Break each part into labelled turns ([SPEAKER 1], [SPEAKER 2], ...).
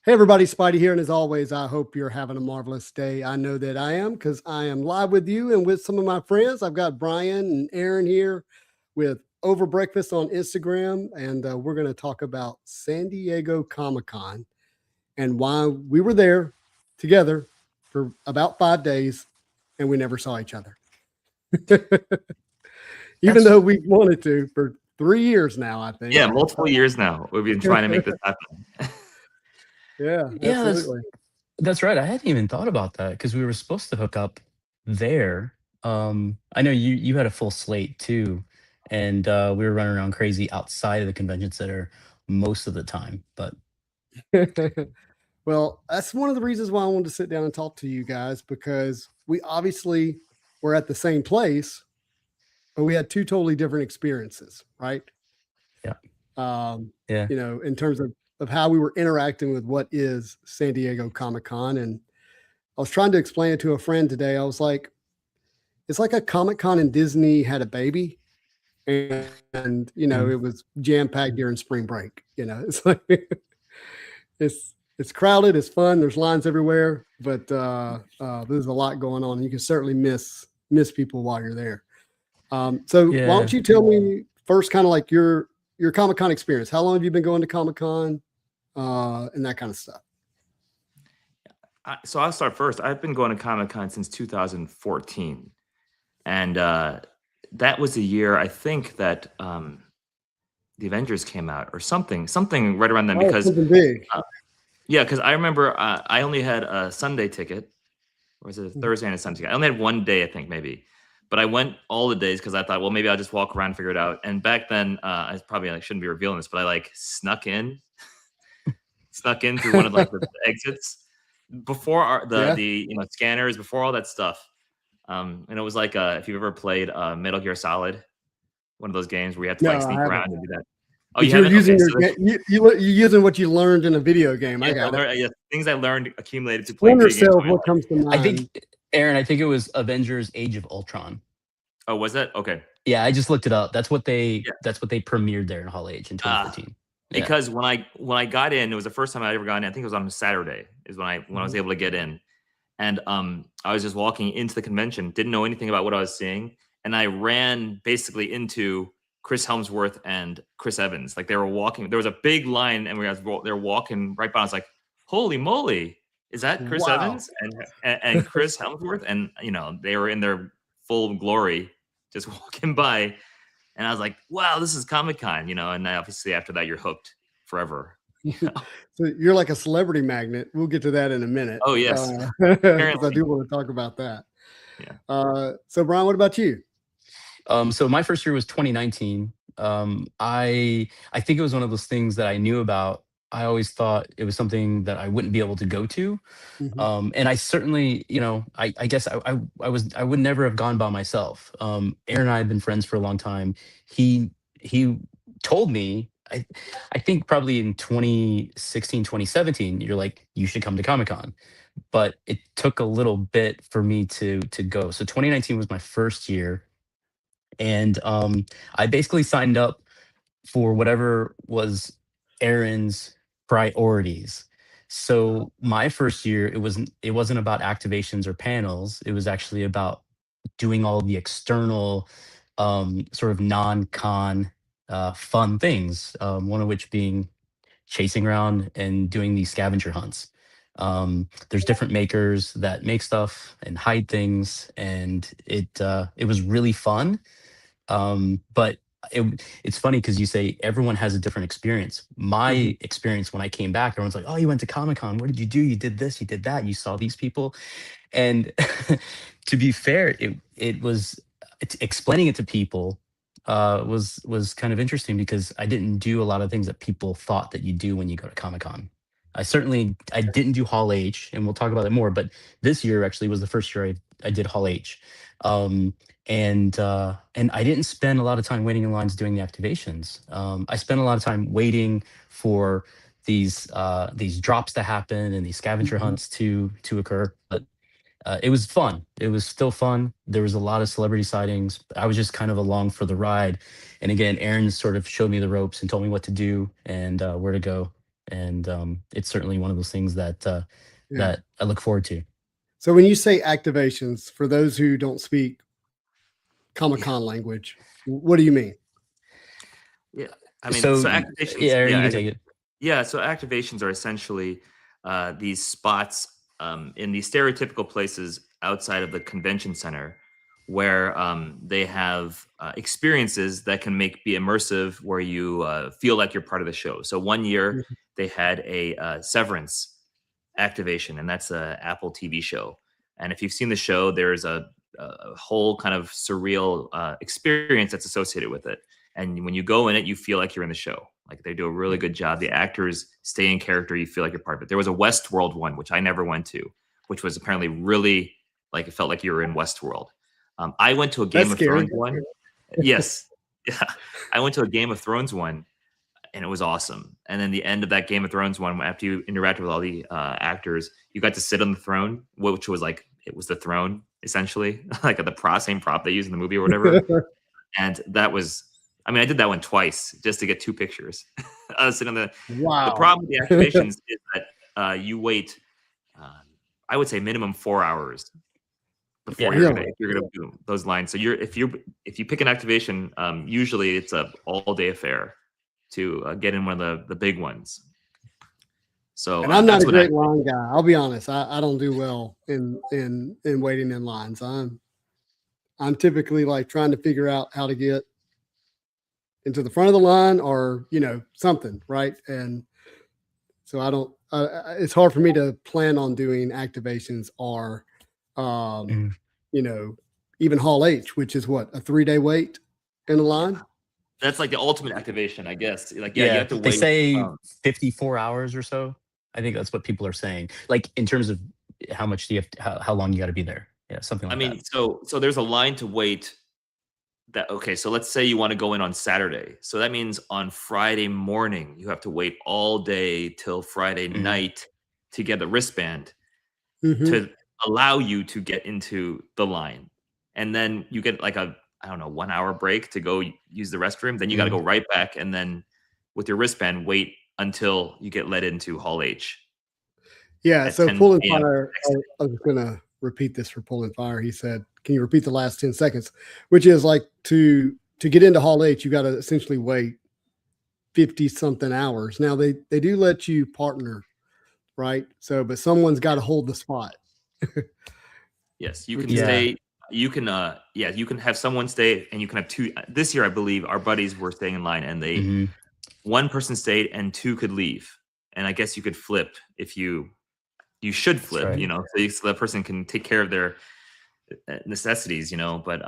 [SPEAKER 1] Hey everybody, Spidey here, and as always, I hope you're having a marvelous day. I know that I am because I am live with you and with some of my friends. I've got Brian and Aaron here with Over Breakfast on Instagram, and we're going to talk about San Diego Comic-Con and why we were there together for about 5 days and we never saw each other. Even though we wanted to for 3 years now, I think.
[SPEAKER 2] Yeah, multiple years now. We've been trying to make this happen.
[SPEAKER 1] Yeah,
[SPEAKER 3] Yeah,
[SPEAKER 1] absolutely.
[SPEAKER 3] that's right. I hadn't even thought about that because we were supposed to hook up there. I know you had a full slate too, and we were running around crazy outside of the convention center most of the time. But
[SPEAKER 1] Well, that's one of the reasons why I wanted to sit down and talk to you guys, because we obviously were at the same place, but we had two totally different experiences, right?
[SPEAKER 3] Yeah.
[SPEAKER 1] Yeah. In terms of how we were interacting with what is San Diego Comic-Con. And I was trying to explain it to a friend today. I was like, it's like a Comic-Con and Disney had a baby. And it was jam-packed during spring break. It's like it's crowded, it's fun, there's lines everywhere, but there's a lot going on. And you can certainly miss people while you're there. So why don't you tell me first kind of like your Comic-Con experience? How long have you been going to Comic-Con and that kind of stuff?
[SPEAKER 2] So I'll start first. I've been going to Comic-Con since 2014. And that was the year, I think, that the Avengers came out or something right around then. Because
[SPEAKER 1] something big.
[SPEAKER 2] Yeah, because I remember I only had a Sunday ticket. Or was it a Thursday and a Sunday ticket? I only had one day, I think, maybe. But I went all the days because I thought, well, maybe I'll just walk around and figure it out. And back then, I probably shouldn't be revealing this, but I snuck in through one of the exits before the scanners, before all that stuff. And it was like if you've ever played Metal Gear Solid, one of those games where you have to sneak around and do that. Oh,
[SPEAKER 1] you're using you're using what you learned in a video game. I got it.
[SPEAKER 2] Yeah, things I learned accumulated to play.
[SPEAKER 1] What comes to mind?
[SPEAKER 3] I think, Aaron, it was Avengers: Age of Ultron.
[SPEAKER 2] Oh, was that okay?
[SPEAKER 3] Yeah, I just looked it up. That's what they premiered there in Hall H in 2014.
[SPEAKER 2] Because when I got in, it was the first time I'd ever gotten in. I think it was on a Saturday is when I was able to get in. And I was just walking into the convention, didn't know anything about what I was seeing. And I ran basically into Chris Hemsworth and Chris Evans. Like they were walking, there was a big line and they were walking right by. I was like, holy moly, is that Chris Evans and Chris Hemsworth? And, they were in their full glory just walking by. And I was like, wow, this is Comic-Con, and obviously after that, you're hooked forever.
[SPEAKER 1] So you're like a celebrity magnet. We'll get to that in a minute.
[SPEAKER 2] Oh, yes.
[SPEAKER 1] Because I do want to talk about that.
[SPEAKER 2] Yeah.
[SPEAKER 1] So Brian, what about you?
[SPEAKER 3] So my first year was 2019. I think it was one of those things that I knew about. I always thought it was something that I wouldn't be able to go to. And I certainly, I guess I would never have gone by myself. Aaron and I had been friends for a long time. He told me, I think probably in 2016, 2017, you're like, you should come to Comic-Con. But it took a little bit for me to go. So 2019 was my first year. And I basically signed up for whatever was Aaron's priorities. So my first year, it wasn't about activations or panels. It was actually about doing all the external sort of non-con fun things. One of which being chasing around and doing these scavenger hunts. There's different makers that make stuff and hide things, and it was really fun. But it's funny because you say everyone has a different experience. My experience when I came back, everyone's like, "Oh, you went to Comic-Con. What did you do? You did this, you did that. You saw these people." And to be fair, explaining it to people was kind of interesting because I didn't do a lot of things that people thought that you do when you go to Comic-Con. I didn't do Hall H, and we'll talk about it more. But this year actually was the first year I did Hall H. And I didn't spend a lot of time waiting in lines doing the activations. I spent a lot of time waiting for these drops to happen and these scavenger hunts to occur. But it was fun. It was still fun. There was a lot of celebrity sightings. I was just kind of along for the ride. And again, Aaron sort of showed me the ropes and told me what to do and where to go. and it's certainly one of those things that that I look forward to.
[SPEAKER 1] So when you say activations, for those who don't speak Comic-Con language, what do you mean?
[SPEAKER 2] Yeah, I mean,
[SPEAKER 3] So
[SPEAKER 2] activations.
[SPEAKER 3] yeah, you can take it.
[SPEAKER 2] Yeah, so activations are essentially these spots in these stereotypical places outside of the convention center where they have experiences that can be immersive, where you feel like you're part of the show. So one year they had a Severance activation, and that's a Apple TV show. And if you've seen the show, there's a whole kind of surreal experience that's associated with it. And when you go in it, you feel like you're in the show. Like they do a really good job. The actors stay in character. You feel like you're part of it. There was a Westworld one, which I never went to, which was apparently really like it felt like you were in Westworld. I went to a Game of Thrones one. Yes. Yeah. I went to a Game of Thrones one and it was awesome. And then the end of that Game of Thrones one, after you interacted with all the actors, you got to sit on the throne, which was like, it was the throne essentially, like the same prop they use in the movie or whatever. And that was, I mean, I did that one twice just to get 2 pictures. I was sitting on the problem with the activations is that you wait, I would say minimum 4 hours before you're gonna do those lines. So if you pick an activation, usually it's a all-day affair to get in one of the big ones. So
[SPEAKER 1] and I'm not a great line guy. I'll be honest. I don't do well in waiting in lines. I'm typically like trying to figure out how to get into the front of the line or, something. Right. And so I don't, it's hard for me to plan on doing activations or, even Hall H, which is what, a 3-day wait in the line.
[SPEAKER 2] That's like the ultimate activation, I guess. Like, you have to wait.
[SPEAKER 3] They say 54 hours or so. I think that's what people are saying. Like in terms of how much do you have how long you got to be there? Yeah, something like that. I mean,
[SPEAKER 2] so there's a line to wait. So let's say you want to go in on Saturday. So that means on Friday morning, you have to wait all day till Friday night to get the wristband to allow you to get into the line. And then you get like 1 hour break to go use the restroom. Then you got to go right back. And then with your wristband, wait until you get let into Hall H.
[SPEAKER 1] Yeah. So Pulling Fire, I was going to repeat this for Pulling Fire. He said, can you repeat the last 10 seconds? Which is like to get into Hall H, you got to essentially wait 50 something hours. Now they do let you partner, right? So, but someone's got to hold the spot.
[SPEAKER 2] Yes, you can stay. You can, you can have someone stay, and you can have 2. This year, I believe our buddies were staying in line, and they one person stayed, and 2 could leave. And I guess you could flip if you should flip,
[SPEAKER 3] right.
[SPEAKER 2] so that person can take care of their necessities, But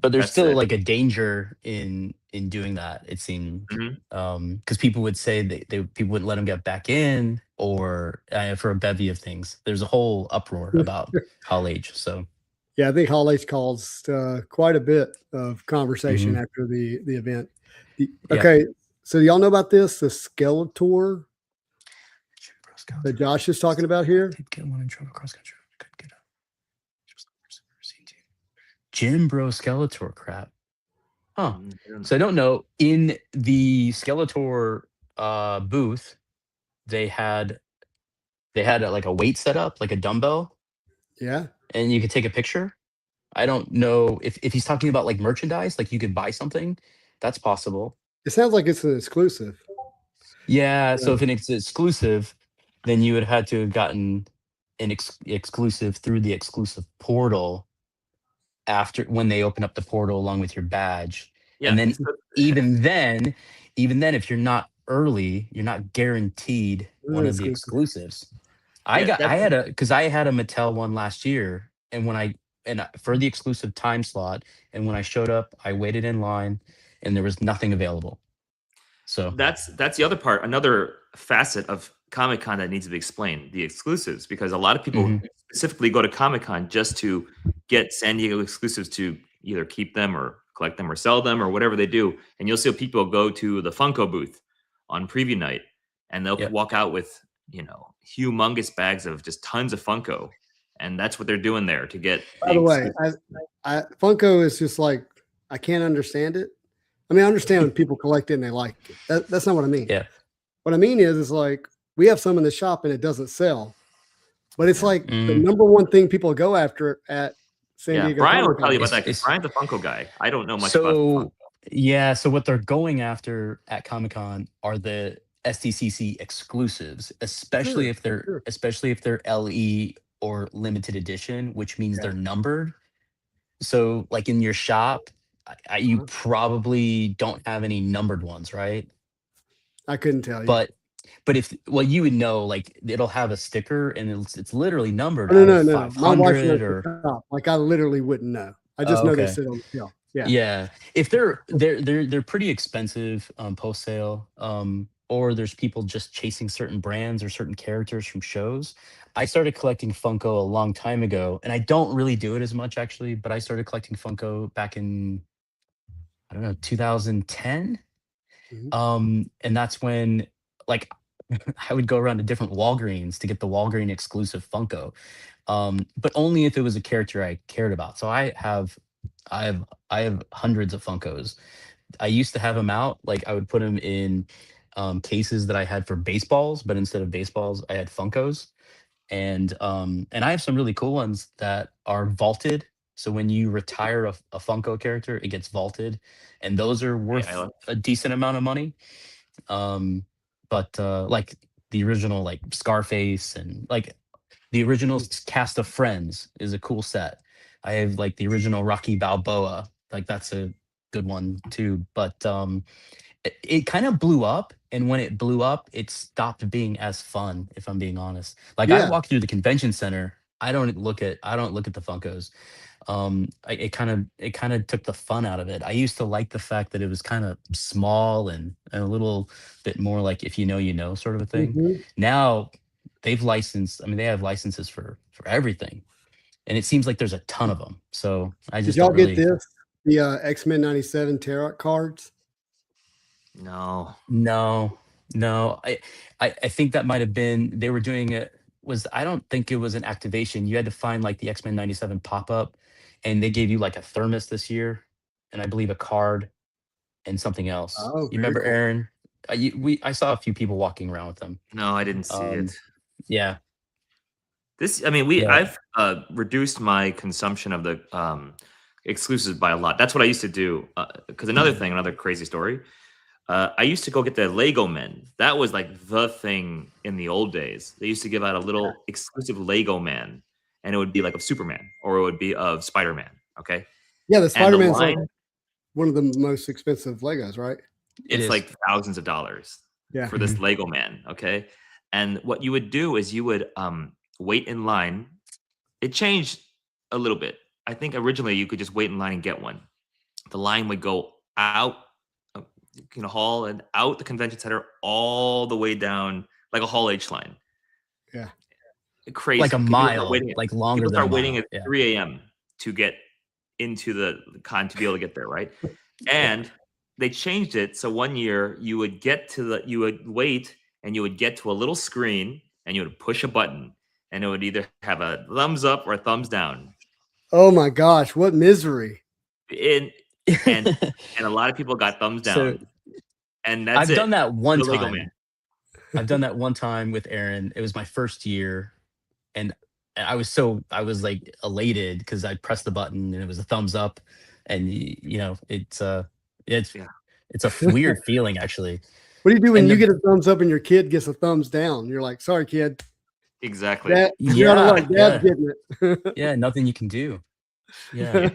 [SPEAKER 3] but there's still like a danger in doing that. It seems because people would say people wouldn't let them get back in, or for a bevy of things. There's a whole uproar about Hall H. So.
[SPEAKER 1] Yeah, I think Hall H caused quite a bit of conversation after the event. Okay, so y'all know about this, the Skeletor that Josh is talking about here?
[SPEAKER 3] Did get one in trouble cross country. Couldn't get up. Jim Bro Skeletor crap. Huh. So I don't know. In the Skeletor booth, they had like a weight set up, like a dumbbell.
[SPEAKER 1] Yeah.
[SPEAKER 3] And you could take a picture. I don't know if he's talking about like merchandise, like you could buy something. That's possible.
[SPEAKER 1] It sounds like it's an exclusive.
[SPEAKER 3] Yeah. So if it's exclusive, then you would have had to have gotten an exclusive through the exclusive portal after when they open up the portal along with your badge. Yeah. And then even then, if you're not early, you're not guaranteed one of the exclusives. I had a Mattel one last year, and for the exclusive time slot, and when I showed up, I waited in line, and there was nothing available. So
[SPEAKER 2] that's the other part, another facet of Comic-Con that needs to be explained, the exclusives, because a lot of people specifically go to Comic-Con just to get San Diego exclusives to either keep them or collect them or sell them or whatever they do. And you'll see people go to the Funko booth on preview night, and they'll walk out with humongous bags of just tons of Funko, and that's what they're doing there to get.
[SPEAKER 1] By the way, Funko is just like, I can't understand it. I mean, I understand when people collect it and they like it. That's not what I mean.
[SPEAKER 3] Yeah.
[SPEAKER 1] what I mean is like we have some in the shop and it doesn't sell, but it's like the number one thing people go after at San Diego.
[SPEAKER 2] Brian will
[SPEAKER 1] Comic-Con.
[SPEAKER 2] tell you about that because Brian's a Funko guy. I don't know much about Funko.
[SPEAKER 3] Yeah, so what they're going after at Comic-Con are the SDCC exclusives, especially if they're LE or limited edition, which means they're numbered. So like in your shop, you probably don't have any numbered ones, right?
[SPEAKER 1] I couldn't tell you.
[SPEAKER 3] But if you would know, like it'll have a sticker and it's literally numbered.
[SPEAKER 1] No.
[SPEAKER 3] 500 or
[SPEAKER 1] like I literally wouldn't know. I just know they sit on the shelf.
[SPEAKER 3] Yeah. If they're pretty expensive post sale, or there's people just chasing certain brands or certain characters from shows. I started collecting Funko a long time ago, and I don't really do it as much actually, but I started collecting Funko back in, I don't know, 2010. And that's when like I would go around to different Walgreens to get the Walgreens exclusive Funko. But only if it was a character I cared about. So I have hundreds of Funkos. I used to have them out, like I would put them in cases that I had for baseballs, but instead of baseballs, I had Funkos. And I have some really cool ones that are vaulted. So when you retire a Funko character, it gets vaulted, and those are worth a decent amount of money. But like the original, like Scarface, and like the original cast of Friends is a cool set. I have like the original Rocky Balboa, like that's a good one too. But it kind of blew up, and when it blew up, it stopped being as fun, if I'm being honest. Like I walk through the convention center, I don't look at the Funkos. It kind of took the fun out of it. I used to like the fact that it was kind of small and a little bit more like if you know sort of a thing. Now they've licensed, I mean, they have licenses for everything, and it seems like there's a ton of them. So I just
[SPEAKER 1] did y'all get this? The X-Men 97 tarot cards?
[SPEAKER 2] No.
[SPEAKER 3] I think that might have been, they were doing it, I don't think it was an activation. You had to find like the X-Men 97 pop-up, and they gave you like a thermos this year, and I believe a card and something else.
[SPEAKER 1] Oh,
[SPEAKER 3] you remember,
[SPEAKER 1] cool.
[SPEAKER 3] Aaron? I saw a few people walking around with them.
[SPEAKER 2] No, I didn't see it.
[SPEAKER 3] Yeah.
[SPEAKER 2] I've reduced my consumption of the exclusives by a lot. That's what I used to do. Because another crazy story. I used to go get the Lego Men. That was like the thing in the old days. They used to give out a little exclusive Lego Man, and it would be like of Superman, or it would be of Spider-Man. Okay.
[SPEAKER 1] Yeah, the Spider-Man's like one of the most expensive Legos, right?
[SPEAKER 2] It's like thousands of dollars for this Lego Man. Okay. And what you would do is you would wait in line. It changed a little bit. I think originally you could just wait in line and get one. The line would go out hall and out the convention center all the way down like a Hall H line.
[SPEAKER 1] Yeah.
[SPEAKER 3] Crazy. Like a mile, like longer than a mile.
[SPEAKER 2] Waiting at 3 a.m. to get into the con to be able to get there, right? And they changed it. So one year you would wait and you would get to a little screen and you would push a button and it would either have a thumbs up or a thumbs down.
[SPEAKER 1] Oh my gosh, what misery.
[SPEAKER 2] And a lot of people got thumbs down.
[SPEAKER 3] So,
[SPEAKER 2] and that's
[SPEAKER 3] I've done that one time. I've done that one time with Aaron. It was my first year, and I was like elated because I pressed the button and it was a thumbs up, and it's a weird feeling actually.
[SPEAKER 1] What do you do when you get a thumbs up and your kid gets a thumbs down? You're like, sorry, kid.
[SPEAKER 2] Exactly.
[SPEAKER 1] Dad's getting it.
[SPEAKER 3] Yeah, nothing you can do. Yeah.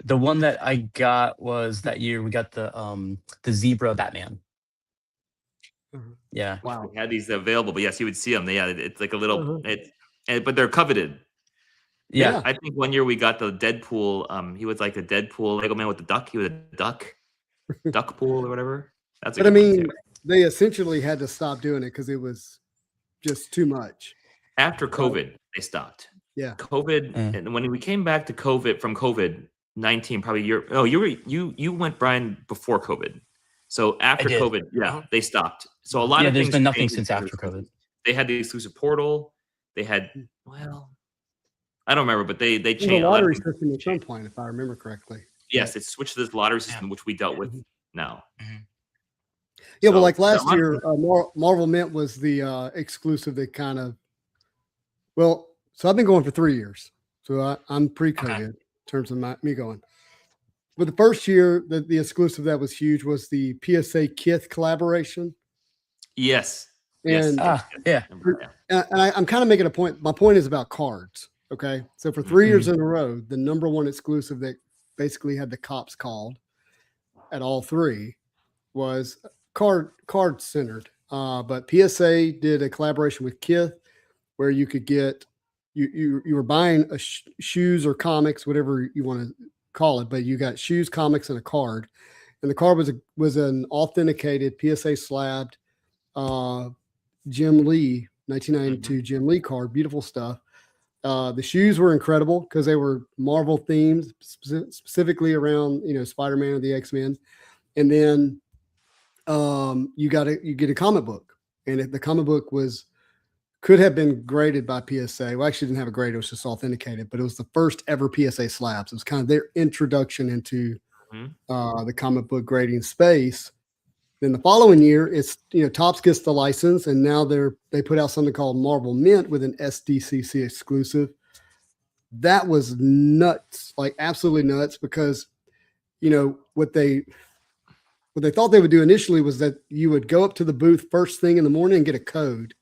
[SPEAKER 3] The one that I got was that year we got the zebra Batman. Yeah.
[SPEAKER 2] Wow. We had these available, but yes, you would see them. Yeah, it's like a little but they're coveted.
[SPEAKER 3] Yeah.
[SPEAKER 2] I think one year we got the Deadpool. He was like the Deadpool Lego Man with the duck. He was a duck pool or whatever.
[SPEAKER 1] But I mean, they essentially had to stop doing it because it was just too much.
[SPEAKER 2] After COVID, they stopped.
[SPEAKER 1] Yeah.
[SPEAKER 2] COVID, and when we came back to COVID from COVID-19, probably you went, Brian, before COVID. So after COVID, they stopped. So a lot of
[SPEAKER 3] there's
[SPEAKER 2] things
[SPEAKER 3] been nothing since after COVID.
[SPEAKER 2] They had the exclusive portal. They had I don't remember, but they changed
[SPEAKER 1] a lottery system at some point, if I remember correctly.
[SPEAKER 2] Yes, it switched to this lottery system, which we dealt with now.
[SPEAKER 1] Yeah, well,
[SPEAKER 2] So,
[SPEAKER 1] like last
[SPEAKER 2] I'm-
[SPEAKER 1] year, Marvel Mint was the exclusive that kind of. Well, so I've been going for 3 years, so I'm pre-COVID in terms of me going. But the first year, the exclusive that was huge was the PSA Kith collaboration.
[SPEAKER 2] Yes.
[SPEAKER 1] And
[SPEAKER 3] yeah.
[SPEAKER 1] and I'm kind of making a point. My point is about cards. Okay. So for 3 years in a row, the number one exclusive that basically had the cops called at all three was card centered. But PSA did a collaboration with Kith where you could get you were buying shoes or comics, whatever you want to call it, but you got shoes, comics, and a card. And the card was an authenticated PSA slabbed Jim Lee 1992 Jim Lee card. Beautiful stuff. The shoes were incredible because they were Marvel themed, specifically around Spider-Man or the X-Men. And then you get a comic book, and the comic book could have been graded by PSA. Well, actually didn't have a grade; it was just authenticated. But it was the first ever PSA slabs. It was kind of their introduction into the comic book grading space. Then the following year, it's Topps gets the license, and now they put out something called Marvel Mint with an SDCC exclusive. That was nuts, like absolutely nuts, because what they thought they would do initially was that you would go up to the booth first thing in the morning and get a code.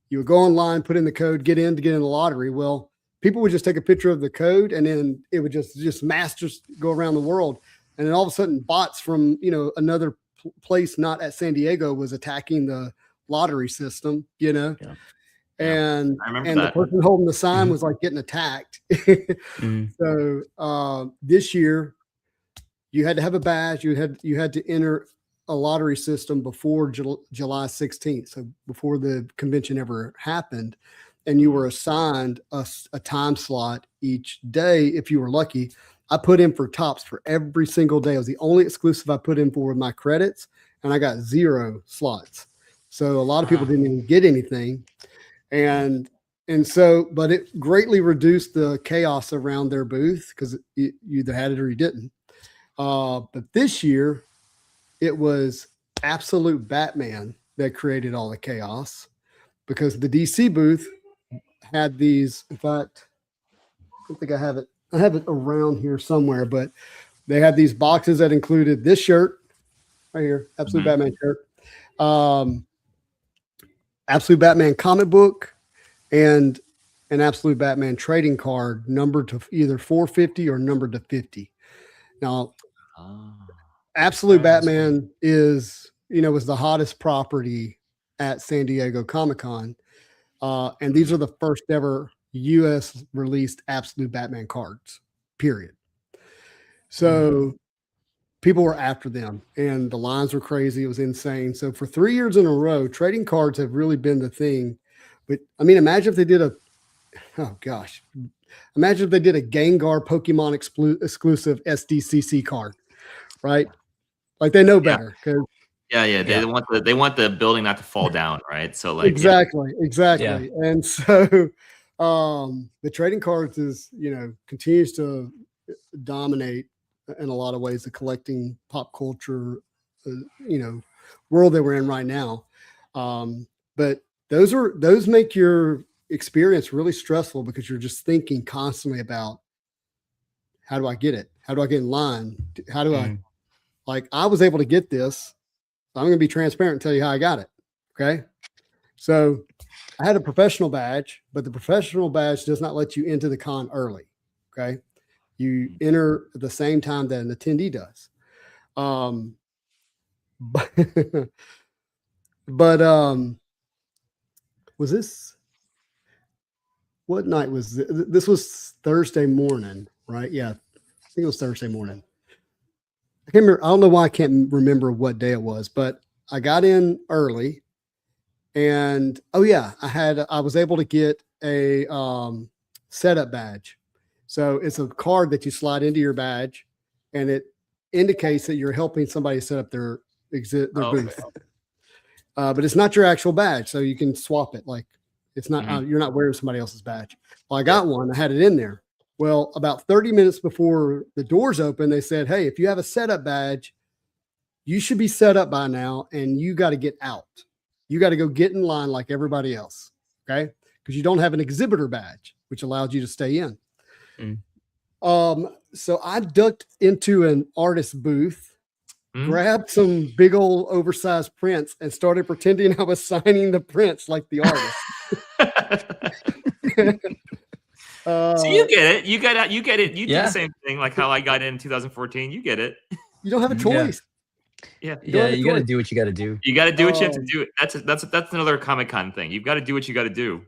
[SPEAKER 1] You would go online, put in the code, get in the lottery. Well, people would just take a picture of the code, and then it would just mass go around the world. And then all of a sudden, bots from another place not at San Diego was attacking the lottery system.
[SPEAKER 2] Yeah.
[SPEAKER 1] And
[SPEAKER 2] I remember
[SPEAKER 1] the person holding the sign was like getting attacked. So this year, you had to have a badge. You had to enter a lottery system before July 16th, so before the convention ever happened, and you were assigned a time slot each day if you were lucky. I put in for Topps for every single day. It was the only exclusive I put in for with my credits, and I got 0 slots. So a lot of people didn't even get anything, and so, but it greatly reduced the chaos around their booth because you either had it or you didn't. But this year, it was Absolute Batman that created all the chaos because the DC booth had these. In fact, I don't think I have it. I have it around here somewhere, but they had these boxes that included this shirt right here, Absolute Batman shirt, Absolute Batman comic book, and an Absolute Batman trading card numbered to either 450 or numbered to 50. Now, Absolute Batman was the hottest property at San Diego Comic-Con. And these are the first ever US released Absolute Batman cards, period. So people were after them and the lines were crazy. It was insane. So for 3 years in a row, trading cards have really been the thing. But I mean, imagine if they did imagine if they did a Gengar Pokemon exclusive SDCC card, right? Like they know better.
[SPEAKER 2] They want the building not to fall down, right? So like
[SPEAKER 1] exactly. Yeah. And so the trading cards continues to dominate in a lot of ways the collecting pop culture world that we're in right now. But those make your experience really stressful because you're just thinking constantly about how do I get it? How do I get in line? How do I was able to get this. I'm going to be transparent and tell you how I got it. Okay. So I had a professional badge, but the professional badge does not let you into the con early. Okay. You enter at the same time that an attendee does. But was this, what night was this? This was Thursday morning, right? Yeah. I think it was Thursday morning. I can't remember, I don't know why I can't remember what day it was, but I got in early and I was able to get a setup badge. So it's a card that you slide into your badge and it indicates that you're helping somebody set up their booth. But it's not your actual badge. So you can swap it. Like it's not, you're not wearing somebody else's badge. Well, I got one, I had it in there. Well, about 30 minutes before the doors open, they said, hey, if you have a setup badge, you should be set up by now, and you got to get out. You got to go get in line like everybody else, okay? Because you don't have an exhibitor badge, which allows you to stay in. So I ducked into an artist booth, grabbed some big old oversized prints, and started pretending I was signing the prints like the artist.
[SPEAKER 2] So you get it. You get it. You do the same thing like how I got in 2014. You get it.
[SPEAKER 1] You don't have a choice.
[SPEAKER 3] You got to do what you got to do.
[SPEAKER 2] You got to do what you have to do. That's another Comic-Con thing. You've got to do what you got to do.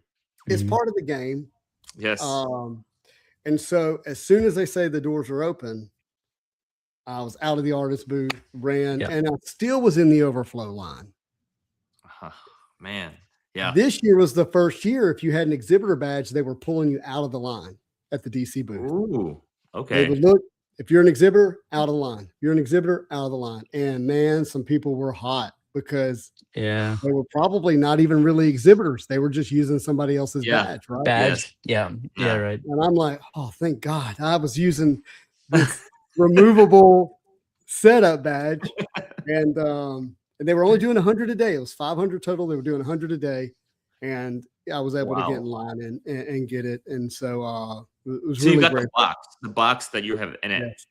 [SPEAKER 1] It's part of the game.
[SPEAKER 2] Yes.
[SPEAKER 1] And so as soon as they say the doors are open, I was out of the artist booth, ran, and I still was in the overflow line.
[SPEAKER 2] Man. Yeah.
[SPEAKER 1] This year was the first year. If you had an exhibitor badge, they were pulling you out of the line at the DC booth.
[SPEAKER 2] Ooh, okay.
[SPEAKER 1] They would look, if you're an exhibitor, out of the line. You're an exhibitor, out of the line. And man, some people were hot because they were probably not even really exhibitors. They were just using somebody else's badge, right?
[SPEAKER 3] Badge. Yes. Yeah, right.
[SPEAKER 1] And I'm like, oh, thank God. I was using this removable setup badge. And they were only doing 100 a day. It was 500 total. They were doing 100 a day. And I was able to get in line and get it. And so it was really
[SPEAKER 2] you got
[SPEAKER 1] great.
[SPEAKER 2] the box that you have in it,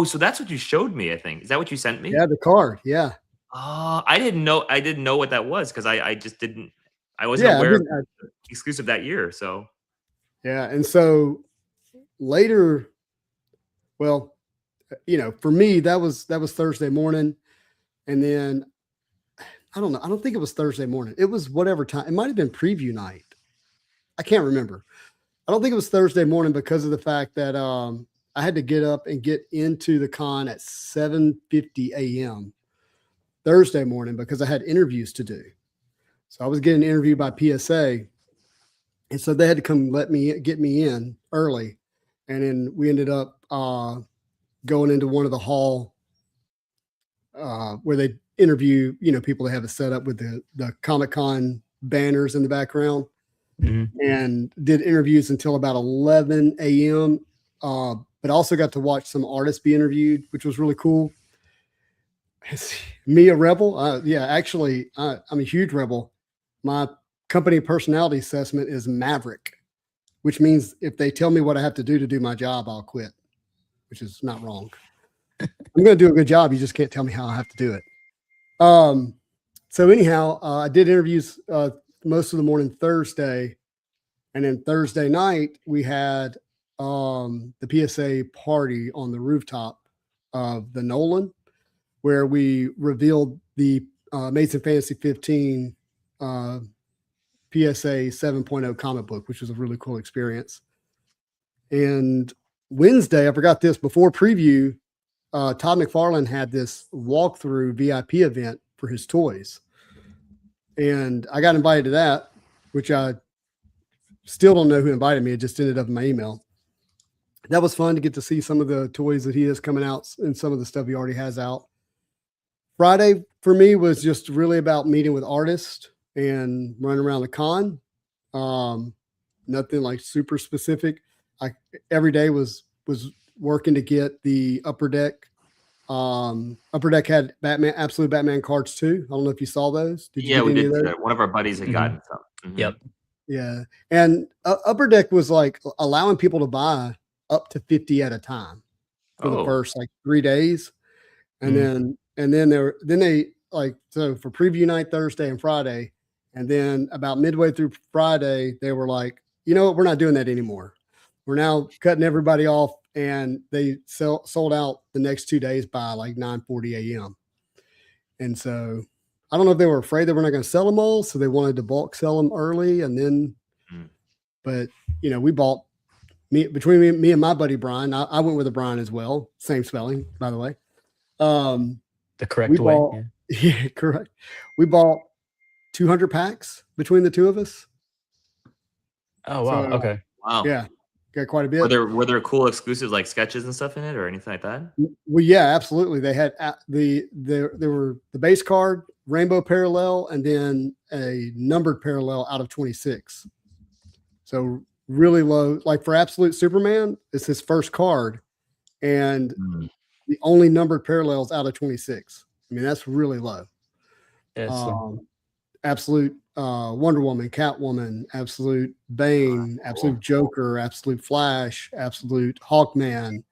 [SPEAKER 2] so that's what you showed me, I think. Is that what you sent me?
[SPEAKER 1] Yeah, the card. Yeah.
[SPEAKER 2] I didn't know what that was because I just didn't, I wasn't aware of the exclusive that year. So
[SPEAKER 1] yeah. And so later, well, for me, that was Thursday morning. And then I don't know. I don't think it was Thursday morning. It was whatever time. It might have been preview night. I can't remember. I don't think it was Thursday morning because of the fact that I had to get up and get into the con at 7:50 a.m. Thursday morning because I had interviews to do. So I was getting interviewed by PSA. And so they had to come get me in early. And then we ended up going into one of the hall where they interview, people that have it set up with the Comic-Con banners in the background, and did interviews until about 11 a.m. But also got to watch some artists be interviewed, which was really cool. Me, a rebel? Actually, I'm a huge rebel. My company personality assessment is Maverick, which means if they tell me what I have to do my job, I'll quit, which is not wrong. I'm going to do a good job. You just can't tell me how I have to do it. So anyhow, I did interviews most of the morning Thursday, and then Thursday night we had the PSA party on the rooftop of the Nolan, where we revealed the Amazing Fantasy 15 PSA 7.0 comic book, which was a really cool experience. And Wednesday, I forgot this, before preview, Todd McFarlane had this walkthrough VIP event for his toys. And I got invited to that, which I still don't know who invited me. It just ended up in my email. That was fun to get to see some of the toys that he has coming out and some of the stuff he already has out. Friday for me was just really about meeting with artists and running around the con. Nothing like super specific. Every day was working to get the Upper Deck. Upper Deck had Absolute Batman cards too. I don't know if you saw those.
[SPEAKER 2] Did you we did. One of our buddies had gotten some.
[SPEAKER 3] Yep.
[SPEAKER 1] Yeah. And Upper Deck was like allowing people to buy up to 50 at a time for the first 3 days. And then they so for preview night Thursday and Friday, and then about midway through Friday, they were like, you know what, we're not doing that anymore. We're now cutting everybody off, and they sold out the next 2 days by 9:40 a.m. And so I don't know if they were afraid that we're not going to sell them all, so they wanted to bulk sell them early, and then, but we bought between me and my buddy Brian. I went with a Brian as well, same spelling, by the way.
[SPEAKER 3] The correct way.
[SPEAKER 1] Yeah, correct. We bought 200 packs between the two of us.
[SPEAKER 3] Oh wow! So, okay.
[SPEAKER 2] Wow.
[SPEAKER 1] Yeah, got quite a bit.
[SPEAKER 2] Were there cool exclusives like sketches and stuff in it, or anything like that?
[SPEAKER 1] Well, yeah, absolutely. They had there were the base card, rainbow parallel, and then a numbered parallel out of 26. So really low. Like for Absolute Superman, it's his first card, and the only numbered parallels out of 26. I mean, that's really low.
[SPEAKER 3] Yeah,
[SPEAKER 1] Absolute Wonder Woman, Catwoman, absolute Bane, absolute Joker, absolute Flash, absolute Hawkman.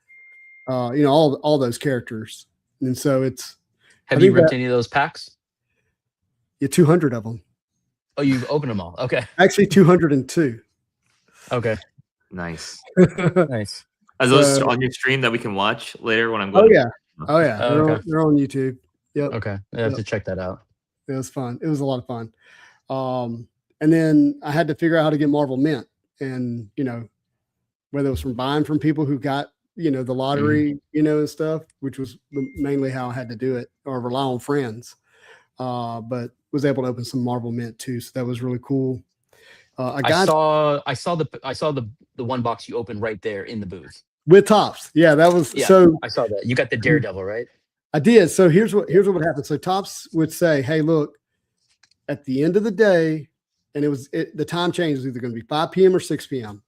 [SPEAKER 1] All those characters, and so it's.
[SPEAKER 3] Have you ripped any of those packs?
[SPEAKER 1] Yeah, 200 of them.
[SPEAKER 3] Oh, you've opened them all. Okay.
[SPEAKER 1] Actually, 202.
[SPEAKER 3] Okay.
[SPEAKER 2] Nice.
[SPEAKER 3] Nice.
[SPEAKER 2] Are those on your stream that we can watch later when I'm
[SPEAKER 1] Oh
[SPEAKER 2] going?
[SPEAKER 1] yeah. Oh yeah.
[SPEAKER 3] Okay.
[SPEAKER 1] They're on YouTube. Yep.
[SPEAKER 3] Okay. I have to check that out.
[SPEAKER 1] It was fun. It was a lot of fun. And then I had to figure out how to get Marvel Mint, and whether it was from buying from people who got the lottery, and stuff, which was mainly how I had to do it, or rely on friends. But was able to open some Marvel Mint too, so that was really cool.
[SPEAKER 3] I saw the one box you opened right there in the booth
[SPEAKER 1] with Topps. Yeah, that was so.
[SPEAKER 3] I saw that. You got the Daredevil, right?
[SPEAKER 1] I did. So here's what would happen. So Topps would say, "Hey, look, at the end of the day," and the time change was either going to be 5 p.m. or 6 p.m.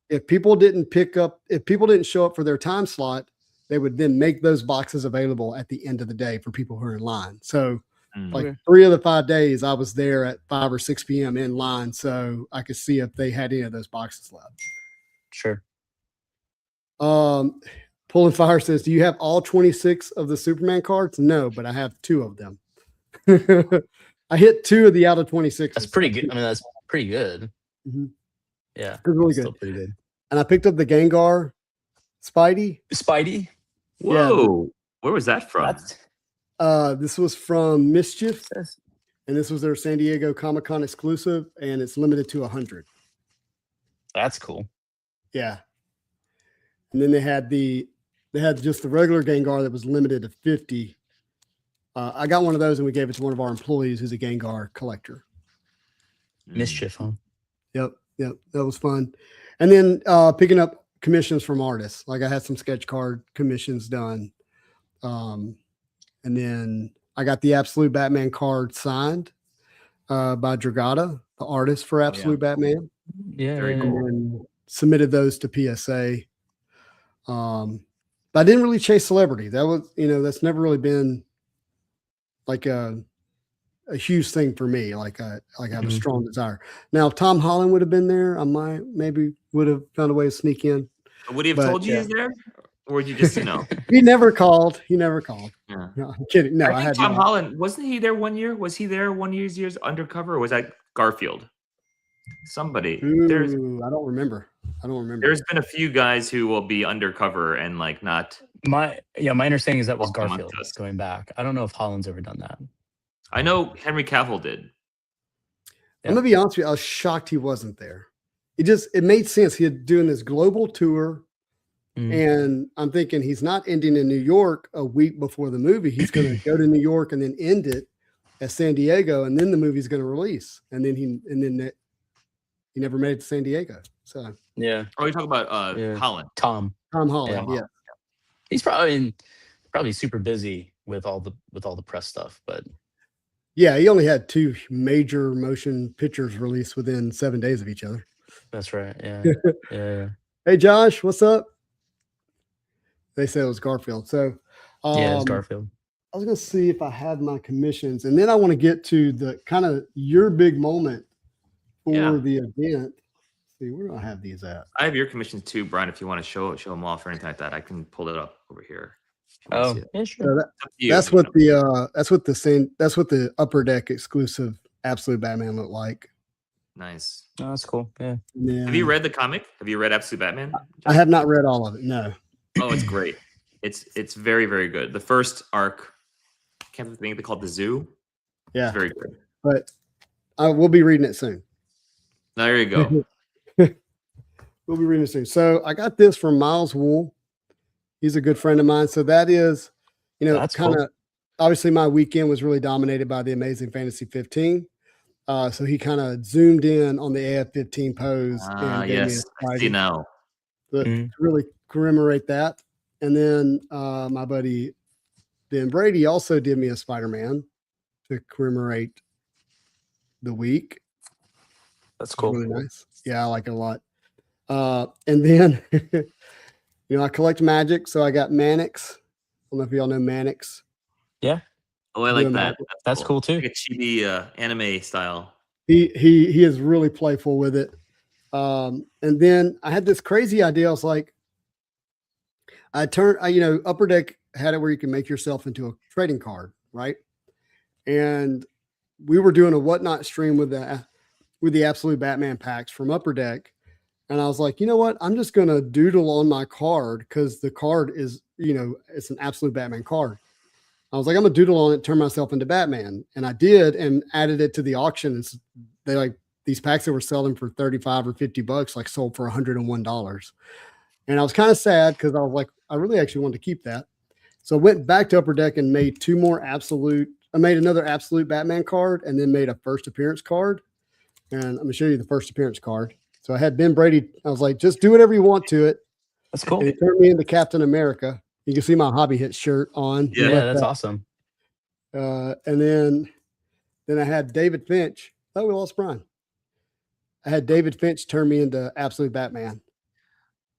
[SPEAKER 1] If people didn't show up for their time slot, they would then make those boxes available at the end of the day for people who are in line. So like 3 of the 5 days I was there at 5 or 6 p.m. in line, so I could see if they had any of those boxes left.
[SPEAKER 3] Sure.
[SPEAKER 1] Pulling Fire says, do you have all 26 of the Superman cards? No, but I have 2 of them. I hit 2 of the out of 26.
[SPEAKER 3] That's pretty good. I mean, that's pretty good.
[SPEAKER 1] Mm-hmm.
[SPEAKER 3] Yeah.
[SPEAKER 1] It's really good.
[SPEAKER 3] Still pretty good.
[SPEAKER 1] And I picked up the Gengar Spidey.
[SPEAKER 2] Whoa. Yeah. Where was that from?
[SPEAKER 1] This was from Mischief, and this was their San Diego Comic-Con exclusive, and it's limited to 100.
[SPEAKER 3] That's cool.
[SPEAKER 1] Yeah. And then they had just the regular Gengar that was limited to 50. I got one of those, and we gave it to one of our employees who's a Gengar collector.
[SPEAKER 3] Mischief, huh?
[SPEAKER 1] Yep. That was fun. And then picking up commissions from artists. Like I had some sketch card commissions done. And then I got the Absolute Batman card signed by Dragata, the artist for Absolute Batman.
[SPEAKER 3] Yeah.
[SPEAKER 2] Very cool.
[SPEAKER 1] And submitted those to PSA. But I didn't really chase celebrity. That was, that's never really been like a huge thing for me. Like I have a strong desire. Now, if Tom Holland would have been there, I maybe would have found a way to sneak in.
[SPEAKER 2] Would he have told you he's there? Or would you just know?
[SPEAKER 1] He never called. Yeah. No, I'm kidding. No,
[SPEAKER 2] I think Tom Holland, wasn't he there one year? Was he there one year's undercover, or was that Garfield? Somebody.
[SPEAKER 1] I don't remember.
[SPEAKER 2] There's been a few guys who will be undercover and like not.
[SPEAKER 3] My understanding is that was Garfield going back. I don't know if Holland's ever done that.
[SPEAKER 2] I know Henry Cavill did.
[SPEAKER 1] I'm gonna be honest with you. I was shocked he wasn't there. It made sense. He had doing this global tour. And I'm thinking he's not ending in New York a week before the movie. He's going to go to New York and then end it at San Diego, and then the movie's going to release. And then he never made it to San Diego. So
[SPEAKER 3] yeah.
[SPEAKER 2] Oh, you're talking about Holland.
[SPEAKER 3] Tom
[SPEAKER 1] Holland. Yeah.
[SPEAKER 3] He's probably super busy with all the press stuff, but
[SPEAKER 1] yeah, he only had 2 major motion pictures released within 7 days of each other.
[SPEAKER 3] That's right. Yeah. Yeah.
[SPEAKER 1] Hey, Josh, what's up? They said it was Garfield. So
[SPEAKER 3] it's Garfield.
[SPEAKER 1] I was going to see if I had my commissions, and then I want to get to the kind of your big moment for the event. Let's see, where do I have these at?
[SPEAKER 2] I have your commissions too, Brian. If you want to show them off or anything like that, I can pull it up over here.
[SPEAKER 3] Oh, yeah, sure.
[SPEAKER 1] So that's what the Upper Deck exclusive Absolute Batman looked like.
[SPEAKER 2] Nice.
[SPEAKER 3] Oh, that's cool. Yeah.
[SPEAKER 2] Have you read the comic? Have you read Absolute Batman?
[SPEAKER 1] I have not read all of it. No.
[SPEAKER 2] Oh, it's great. It's very, very good. The first arc, I can't think they called The Zoo.
[SPEAKER 1] Yeah.
[SPEAKER 2] It's very good.
[SPEAKER 1] But I will be reading it soon.
[SPEAKER 2] There you go.
[SPEAKER 1] We'll be reading it soon. So I got this from Miles Wool. He's a good friend of mine. So that is, kind of cool. Obviously my weekend was really dominated by the Amazing Fantasy 15. So he kind of zoomed in on the AF-15 pose.
[SPEAKER 2] Yes, I see now.
[SPEAKER 1] To really commemorate that. And then my buddy Ben Brady also did me a Spider-Man to commemorate the week.
[SPEAKER 3] That's cool.
[SPEAKER 1] Really nice. Yeah, I like it a lot. And then, I collect magic. So I got Mannix. I don't know if y'all know Mannix.
[SPEAKER 3] Yeah,
[SPEAKER 2] Oh, I like
[SPEAKER 1] doing
[SPEAKER 2] that.
[SPEAKER 1] that.
[SPEAKER 3] that's cool too.
[SPEAKER 2] Like a chibi anime style.
[SPEAKER 1] He is really playful with it. And then I had this crazy idea. I was like, Upper Deck had it where you can make yourself into a trading card, right? And we were doing a whatnot stream with the Absolute Batman packs from Upper Deck. And I was like, you know what? I'm just going to doodle on my card because the card is, it's an Absolute Batman card. I was like, I'm going to doodle on it, turn myself into Batman. And I did and added it to the auction. And these packs that were selling for 35 or 50 bucks, like sold for $101. And I was kind of sad because I was like, I really actually wanted to keep that. So I went back to Upper Deck and made I made another Absolute Batman card and then made a first appearance card. And I'm going to show you the first appearance card. So I had Ben Brady. I was like, just do whatever you want to it.
[SPEAKER 3] That's cool.
[SPEAKER 1] And he turned me into Captain America. You can see my Hobby Hit shirt on.
[SPEAKER 3] Yeah, that's awesome.
[SPEAKER 1] And then I had David Finch. Oh, we lost Brian. I had David Finch turn me into Absolute Batman.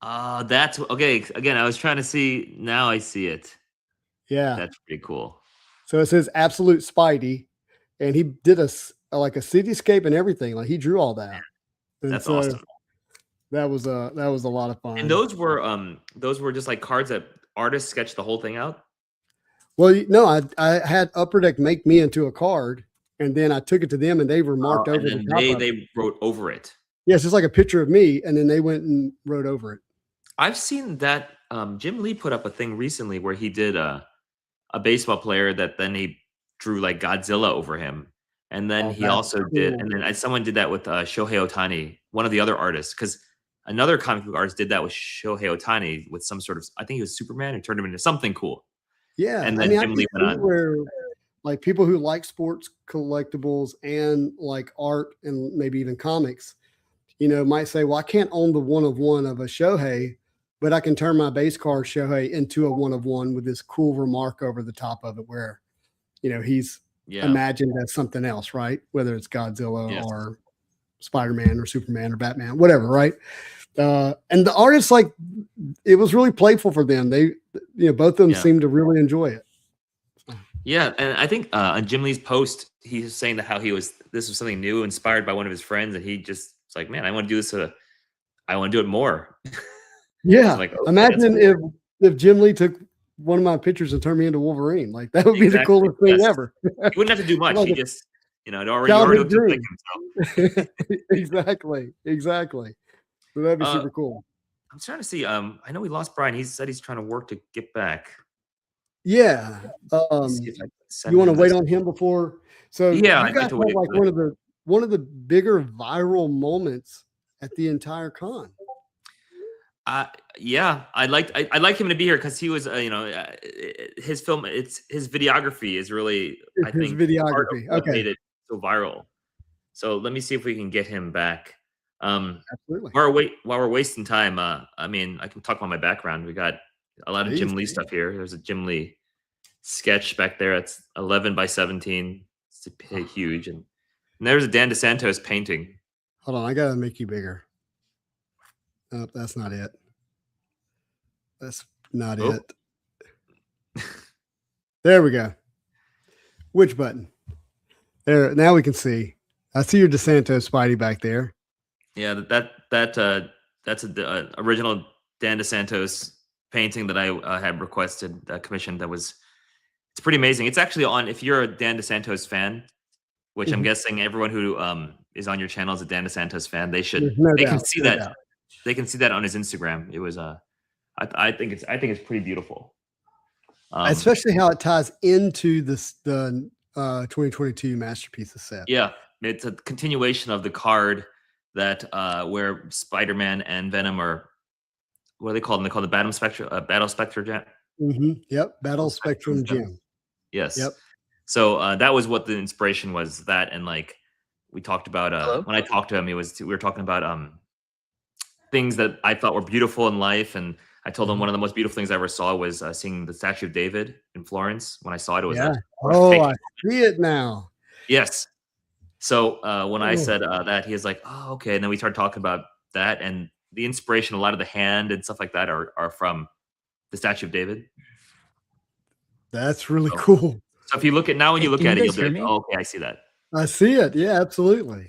[SPEAKER 2] That's okay. Again, I was trying to see. Now I see it.
[SPEAKER 1] Yeah.
[SPEAKER 2] That's pretty cool.
[SPEAKER 1] So it says Absolute Spidey. And he did a cityscape and everything. Like he drew all that. And
[SPEAKER 2] that's awesome.
[SPEAKER 1] That was a lot of fun.
[SPEAKER 2] And those were just like cards that artists sketched the whole thing out.
[SPEAKER 1] Well, no, I had Upper Deck make me into a card, and then I took it to them, and they were marked over the top.
[SPEAKER 2] They wrote over it.
[SPEAKER 1] Yeah, it's just like a picture of me, and then they went and wrote over it.
[SPEAKER 2] I've seen that. Jim Lee put up a thing recently where he did a baseball player that then he drew like Godzilla over him. And then he also did, and then someone did that with Shohei Ohtani, one of the other artists, because another comic book artist did that with Shohei Ohtani with some sort of, I think he was Superman, and turned him into something cool.
[SPEAKER 1] Yeah,
[SPEAKER 2] and then Jim Lee went on.
[SPEAKER 1] Where, like people who like sports collectibles and like art and maybe even comics, might say, well, I can't own the one of one of a Shohei, but I can turn my base card Shohei into a one of one with this cool remark over the top of it where, he's imagined as something else, right? Whether it's Godzilla or Spider-Man or Superman or Batman, whatever, right? And the artists, like, it was really playful for them. They, both of them seemed to really enjoy it.
[SPEAKER 2] Yeah, and I think on Jim Lee's post, he's saying that how this was something new, inspired by one of his friends, and he just was like, man, I want to do this. I want to do it more.
[SPEAKER 1] Yeah,
[SPEAKER 2] like,
[SPEAKER 1] imagine if Jim Lee took one of my pictures and turned me into Wolverine. Like that would be the coolest thing ever.
[SPEAKER 2] He wouldn't have to do much. He just, it already looked like himself.
[SPEAKER 1] Exactly. So that'd be super cool.
[SPEAKER 2] I'm trying to see. I know we lost Brian. He said he's trying to work to get back.
[SPEAKER 1] Yeah. You want to wait on him before? So
[SPEAKER 2] yeah,
[SPEAKER 1] you guys have like one of the bigger viral moments at the entire con.
[SPEAKER 2] Yeah, I'd like him to be here because he was, his film, his videography is really, I think,
[SPEAKER 1] videography. Okay,
[SPEAKER 2] made it so viral. So let me see if we can get him back.
[SPEAKER 1] Absolutely.
[SPEAKER 2] While we're wasting time, I mean, I can talk about my background. We got a lot of Jim Lee stuff here. There's a Jim Lee sketch back there. It's 11 by 17. It's huge, and there's a Dan DeSantos painting.
[SPEAKER 1] Hold on, I gotta make you bigger. Oh, that's not it. That's not it. There we go. Which button? There. Now we can see. I see your DeSantos Spidey back there.
[SPEAKER 2] Yeah, that's the original Dan DeSantos painting that I had requested, commissioned. It's pretty amazing. It's actually on. If you're a Dan DeSantos fan, which I'm guessing everyone who is on your channel is a Dan DeSantos fan, they can see that. They can see that on his Instagram. It was I think it's pretty beautiful.
[SPEAKER 1] Especially how it ties into the 2022 Masterpieces set.
[SPEAKER 2] Yeah, it's a continuation of the card that where Spider-Man and Venom are, what are they called? They call the Battle Spectre Jam.
[SPEAKER 1] Yep, Battle Spectrum Jam.
[SPEAKER 2] Yes.
[SPEAKER 1] Yep.
[SPEAKER 2] So that was what the inspiration was. That, and like we talked about when I talked to him, we were talking about things that I thought were beautiful in life, and I told him one of the most beautiful things I ever saw was seeing the statue of David in Florence. When I saw it, it was
[SPEAKER 1] I see it now.
[SPEAKER 2] Yes. So when I said that, he was like, "Oh, okay." And then we started talking about that, and the inspiration, a lot of the hand and stuff like that, are from the statue of David.
[SPEAKER 1] That's really cool.
[SPEAKER 2] So if you look at now, when
[SPEAKER 3] Hey,
[SPEAKER 2] you look
[SPEAKER 3] can you
[SPEAKER 2] at it, you'll
[SPEAKER 3] guys
[SPEAKER 2] be
[SPEAKER 3] hear
[SPEAKER 2] like,
[SPEAKER 3] me?
[SPEAKER 2] oh, okay, I see that.
[SPEAKER 1] I see it. Yeah, absolutely.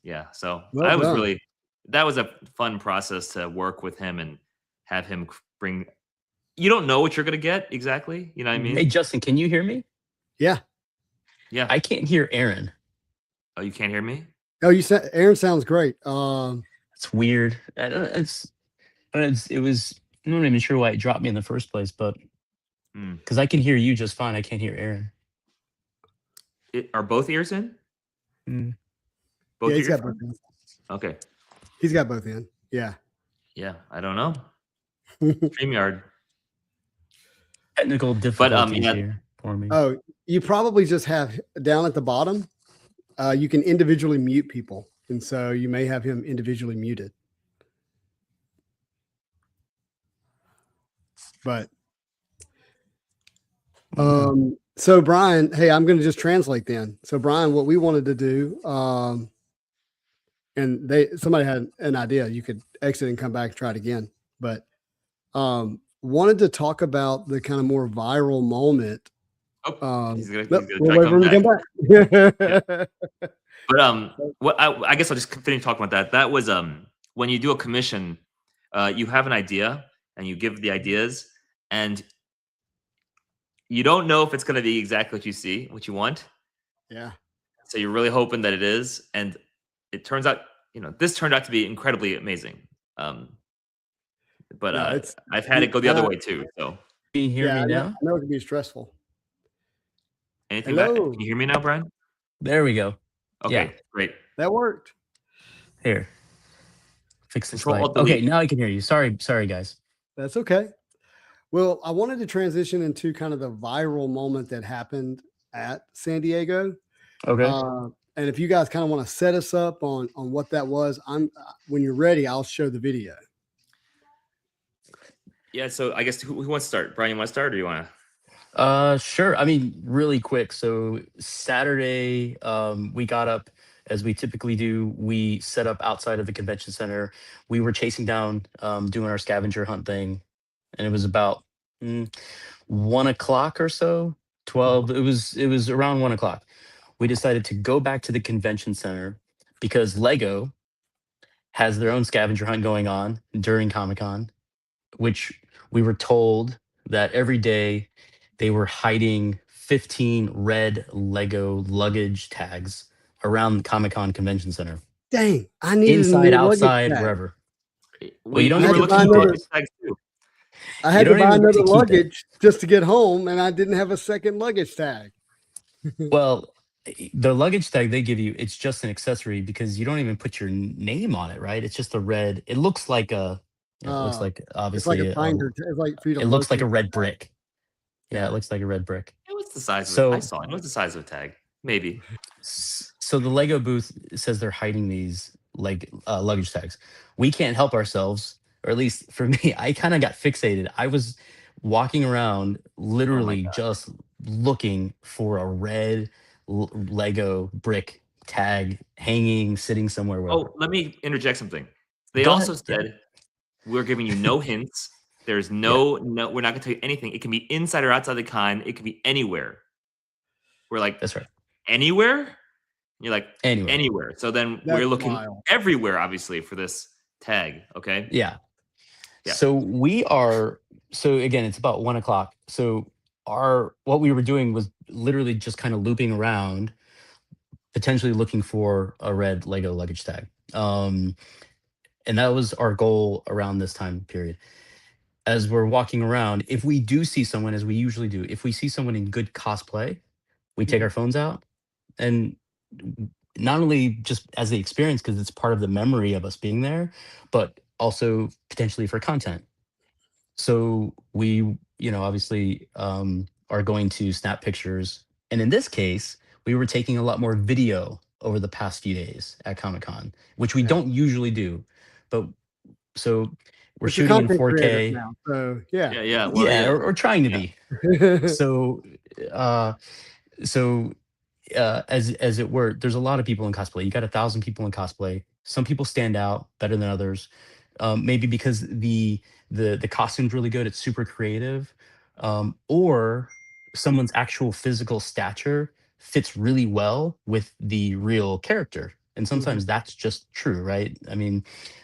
[SPEAKER 2] Yeah. So
[SPEAKER 1] Well
[SPEAKER 2] I was
[SPEAKER 1] done.
[SPEAKER 2] really, that was a fun process to work with him and have him bring. You don't know what you're gonna get exactly. You know what I
[SPEAKER 1] Mhm.
[SPEAKER 3] Hey,
[SPEAKER 2] mean?
[SPEAKER 3] Justin, can you hear me?
[SPEAKER 1] Yeah.
[SPEAKER 2] Yeah.
[SPEAKER 3] I can't hear Aaron.
[SPEAKER 2] Oh, you can't hear me?
[SPEAKER 1] Oh, you said Aaron sounds great.
[SPEAKER 3] It's weird. It was. I'm not even sure why it dropped me in the first place, but
[SPEAKER 2] Hmm.
[SPEAKER 3] because I can hear you just fine, I can't hear Aaron.
[SPEAKER 2] Are both ears in?
[SPEAKER 3] Mm.
[SPEAKER 2] Both
[SPEAKER 1] yeah, he's
[SPEAKER 2] ears?
[SPEAKER 1] got both in.
[SPEAKER 2] Okay.
[SPEAKER 1] He's got both in. Yeah.
[SPEAKER 2] Yeah. I don't know. StreamYard.
[SPEAKER 3] Technical difficulties
[SPEAKER 2] yeah.
[SPEAKER 3] here for me.
[SPEAKER 1] Oh, you probably just have down at the bottom. You can individually mute people, and so you may have him individually muted. But so Brian, hey, I'm going to just translate then. So Brian, what we wanted to do, and somebody had an idea. You could exit and come back and try it again, but wanted to talk about the kind of more viral moment.
[SPEAKER 2] Oh, he's gonna
[SPEAKER 1] we'll
[SPEAKER 2] try
[SPEAKER 1] wait for him
[SPEAKER 2] coming
[SPEAKER 1] to come back.
[SPEAKER 2] back. But what I guess I'll just finish talking about that. That was when you do a commission, you have an idea and you give the ideas, and you don't know if it's going to be exactly what you see, what you want.
[SPEAKER 1] Yeah.
[SPEAKER 2] So you're really hoping that it is, and it turns out, this turned out to be incredibly amazing. But
[SPEAKER 1] No,
[SPEAKER 2] I've had it go the other way too. So
[SPEAKER 3] Can you hear me now?
[SPEAKER 1] I know it can be stressful.
[SPEAKER 2] anything back?
[SPEAKER 1] Hello.
[SPEAKER 2] Can you hear me now, Brian?
[SPEAKER 3] There we go.
[SPEAKER 2] Okay,
[SPEAKER 3] Yeah.
[SPEAKER 2] great.
[SPEAKER 1] That worked.
[SPEAKER 3] Here. Fix this
[SPEAKER 2] Control
[SPEAKER 3] light.
[SPEAKER 2] Alt
[SPEAKER 3] Okay,
[SPEAKER 2] Delete.
[SPEAKER 3] now I can hear you. Sorry, guys.
[SPEAKER 1] That's okay. Well, I wanted to transition into kind of the viral moment that happened at San Diego.
[SPEAKER 3] Okay.
[SPEAKER 1] And if you guys kind of want to set us up on what that was, when you're ready, I'll show the video.
[SPEAKER 2] Yeah. So I guess who wants to start? Brian, you want to start, or you want to?
[SPEAKER 3] Sure. I mean, really quick. So Saturday, we got up as we typically do. We set up outside of the convention center. We were chasing down, doing our scavenger hunt thing, and it was about 1 o'clock or so. 12. It was around 1 o'clock. We decided to go back to the convention center because Lego has their own scavenger hunt going on during Comic-Con, which we were told that every day they were hiding 15 red Lego luggage tags around the Comic-Con convention center.
[SPEAKER 1] Dang, I needed
[SPEAKER 3] Inside,
[SPEAKER 1] a new luggage
[SPEAKER 3] outside,
[SPEAKER 1] tag.
[SPEAKER 3] wherever.
[SPEAKER 2] We
[SPEAKER 3] you don't
[SPEAKER 2] were
[SPEAKER 3] need to
[SPEAKER 2] looking
[SPEAKER 3] keep
[SPEAKER 2] for
[SPEAKER 3] it.
[SPEAKER 2] tags too.
[SPEAKER 1] I had
[SPEAKER 3] You
[SPEAKER 1] to
[SPEAKER 3] don't
[SPEAKER 1] buy
[SPEAKER 3] even get to
[SPEAKER 1] another
[SPEAKER 3] keep it.
[SPEAKER 1] luggage just to get home, and I didn't have a second luggage tag.
[SPEAKER 3] Well, the luggage tag they give you, it's just an accessory because you don't even put your name on it, right? It's just a red. It looks like it looks like
[SPEAKER 1] It's like
[SPEAKER 3] obviously
[SPEAKER 1] a binder. It's like for you to
[SPEAKER 3] it looks like a
[SPEAKER 1] locate.
[SPEAKER 3] red brick. Yeah,
[SPEAKER 1] Yeah.
[SPEAKER 3] it looks like a red brick.
[SPEAKER 2] What's the size of it?
[SPEAKER 3] So
[SPEAKER 2] I saw it. What's the size of a tag? Maybe.
[SPEAKER 3] So the Lego booth says they're hiding these luggage tags. We can't help ourselves, or at least for me, I kind of got fixated. I was walking around literally just looking for a red Lego brick tag hanging, sitting somewhere. Wherever.
[SPEAKER 2] Oh, let me interject something. They
[SPEAKER 3] Go
[SPEAKER 2] also
[SPEAKER 3] ahead.
[SPEAKER 2] said we're giving you no hints. There's no, we're not going to tell you anything. It can be inside or outside the con. It can be anywhere. We're like,
[SPEAKER 3] That's right.
[SPEAKER 2] Anywhere? And you're like,
[SPEAKER 3] Anywhere.
[SPEAKER 2] anywhere. So then
[SPEAKER 1] That's
[SPEAKER 2] we're looking
[SPEAKER 1] wild.
[SPEAKER 2] everywhere, obviously, for this tag. Okay.
[SPEAKER 3] Yeah.
[SPEAKER 2] Yeah.
[SPEAKER 3] So we are. So again, it's about 1 o'clock. So what we were doing was literally just kind of looping around, potentially looking for a red Lego luggage tag. And that was our goal around this time period. As we're walking around, if we do see someone, as we usually do, if we see someone in good cosplay, we take our phones out, and not only just as the experience, because it's part of the memory of us being there, but also potentially for content. So we, obviously are going to snap pictures. And in this case, we were taking a lot more video over the past few days at Comic-Con, which we don't usually do. But so we're
[SPEAKER 1] But you're
[SPEAKER 3] shooting in
[SPEAKER 1] content creators
[SPEAKER 3] 4K.
[SPEAKER 1] now, so yeah.
[SPEAKER 2] Yeah. Well,
[SPEAKER 3] Yeah, or trying to be. So as it were, there's a lot of people in cosplay. You got 1,000 people in cosplay. Some people stand out better than others, maybe because the costume's really good. It's super creative, or someone's actual physical stature fits really well with the real character. And sometimes that's just true, right? I mean,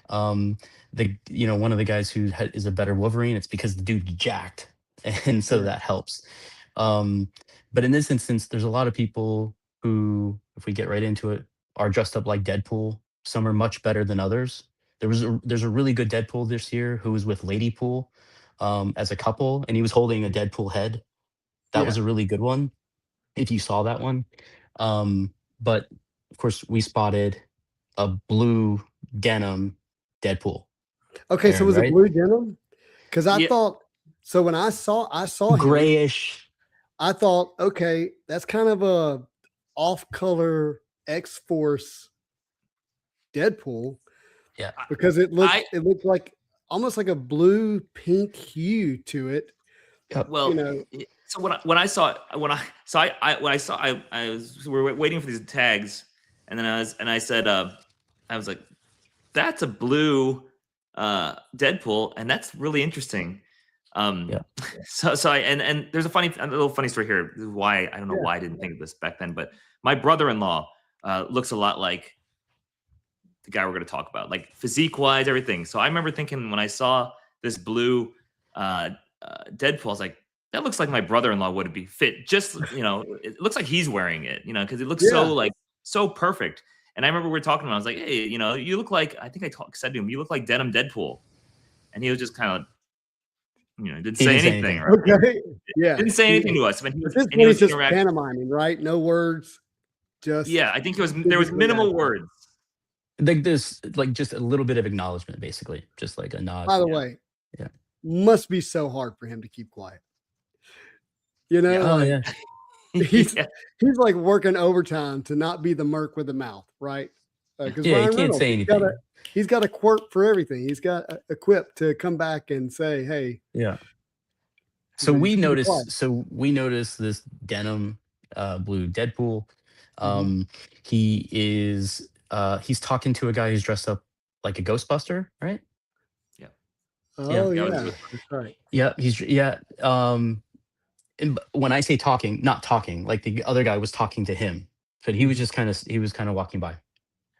[SPEAKER 3] one of the guys who is a better Wolverine, it's because the dude's jacked, and so that helps. But in this instance, there's a lot of people who, if we get right into it, are dressed up like Deadpool. Some are much better than others. There's a really good Deadpool this year who was with Ladypool as a couple, and he was holding a Deadpool head. That was a really good one, if you saw that one. But of course, we spotted a blue denim Deadpool.
[SPEAKER 1] Okay, so
[SPEAKER 3] Aaron,
[SPEAKER 1] was it
[SPEAKER 3] right?
[SPEAKER 1] blue denim? Because I thought so when I saw him,
[SPEAKER 3] grayish.
[SPEAKER 1] I thought, okay, that's kind of a off-color X-Force Deadpool.
[SPEAKER 3] Yeah,
[SPEAKER 1] because it looked like almost like a blue pink hue to it.
[SPEAKER 2] Well, so when I saw we were waiting for these tags, and then I said I was like, that's a blue Deadpool, and that's really interesting. So and there's a little funny story here. Why I don't know why I didn't think of this back then, but my brother-in-law looks a lot like the guy we're going to talk about, like physique-wise, everything. So I remember thinking when I saw this blue Deadpool, I was like, that looks like my brother-in-law would be fit. Just it looks like he's wearing it, because it looks so perfect. And I remember we were talking about, I was like, hey, you look like, I think said to him, you look like denim Deadpool, and he was just kind of, didn't say anything. Right?
[SPEAKER 1] Okay,
[SPEAKER 2] didn't say anything to us, but he
[SPEAKER 1] was just pantomiming, right? No words, just
[SPEAKER 2] I think there was minimal words.
[SPEAKER 3] Like there's like just a little bit of acknowledgement, basically, just like a nod.
[SPEAKER 1] By the way, must be so hard for him to keep quiet. He's like working overtime to not be the merc with the mouth, right?
[SPEAKER 3] Because Ryan can't say anything.
[SPEAKER 1] He's got a quirk for everything. He's got equipped to come back and say, "Hey."
[SPEAKER 3] Yeah. So we noticed. So we noticed this denim blue Deadpool. He is. He's talking to a guy who's dressed up like a Ghostbuster, right?
[SPEAKER 2] Yeah.
[SPEAKER 1] Oh yeah, that's right.
[SPEAKER 3] Yeah, and when I say talking, not talking, like the other guy was talking to him, but he was just kind of walking by.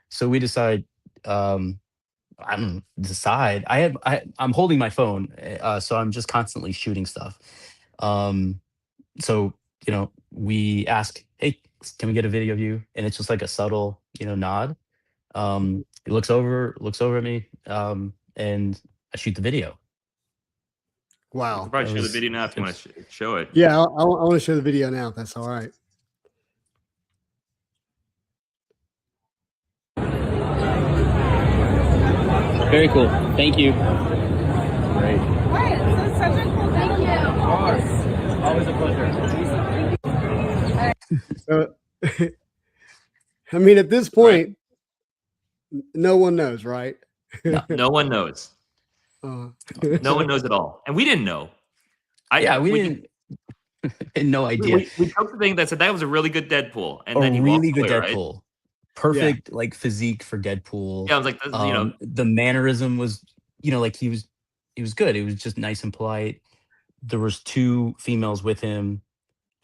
[SPEAKER 3] So we decide. I'm holding my phone, so I'm just constantly shooting stuff. So we ask, hey, can we get a video of you? And it's just like a subtle, nod. He looks over at me, and I shoot the video.
[SPEAKER 2] Wow. You can probably show the video now if you want to show it.
[SPEAKER 1] Yeah, I want to show the video now, if that's all right.
[SPEAKER 3] Very cool. Thank you.
[SPEAKER 4] Great. Ryan, so such a cool thank you. Of course.
[SPEAKER 3] Always a pleasure.
[SPEAKER 1] I mean, at this point, no one knows, right?
[SPEAKER 2] No one knows. No one knows at all, and we didn't know.
[SPEAKER 3] We didn't. No idea.
[SPEAKER 2] We took the thing that said that was a really good Deadpool, and
[SPEAKER 3] then
[SPEAKER 2] he
[SPEAKER 3] really
[SPEAKER 2] walked
[SPEAKER 3] good
[SPEAKER 2] away,
[SPEAKER 3] Deadpool.
[SPEAKER 2] Right?
[SPEAKER 3] Perfect, like physique for Deadpool.
[SPEAKER 2] Yeah, I was like,
[SPEAKER 3] the mannerism was, like he was good. It was just nice and polite. There was 2 females with him.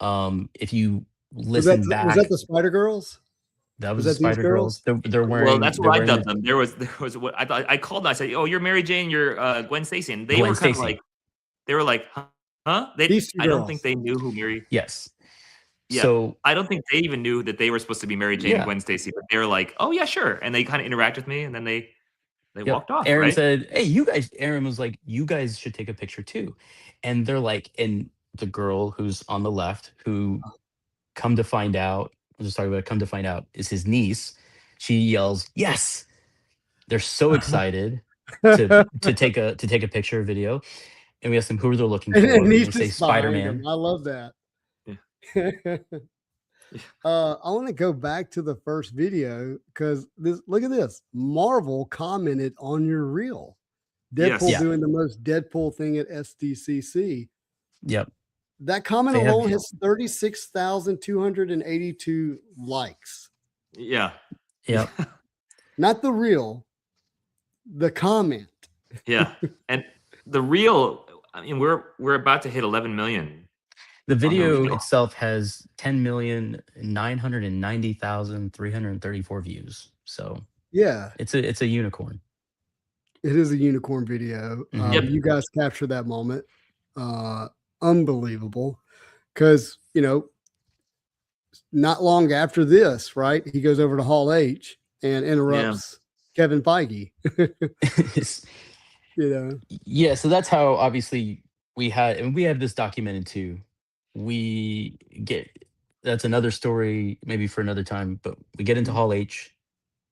[SPEAKER 3] If you listen back,
[SPEAKER 1] was that the Spider Girls?
[SPEAKER 3] That was the Spider Girls. They're wearing.
[SPEAKER 2] Well, that's what I dubbed them. There was what I thought. I called them. I said, "Oh, you're Mary Jane. You're Gwen Stacy." And they were kind of like, huh? I don't think they knew who Mary.
[SPEAKER 3] Yes.
[SPEAKER 2] Yeah. So I don't think they even knew that they were supposed to be Mary Jane and Gwen Stacy. But they were like, "Oh yeah, sure," and they kind of interacted with me, and then they walked off.
[SPEAKER 3] Aaron said, "Hey, you guys." Aaron was like, "You guys should take a picture too," and they're like, and the girl who's on the left, who come to find out, is his niece. She yells, "Yes!" They're so excited to take a picture or video, and we asked them who they're looking for. And they say Spider-Man.
[SPEAKER 1] I love that. Yeah. I want to go back to the first video because look at this. Marvel commented on your reel. Deadpool doing the most Deadpool thing at SDCC.
[SPEAKER 3] Yep.
[SPEAKER 1] That comment alone has 36,282 likes.
[SPEAKER 2] Yeah.
[SPEAKER 3] Yeah.
[SPEAKER 1] Not the reel, the comment.
[SPEAKER 2] Yeah. And the reel, I mean, we're about to hit 11 million.
[SPEAKER 3] The
[SPEAKER 2] on the
[SPEAKER 3] video
[SPEAKER 2] original.
[SPEAKER 3] itself has 10,990,334 views. So
[SPEAKER 1] Yeah,
[SPEAKER 3] it's a unicorn.
[SPEAKER 1] it is a unicorn video.
[SPEAKER 3] Mhm.
[SPEAKER 1] You guys captured that moment. Unbelievable. Because, not long after this, right, he goes over to Hall H and interrupts Kevin Feige.
[SPEAKER 3] Yeah, so that's how obviously we had this documented too. We get That's another story maybe for another time, but we get into
[SPEAKER 1] Mhm.
[SPEAKER 3] Hall H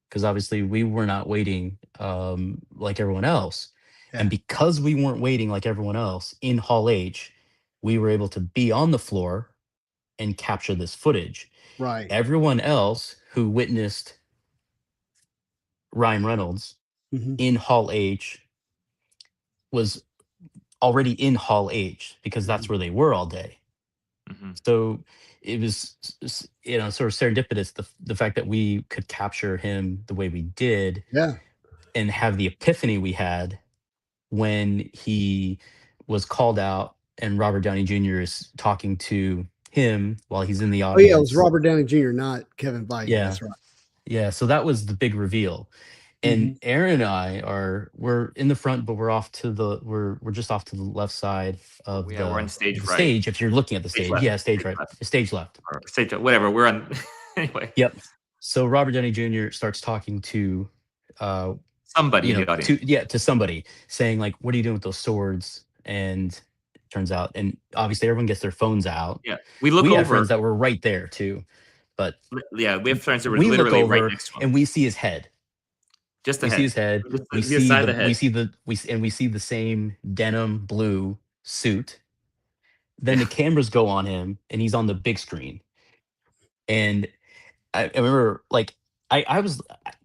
[SPEAKER 3] because obviously we were not waiting like everyone else.
[SPEAKER 1] Yeah.
[SPEAKER 3] And because we weren't waiting like everyone else in Hall H, we were able to be on the floor and capture this footage.
[SPEAKER 1] Right.
[SPEAKER 3] Everyone else who witnessed Ryan Reynolds
[SPEAKER 1] Mhm.
[SPEAKER 3] in Hall H was already in Hall H because that's
[SPEAKER 1] Mhm.
[SPEAKER 3] where they were all day.
[SPEAKER 2] Mhm.
[SPEAKER 3] So it was, sort of serendipitous, the fact that we could capture him the way we did
[SPEAKER 1] Yeah.
[SPEAKER 3] and have the epiphany we had when he was called out and Robert Downey Jr. is talking to him while he's in the
[SPEAKER 1] Oh, yeah, it was
[SPEAKER 3] audience.
[SPEAKER 1] Robert Downey Jr., not Kevin Feige.
[SPEAKER 3] Yeah.
[SPEAKER 1] That's right.
[SPEAKER 3] Yeah. So that was the big reveal. And
[SPEAKER 1] Mhm.
[SPEAKER 3] Aaron and we're in the front, but we're just off to the left side of
[SPEAKER 2] Yeah, we're on
[SPEAKER 3] the
[SPEAKER 2] stage right.
[SPEAKER 3] stage. If you're looking at the
[SPEAKER 2] Stage
[SPEAKER 3] stage,
[SPEAKER 2] left.
[SPEAKER 3] yeah, stage
[SPEAKER 2] Stage
[SPEAKER 3] right,
[SPEAKER 2] left.
[SPEAKER 3] stage left.
[SPEAKER 2] Or stage whatever. We're on anyway.
[SPEAKER 3] Yep. So Robert Downey Jr. starts talking to,
[SPEAKER 2] Somebody in the audience.
[SPEAKER 3] to somebody, saying like, "What are you doing with those swords?" And it turns out, and obviously everyone gets their phones out.
[SPEAKER 2] Yeah, we look
[SPEAKER 3] We had
[SPEAKER 2] over.
[SPEAKER 3] friends that were right there too, but
[SPEAKER 2] Yeah, we have friends that were
[SPEAKER 3] we look
[SPEAKER 2] literally right
[SPEAKER 3] over
[SPEAKER 2] next to him.
[SPEAKER 3] and we see his head.
[SPEAKER 2] Just the
[SPEAKER 3] We see
[SPEAKER 2] head.
[SPEAKER 3] his head.
[SPEAKER 2] Just
[SPEAKER 3] We
[SPEAKER 2] the
[SPEAKER 3] see
[SPEAKER 2] side of
[SPEAKER 3] the
[SPEAKER 2] the head.
[SPEAKER 3] we see the same denim blue suit. Then the cameras go on him, and he's on the big screen. And I remember, like, I was,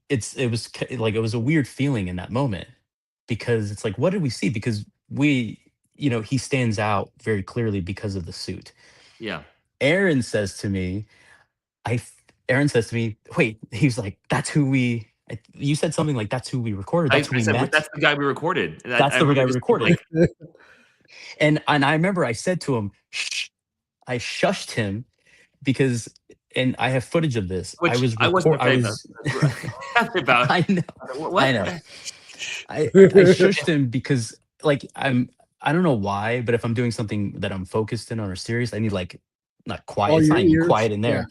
[SPEAKER 3] it was a weird feeling in that moment because it's like, what did we see? Because he stands out very clearly because of the suit.
[SPEAKER 2] Yeah.
[SPEAKER 3] Aaron says to me, wait, he's like, that's who you said something like, that's who we recorded. That's who
[SPEAKER 2] I
[SPEAKER 3] we
[SPEAKER 2] said,
[SPEAKER 3] met.
[SPEAKER 2] that's the guy we recorded.
[SPEAKER 3] That's
[SPEAKER 2] I
[SPEAKER 3] the guy
[SPEAKER 2] remember
[SPEAKER 3] we
[SPEAKER 2] just being
[SPEAKER 3] recorded.
[SPEAKER 2] like,
[SPEAKER 3] And I remember I said to him, shh. I shushed him because, and I have footage of this.
[SPEAKER 2] which
[SPEAKER 3] I was
[SPEAKER 2] I wasn't
[SPEAKER 3] I
[SPEAKER 2] afraid
[SPEAKER 3] was
[SPEAKER 2] about.
[SPEAKER 3] I know.
[SPEAKER 2] What?
[SPEAKER 3] I know. I shushed him because, like, I don't know why, but if I'm doing something that I'm focused in on or serious, I need, like, not quiet.
[SPEAKER 1] All
[SPEAKER 3] It's
[SPEAKER 1] your
[SPEAKER 3] not even
[SPEAKER 1] ears.
[SPEAKER 3] quiet in
[SPEAKER 1] Yeah.
[SPEAKER 3] there.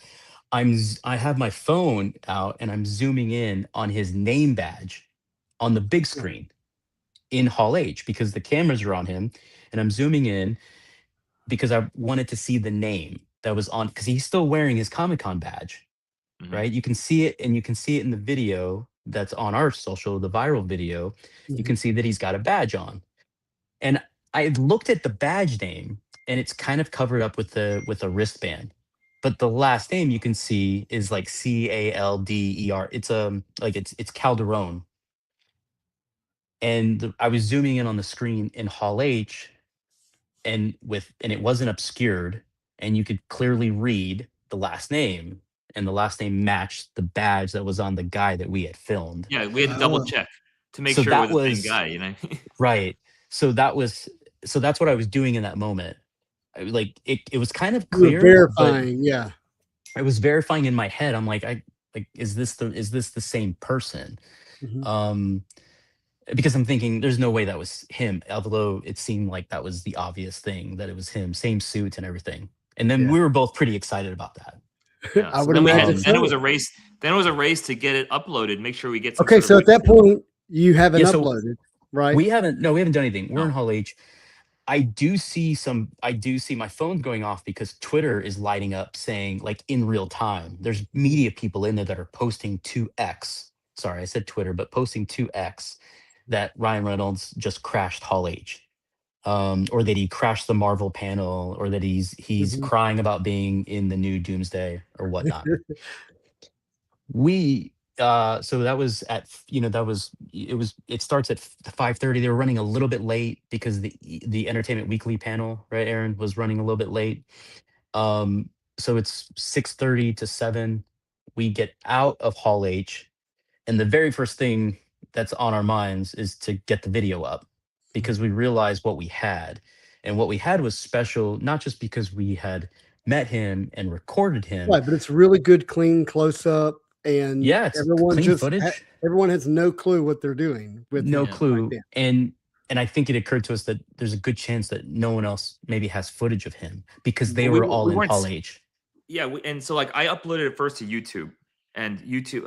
[SPEAKER 3] I have my phone out and I'm zooming in on his name badge on the big screen in Hall H because the cameras are on him, and I'm zooming in because I wanted to see the name that was on, because he's still wearing his Comic-Con badge,
[SPEAKER 2] Mhm.
[SPEAKER 3] right? You can see it, and you can see it in the video that's on our social, the viral video. You
[SPEAKER 1] Mhm.
[SPEAKER 3] can see that he's got a badge on. And I looked at the badge name, and it's kind of covered up with a wristband. But the last name you can see is like Calder. It's Calderon. And I was zooming in on the screen in Hall H, and it wasn't obscured, and you could clearly read the last name, and the last name matched the badge that was on the guy that we had filmed.
[SPEAKER 2] Yeah, we had to double
[SPEAKER 1] Oh.
[SPEAKER 2] check to make
[SPEAKER 3] So
[SPEAKER 2] sure it
[SPEAKER 3] that
[SPEAKER 2] was the same
[SPEAKER 3] was
[SPEAKER 2] guy.
[SPEAKER 3] right. So that's what I was doing in that moment. Like, it was kind of
[SPEAKER 1] You were
[SPEAKER 3] clear, but
[SPEAKER 1] verifying. Yeah.
[SPEAKER 3] I was verifying in my head. I'm like, is this the same person?
[SPEAKER 1] Mhm.
[SPEAKER 3] Because I'm thinking there's no way that was him, although it seemed like that was the obvious thing, that it was him, same suit and everything. And then
[SPEAKER 1] Yeah.
[SPEAKER 3] we were both pretty excited about that.
[SPEAKER 2] Yeah.
[SPEAKER 1] I
[SPEAKER 2] So
[SPEAKER 1] would
[SPEAKER 2] then
[SPEAKER 1] imagine
[SPEAKER 2] then it was
[SPEAKER 1] so.
[SPEAKER 2] a race. Then it was a race to get it uploaded. Make sure we get some.
[SPEAKER 1] Okay, so at that point, you haven't
[SPEAKER 3] Yeah, so
[SPEAKER 1] uploaded, right?
[SPEAKER 3] we haven't done anything. We're in
[SPEAKER 2] No.
[SPEAKER 3] Hall H. I do see my phone going off because Twitter is lighting up saying, like, in real time. There's media people in there that are posting to X. Sorry, I said Twitter, but posting to X that Ryan Reynolds just crashed Hall H. Or that he crashed the Marvel panel, or that he's
[SPEAKER 1] Mhm.
[SPEAKER 3] crying about being in the new Doomsday or whatnot. We so that was it starts at 5:30. They were running a little bit late because the Entertainment Weekly panel, right, Aaron, was running a little bit late. So it's 6:30 to 7. We get out of Hall H, and the very first thing that's on our minds is to get the video up because we realized what we had. And what we had was special, not just because we had met him and recorded him.
[SPEAKER 1] Right, but it's really good, clean close up, and
[SPEAKER 3] Yeah, it's
[SPEAKER 1] everyone
[SPEAKER 3] clean
[SPEAKER 1] just
[SPEAKER 3] footage.
[SPEAKER 1] everyone has no clue what they're doing with
[SPEAKER 3] No
[SPEAKER 1] him
[SPEAKER 3] clue.
[SPEAKER 1] right then.
[SPEAKER 3] And I think it occurred to us that there's a good chance that no one else maybe has footage of him because they
[SPEAKER 2] We
[SPEAKER 3] were all
[SPEAKER 2] we
[SPEAKER 3] in
[SPEAKER 2] weren't
[SPEAKER 3] Hall
[SPEAKER 2] s-
[SPEAKER 3] H.
[SPEAKER 2] Yeah, and so like I uploaded it first to YouTube, and YouTube,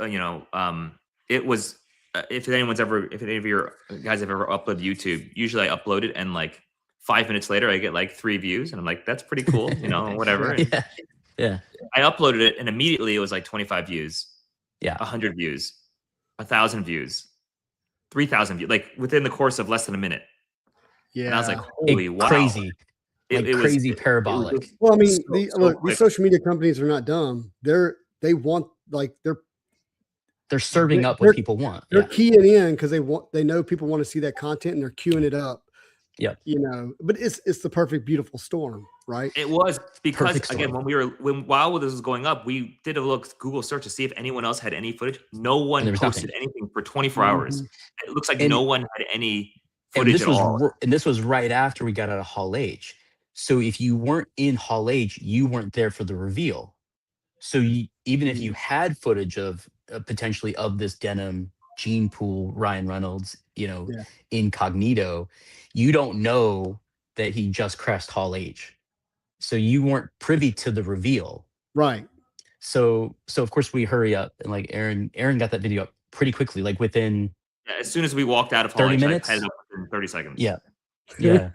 [SPEAKER 2] it was if any of your guys have ever uploaded YouTube, usually I upload it and like 5 minutes later I get like 3 views, and I'm like, that's pretty cool, whatever. And
[SPEAKER 3] Yeah. Yeah.
[SPEAKER 2] I uploaded it, and immediately it was like 25 views,
[SPEAKER 3] Yeah.
[SPEAKER 2] 100 views, 1,000 views, 3,000 views, like within the course of less than a minute.
[SPEAKER 1] Yeah.
[SPEAKER 2] And I was like, holy wow.
[SPEAKER 3] Crazy.
[SPEAKER 2] It was
[SPEAKER 3] crazy
[SPEAKER 2] it was
[SPEAKER 3] parabolic.
[SPEAKER 2] just
[SPEAKER 1] Well, I mean,
[SPEAKER 2] so
[SPEAKER 1] these
[SPEAKER 2] quick.
[SPEAKER 1] social media companies are not dumb. They want
[SPEAKER 3] They're serving up
[SPEAKER 1] they're-
[SPEAKER 3] what people want.
[SPEAKER 1] they're
[SPEAKER 3] Yeah.
[SPEAKER 1] keying in because they know people want to see that content, and they're queuing it up.
[SPEAKER 3] Yep.
[SPEAKER 1] But it's the perfect beautiful storm, right?
[SPEAKER 2] It was because
[SPEAKER 3] Perfect
[SPEAKER 2] again,
[SPEAKER 3] storm.
[SPEAKER 2] while this was going up, we did a little Google search to see if anyone else had any footage. No one
[SPEAKER 3] there was
[SPEAKER 2] posted
[SPEAKER 3] nothing.
[SPEAKER 2] anything for 24 hours. It looks like
[SPEAKER 3] And-
[SPEAKER 2] no one had any
[SPEAKER 3] And
[SPEAKER 2] footage
[SPEAKER 3] this
[SPEAKER 2] at
[SPEAKER 3] was
[SPEAKER 2] all.
[SPEAKER 3] and this was right after we got out of Hall H. So if you weren't in Hall H, you weren't there for the reveal. So even if you had footage of potentially of this denim Jeanpool Ryan Reynolds,
[SPEAKER 1] Yeah.
[SPEAKER 3] incognito, you don't know that he just crashed Hall H. So you weren't privy to the reveal.
[SPEAKER 1] Right.
[SPEAKER 3] So of course we hurry up, and like Aaron got that video up pretty quickly, like within
[SPEAKER 2] Yeah, as soon as we walked out of Hall
[SPEAKER 3] 30
[SPEAKER 2] H,
[SPEAKER 3] minutes?
[SPEAKER 2] I had it up within 30 seconds.
[SPEAKER 3] Yeah. Yeah.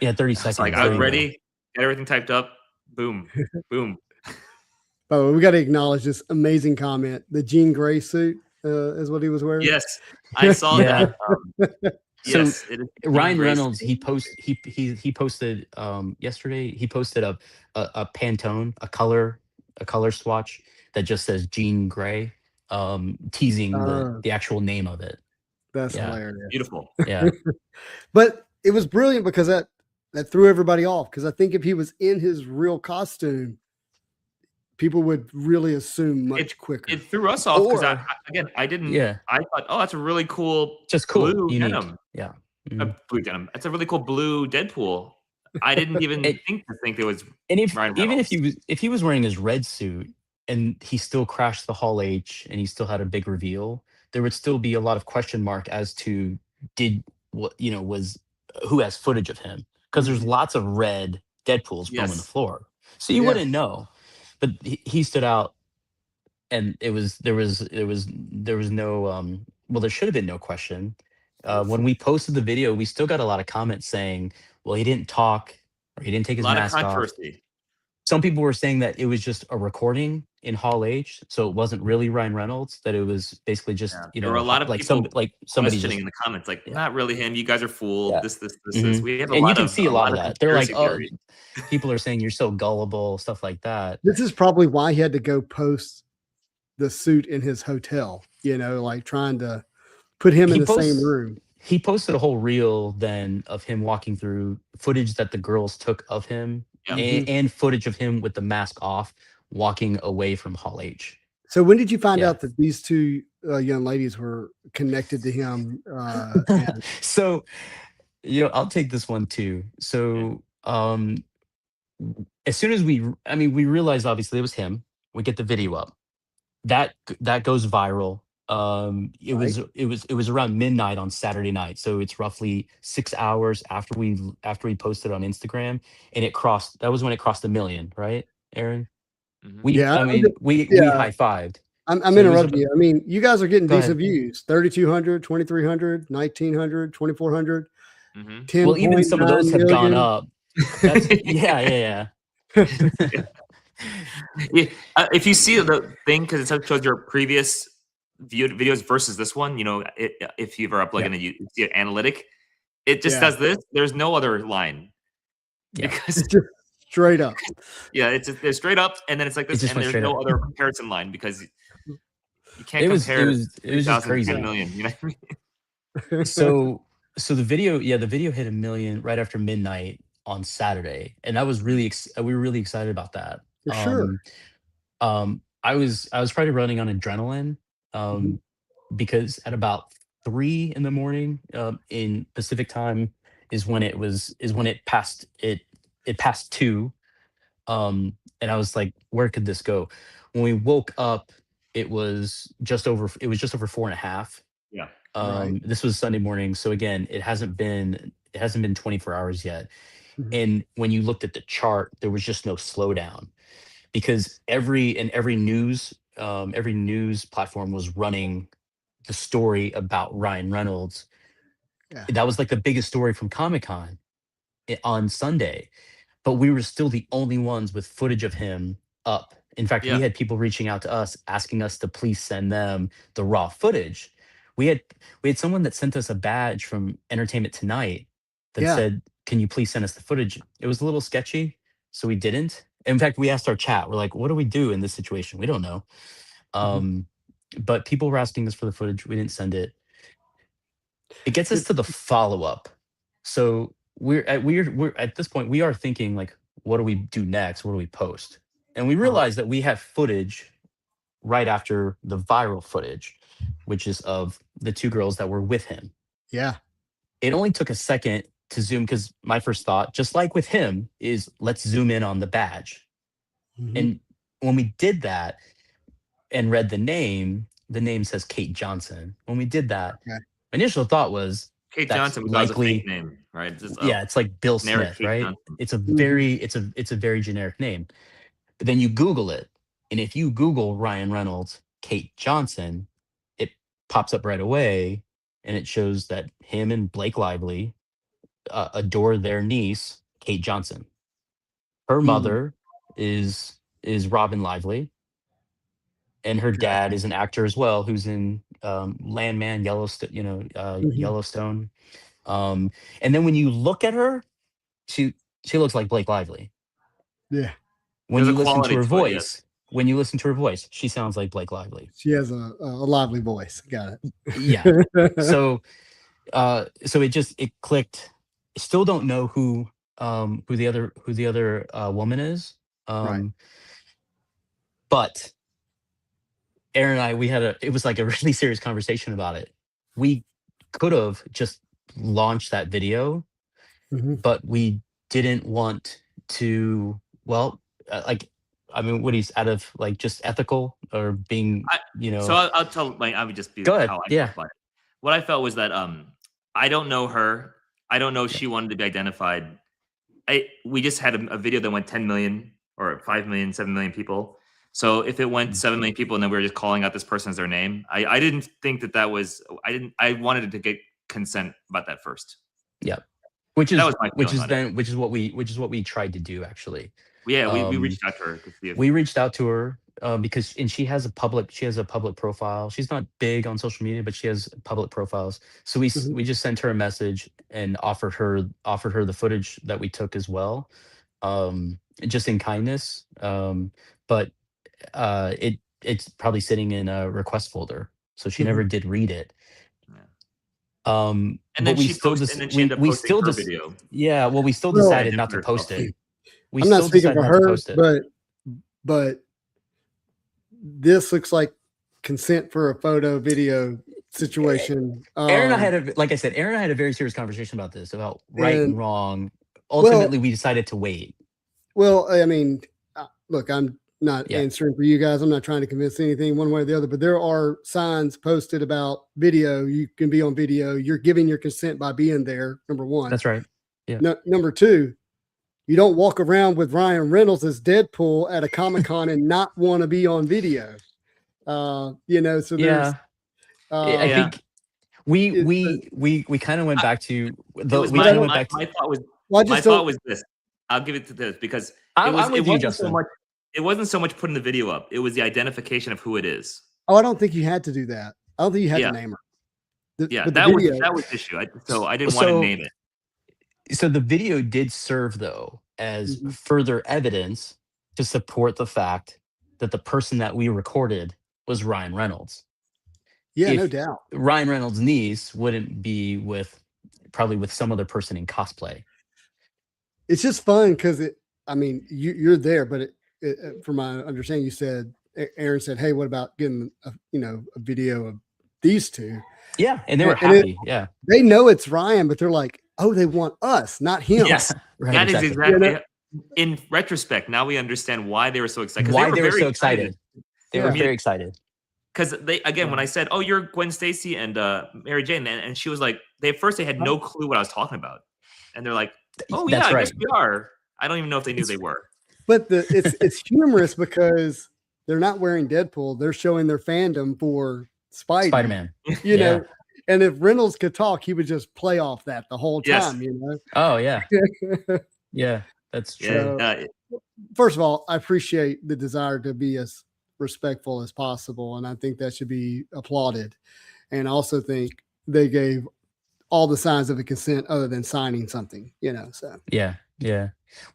[SPEAKER 3] Yeah, 30
[SPEAKER 2] I was
[SPEAKER 3] seconds.
[SPEAKER 2] like, I
[SPEAKER 3] there
[SPEAKER 2] was
[SPEAKER 3] you go.
[SPEAKER 2] ready, got everything typed up, boom, boom.
[SPEAKER 1] But we got to acknowledge this amazing comment. The jean gray suit is what he was wearing.
[SPEAKER 2] Yes, I saw
[SPEAKER 3] Yeah.
[SPEAKER 2] that.
[SPEAKER 3] So,
[SPEAKER 2] Yes, it is
[SPEAKER 3] Ryan
[SPEAKER 2] Jean
[SPEAKER 3] Reynolds,
[SPEAKER 2] Grey.
[SPEAKER 3] he posted yesterday, he posted a Pantone, a color swatch that just says Jean Grey, teasing the actual name of it.
[SPEAKER 1] That's
[SPEAKER 3] Yeah.
[SPEAKER 1] hilarious.
[SPEAKER 2] Beautiful.
[SPEAKER 3] Yeah.
[SPEAKER 1] But it was brilliant because that threw everybody off. Because I think if he was in his real costume, people would really assume much quicker.
[SPEAKER 2] It threw us off because
[SPEAKER 3] Or-
[SPEAKER 2] I didn't.
[SPEAKER 3] Yeah.
[SPEAKER 2] I thought, oh, that's a really cool,
[SPEAKER 3] Just cool,
[SPEAKER 2] blue
[SPEAKER 3] unique.
[SPEAKER 2] denim.
[SPEAKER 3] Yeah.
[SPEAKER 2] Blue denim. That's a really cool blue Deadpool. I didn't even think there was.
[SPEAKER 3] And if
[SPEAKER 2] Ryan
[SPEAKER 3] even if
[SPEAKER 2] Reynolds.
[SPEAKER 3] he was wearing his red suit and he still crashed the Hall H and he still had a big reveal, there would still be a lot of question mark as to was who has footage of him, because there's lots of red Deadpools roaming the
[SPEAKER 2] Yes.
[SPEAKER 3] floor, so you wouldn't know. But he stood out, and there was no there should have been no question. When we posted the video, we still got a lot of comments saying, well, he didn't talk or he didn't take
[SPEAKER 2] A
[SPEAKER 3] his
[SPEAKER 2] lot of
[SPEAKER 3] mask off.
[SPEAKER 2] controversy.
[SPEAKER 3] Some people were saying that it was just a recording in Hall H, so it wasn't really Ryan Reynolds. That it was basically just
[SPEAKER 2] There were a lot of
[SPEAKER 3] like
[SPEAKER 2] people
[SPEAKER 3] somebody
[SPEAKER 2] questioning
[SPEAKER 3] just,
[SPEAKER 2] in the comments, like, not really him. You guys are fooled.
[SPEAKER 3] Yeah.
[SPEAKER 2] This.
[SPEAKER 3] Mhm.
[SPEAKER 2] We have a
[SPEAKER 3] And
[SPEAKER 2] lot
[SPEAKER 3] you can
[SPEAKER 2] of,
[SPEAKER 3] see a lot of that. They're like,
[SPEAKER 2] conspiracy
[SPEAKER 3] oh,
[SPEAKER 2] theories.
[SPEAKER 3] people are saying you're so gullible, stuff like that.
[SPEAKER 1] This is probably why he had to go post the suit in his hotel, like trying to put him in the same room.
[SPEAKER 3] He posted a whole reel then of him walking through footage that the girls took of him,
[SPEAKER 2] Yeah.
[SPEAKER 3] and footage of him with the mask off walking away from Hall H.
[SPEAKER 1] So when did you find
[SPEAKER 3] Yeah.
[SPEAKER 1] out that these two young ladies were connected to him?
[SPEAKER 3] So, I'll take this one too. So, as soon as we realized obviously it was him, we get the video up. That goes viral. It was around midnight on Saturday night, so it's roughly 6 hours after we posted on Instagram, and that was when it crossed 1 million, right, Aaron?
[SPEAKER 2] Mhm.
[SPEAKER 3] We
[SPEAKER 1] Yeah,
[SPEAKER 3] we
[SPEAKER 1] yeah.
[SPEAKER 3] high-fived.
[SPEAKER 1] I'm
[SPEAKER 3] So it was
[SPEAKER 1] interrupting you. I mean, you guys are getting
[SPEAKER 3] Go
[SPEAKER 1] decent
[SPEAKER 3] ahead.
[SPEAKER 1] views: 3,200, 2,300, 1,900, 2,400.
[SPEAKER 2] Mhm.
[SPEAKER 1] 10.
[SPEAKER 3] Well, even some of those have gone up. That's, yeah.
[SPEAKER 2] Yeah, if you see the thing, because it shows your previous videos versus this one, if you've ever uploaded and you see an analytic, it just does this. There's no other line.
[SPEAKER 3] Yeah.
[SPEAKER 2] Because
[SPEAKER 1] It's just straight up.
[SPEAKER 2] yeah, it's straight up, and then it's like
[SPEAKER 3] It
[SPEAKER 2] this,
[SPEAKER 3] just
[SPEAKER 2] and
[SPEAKER 3] went
[SPEAKER 2] there's
[SPEAKER 3] straight
[SPEAKER 2] no
[SPEAKER 3] up.
[SPEAKER 2] other comparison line because you can't
[SPEAKER 3] It was
[SPEAKER 2] compare.
[SPEAKER 3] just
[SPEAKER 2] 3,000
[SPEAKER 3] crazy.
[SPEAKER 2] to 10 million, you know what I mean?
[SPEAKER 3] So the video hit 1 million right after midnight on Saturday, and that was really we were really excited about that.
[SPEAKER 1] For sure.
[SPEAKER 3] I was probably running on adrenaline, because at about 3 in the morning, in Pacific time, is when it passed 2. And I was like, where could this go? When we woke up, it was just over 4.5.
[SPEAKER 2] Yeah.
[SPEAKER 1] Right.
[SPEAKER 3] This was Sunday morning, so again, it hasn't been 24 hours yet.
[SPEAKER 1] Mhm.
[SPEAKER 3] And when you looked at the chart, there was just no slowdown, because every news platform was running the story about Ryan Reynolds.
[SPEAKER 1] Yeah.
[SPEAKER 3] That was like the biggest story from Comic-Con on Sunday, but we were still the only ones with footage of him up. In fact,
[SPEAKER 2] Yeah.
[SPEAKER 3] we had people reaching out to us asking us to please send them the raw footage. We had someone that sent us a badge from Entertainment Tonight that
[SPEAKER 1] Yeah.
[SPEAKER 3] said, "Can you please send us the footage?" It was a little sketchy, so we didn't. In fact, we asked our chat. We're like, "What do we do in this situation? We don't know." But people were asking us for the footage. We didn't send it. It gets us to the follow-up. So we're at this point, we are thinking like, what do we do next? What do we post? And we realize that we have footage right after the viral footage, which is of the 2 girls that were with him.
[SPEAKER 1] Yeah.
[SPEAKER 3] It only took a second to zoom, because my first thought, just like with him, is let's zoom in on the badge.
[SPEAKER 1] Mhm.
[SPEAKER 3] And when we did that and read the name says Kate Johnson. When we did that,
[SPEAKER 1] Okay.
[SPEAKER 3] my initial thought was,
[SPEAKER 2] Kate
[SPEAKER 3] that's
[SPEAKER 2] Johnson was a
[SPEAKER 3] likely
[SPEAKER 2] fake name, right? Just,
[SPEAKER 3] yeah, it's like Bill
[SPEAKER 2] generic
[SPEAKER 3] Smith,
[SPEAKER 2] Kate
[SPEAKER 3] right?
[SPEAKER 2] Johnson.
[SPEAKER 3] It's a
[SPEAKER 1] Mhm.
[SPEAKER 3] very it's a very generic name. But then you Google it, and if you Google Ryan Reynolds, Kate Johnson, it pops up right away, and it shows that him and Blake Lively adore their niece, Kate Johnson. Her mother is Robin Lively, and her dad is an actor as well, who's in Landman, Yellowstone, Yellowstone. And then when you look at her, she looks like Blake Lively.
[SPEAKER 1] Yeah.
[SPEAKER 3] When
[SPEAKER 2] There's
[SPEAKER 3] you
[SPEAKER 2] a
[SPEAKER 3] listen to
[SPEAKER 2] quality
[SPEAKER 3] her
[SPEAKER 2] to it, yes.
[SPEAKER 3] voice, she sounds like Blake Lively.
[SPEAKER 1] She has a lively voice. Got it.
[SPEAKER 3] Yeah. So it clicked. Still don't know who the other woman is.
[SPEAKER 1] Right.
[SPEAKER 3] But Aaron and I, it was like a really serious conversation about it. We could have just launched that video,
[SPEAKER 1] Mhm.
[SPEAKER 3] but we didn't want to. Well, I mean, what he's out of like just ethical or being,
[SPEAKER 2] So I'll tell. I would just be
[SPEAKER 3] Go ahead.
[SPEAKER 2] how I
[SPEAKER 3] Yeah.
[SPEAKER 2] felt about it. What I felt was that I don't know her. I don't know if she wanted to be identified. We just had a video that went 10 million or 5 million, 7 million people. So if it went 7 million people and then we were just calling out this person as their name, I didn't think that was. I wanted to get consent about that first.
[SPEAKER 3] Yeah. Which is
[SPEAKER 2] That was my feeling on it.
[SPEAKER 3] which is what we tried to do, actually.
[SPEAKER 2] Yeah, we reached out to her to see if
[SPEAKER 3] We reached out to her because she has a public profile. She's not big on social media, but she has public profiles. So we just sent her a message and offered her the footage that we took as well, just in kindness. But it's probably sitting in a request folder, so she never did read it.
[SPEAKER 2] And
[SPEAKER 3] But
[SPEAKER 2] then
[SPEAKER 3] we
[SPEAKER 2] she
[SPEAKER 3] still
[SPEAKER 2] posted, and then she ended up posting her video.
[SPEAKER 3] yeah, well, we still
[SPEAKER 1] Well,
[SPEAKER 3] decided not to post it. We
[SPEAKER 1] I'm not
[SPEAKER 3] still
[SPEAKER 1] speaking
[SPEAKER 3] decided
[SPEAKER 1] for
[SPEAKER 3] not to
[SPEAKER 1] her,
[SPEAKER 3] post it.
[SPEAKER 1] but this looks like consent for a photo video situation.
[SPEAKER 3] Aaron and I had like I said, Aaron and I had a very serious conversation about this, about right and wrong. Ultimately, we decided to wait.
[SPEAKER 1] Well, I mean, look, I'm not
[SPEAKER 3] Yeah.
[SPEAKER 1] answering for you guys. I'm not trying to convince anything one way or the other, but there are signs posted about video. You can be on video. You're giving your consent by being there. Number one.
[SPEAKER 3] That's right. Yeah.
[SPEAKER 1] Number two, you don't walk around with Ryan Reynolds as Deadpool at a Comic-Con and not want to be on video. So there's,
[SPEAKER 3] Yeah. I think we kind of went back to the. We kind of went back to.
[SPEAKER 2] My thought was.
[SPEAKER 1] Well,
[SPEAKER 2] my thought was this. I'll give it to this because it wasn't so much putting the video up. It was the identification of who it is.
[SPEAKER 1] Oh, I don't think you had to do that. I don't think you had to name her.
[SPEAKER 2] That was the issue. So I didn't want to name it.
[SPEAKER 3] So the video did serve, though, as further evidence to support the fact that the person that we recorded was Ryan Reynolds.
[SPEAKER 1] Yeah, no doubt.
[SPEAKER 3] Ryan Reynolds' niece wouldn't be probably with some other person in cosplay.
[SPEAKER 1] It's just fun because you're there, but from my understanding, you said Aaron said, "Hey, what about getting a video of these two?"
[SPEAKER 3] Yeah, and they were happy.
[SPEAKER 1] They know it's Ryan, but they're like, oh, they want us, not him.
[SPEAKER 2] Yes,
[SPEAKER 3] Right,
[SPEAKER 2] that is
[SPEAKER 3] exactly.
[SPEAKER 2] exactly. In retrospect, now we understand why they were so excited. 'Cause
[SPEAKER 3] Why they were
[SPEAKER 2] very
[SPEAKER 3] so excited. They were
[SPEAKER 1] Yeah.
[SPEAKER 3] very excited.
[SPEAKER 2] Because they, again, when I said, "Oh, you're Gwen Stacy and Mary Jane," and she was like, they had no clue what I was talking about, and they're like, "Oh yeah,
[SPEAKER 3] That's
[SPEAKER 2] I guess
[SPEAKER 3] right.
[SPEAKER 2] we are." I don't even know if they knew they were.
[SPEAKER 1] But it's humorous because they're not wearing Deadpool. They're showing their fandom for
[SPEAKER 3] Spider-Man.
[SPEAKER 1] You know, and if Reynolds could talk, he would just play off that the whole
[SPEAKER 2] Yes.
[SPEAKER 1] time, you know.
[SPEAKER 3] Oh yeah. Yeah, that's true.
[SPEAKER 2] Yeah,
[SPEAKER 1] First of all, I appreciate the desire to be as respectful as possible, and I think that should be applauded. And I also think they gave all the signs of a consent other than signing something, you know. So
[SPEAKER 3] Yeah.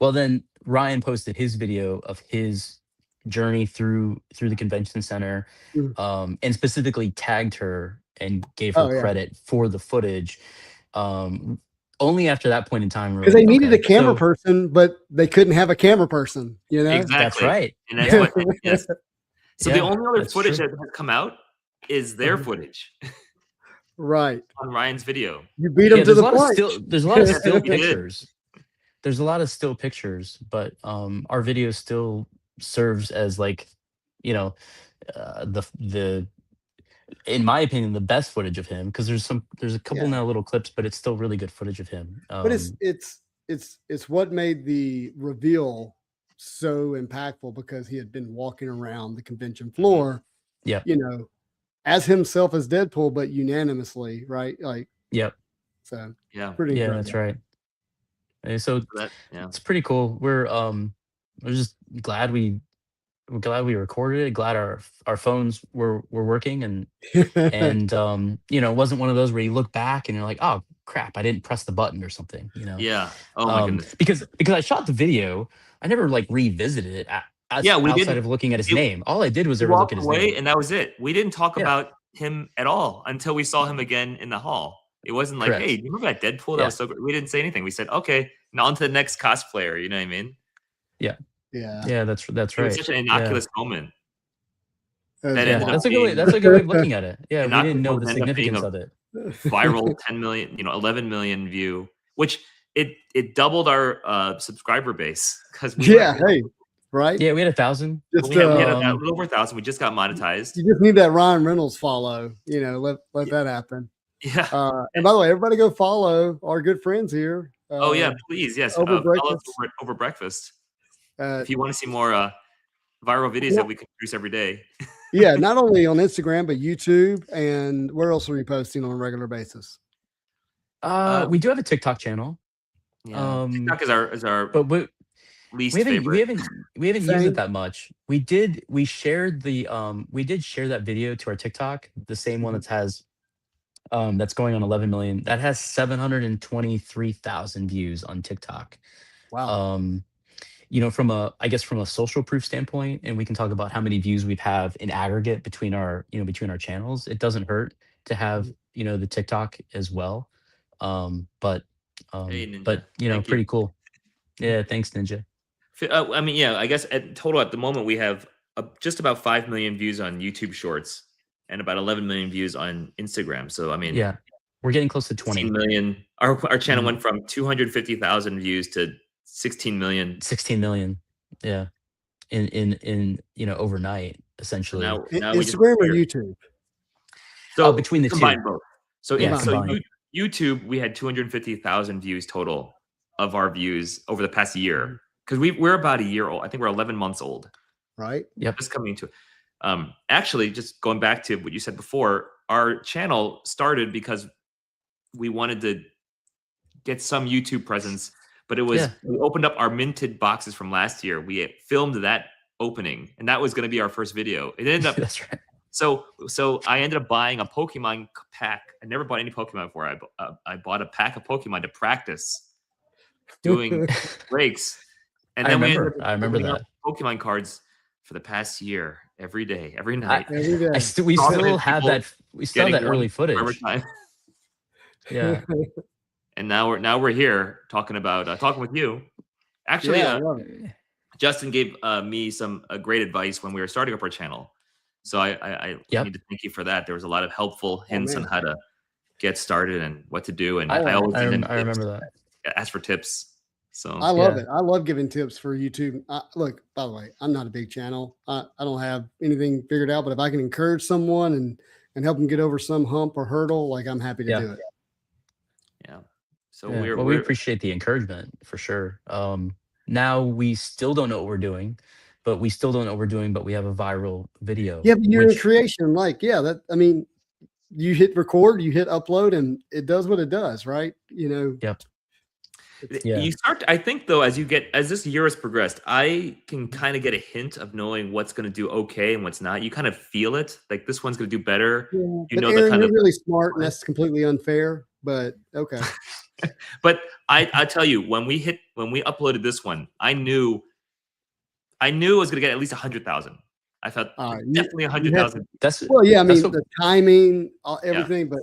[SPEAKER 3] Well, then Ryan posted his video of his journey through the convention center, and specifically tagged her and gave her credit for the footage. Only after that point in time,
[SPEAKER 1] because they needed a camera person, but they couldn't have a camera person, you know.
[SPEAKER 2] exactly.
[SPEAKER 3] That's right.
[SPEAKER 2] And that's what. Yes. So the
[SPEAKER 3] Yeah,
[SPEAKER 2] only other
[SPEAKER 3] that's
[SPEAKER 2] footage
[SPEAKER 3] true.
[SPEAKER 2] that has come out is their footage
[SPEAKER 1] Right.
[SPEAKER 2] on Ryan's video.
[SPEAKER 1] You beat them to the punch.
[SPEAKER 3] There's a lot of still
[SPEAKER 2] You did.
[SPEAKER 3] pictures. There's a lot of still pictures, but our video still serves as, like, you know, the in my opinion, the best footage of him, because there's a couple now little clips, but it's still really good footage of him.
[SPEAKER 1] But it's what made the reveal so impactful, because he had been walking around the convention floor,
[SPEAKER 3] yeah,
[SPEAKER 1] you know, as himself as Deadpool, but unanimously, right? Like,
[SPEAKER 3] yep.
[SPEAKER 1] So
[SPEAKER 2] Yeah,
[SPEAKER 1] pretty incredible.
[SPEAKER 3] That's right. And so it's pretty cool. We're just glad we recorded it. Glad our phones were working, and you know, it wasn't one of those where you look back and you're like, oh crap, I didn't press the button or something, you know.
[SPEAKER 2] Yeah. Oh my goodness.
[SPEAKER 3] Because I shot the video, I never like revisited it outside of looking at his name. All I did was ever look at his name,
[SPEAKER 2] and that was it. We didn't talk about him at all until we saw him again in the hall. It wasn't like, hey, do you remember that Deadpool? That was so great. We didn't say anything. We said, okay, now on to the next cosplayer. You know what I mean?
[SPEAKER 1] Yeah.
[SPEAKER 3] That's right.
[SPEAKER 2] It was such an innocuous moment.
[SPEAKER 3] That's a good way of looking at it. Yeah, we didn't know the significance of it.
[SPEAKER 2] Viral 10 million, 11 million view, which it doubled our subscriber base, because
[SPEAKER 1] right?
[SPEAKER 3] Yeah, we had 1,000.
[SPEAKER 2] We had a little over 1,000. We just got monetized.
[SPEAKER 1] You just need that Ryan Reynolds follow. You know, let that happen.
[SPEAKER 2] Yeah.
[SPEAKER 1] And by the way, everybody go follow our good friends here.
[SPEAKER 2] Oh yeah, please, yes.
[SPEAKER 1] Over breakfast.
[SPEAKER 2] Over breakfast. If you want to see more viral videos that we can produce every day.
[SPEAKER 1] Yeah, not only on Instagram but YouTube, and where else are you posting on a regular basis?
[SPEAKER 3] We do have a TikTok channel.
[SPEAKER 2] Yeah. TikTok is our
[SPEAKER 3] but
[SPEAKER 2] least favorite.
[SPEAKER 3] We haven't used it that much. We shared that video to our TikTok, the same one that has that's going on 11 million. That has 723,000 views on TikTok.
[SPEAKER 1] Wow.
[SPEAKER 3] You know, from a social proof standpoint, and we can talk about how many views we have in aggregate between our channels. It doesn't hurt to have, you know, the TikTok as well. But you know, pretty cool. Yeah, thanks, Ninja.
[SPEAKER 2] I mean, yeah, I guess at the moment we have just about 5 million views on YouTube Shorts and about 11 million views on Instagram. So I mean,
[SPEAKER 3] yeah, we're getting close to 20
[SPEAKER 2] million. Our channel went from 250,000 views to 16 million.
[SPEAKER 3] 16 million. Yeah. In you know, overnight, essentially.
[SPEAKER 2] Now
[SPEAKER 1] Instagram or YouTube?
[SPEAKER 2] So
[SPEAKER 3] between the
[SPEAKER 2] combine
[SPEAKER 3] two.
[SPEAKER 2] Both. So
[SPEAKER 3] combined.
[SPEAKER 2] YouTube, we had 250,000 views total of our views over the past year, because we're about a year old. I think we're 11 months old.
[SPEAKER 1] Right.
[SPEAKER 3] Yep.
[SPEAKER 2] Just coming into it. Actually, just going back to what you said before, our channel started because we wanted to get some YouTube presence, but it was we opened up our minted boxes from last year. We filmed that opening, and that was going to be our first video. It ended up
[SPEAKER 3] that's right.
[SPEAKER 2] So I ended up buying a Pokemon pack. I never bought any Pokemon before. I bought a pack of Pokemon to practice doing breaks, and then
[SPEAKER 3] I remember that
[SPEAKER 2] Pokemon cards for the past year, every day, every night.
[SPEAKER 1] Every day.
[SPEAKER 3] We still have that. We still have that early footage. Yeah.
[SPEAKER 2] And now we're here talking about talking with you. Actually, Justin gave me some great advice when we were starting up our channel. So I need to thank you for that. There was a lot of helpful hints on how to get started and what to do. And
[SPEAKER 1] I
[SPEAKER 2] I always
[SPEAKER 3] I
[SPEAKER 2] give him
[SPEAKER 3] remember
[SPEAKER 2] tips,
[SPEAKER 3] that.
[SPEAKER 2] ask for tips. So
[SPEAKER 1] I love
[SPEAKER 3] Yeah.
[SPEAKER 1] it. I love giving tips for YouTube. Look, by the way, I'm not a big channel. I don't have anything figured out, but if I can encourage someone and help them get over some hump or hurdle, like I'm happy to
[SPEAKER 3] Yeah.
[SPEAKER 1] do it.
[SPEAKER 2] yeah. So
[SPEAKER 3] Yeah,
[SPEAKER 2] we're
[SPEAKER 3] well, we appreciate the encouragement for sure. Now we still don't know what we're doing, but we still don't know what we're doing, but we have a viral video.
[SPEAKER 1] Yeah, but you're in
[SPEAKER 3] which,
[SPEAKER 1] creation. Like, yeah, that, I mean, you hit record, you hit upload, and it does what it does, right? You know,
[SPEAKER 3] Yep. Yeah.
[SPEAKER 2] You start, I think though, as this year has progressed, I can kind of get a hint of knowing what's going to do okay and what's not. You kind of feel it, like this one's going to do better.
[SPEAKER 1] yeah.
[SPEAKER 2] You
[SPEAKER 1] But
[SPEAKER 2] know,
[SPEAKER 1] Aaron,
[SPEAKER 2] the kind
[SPEAKER 1] you're
[SPEAKER 2] of,
[SPEAKER 1] really smart, and that's completely unfair, but okay.
[SPEAKER 2] but I tell you, when we uploaded this one, I knew it was going to get at least 100,000. I thought definitely 100,000.
[SPEAKER 3] That's
[SPEAKER 1] Well, yeah, I
[SPEAKER 3] that's
[SPEAKER 1] mean,
[SPEAKER 3] what-
[SPEAKER 1] the timing, everything, but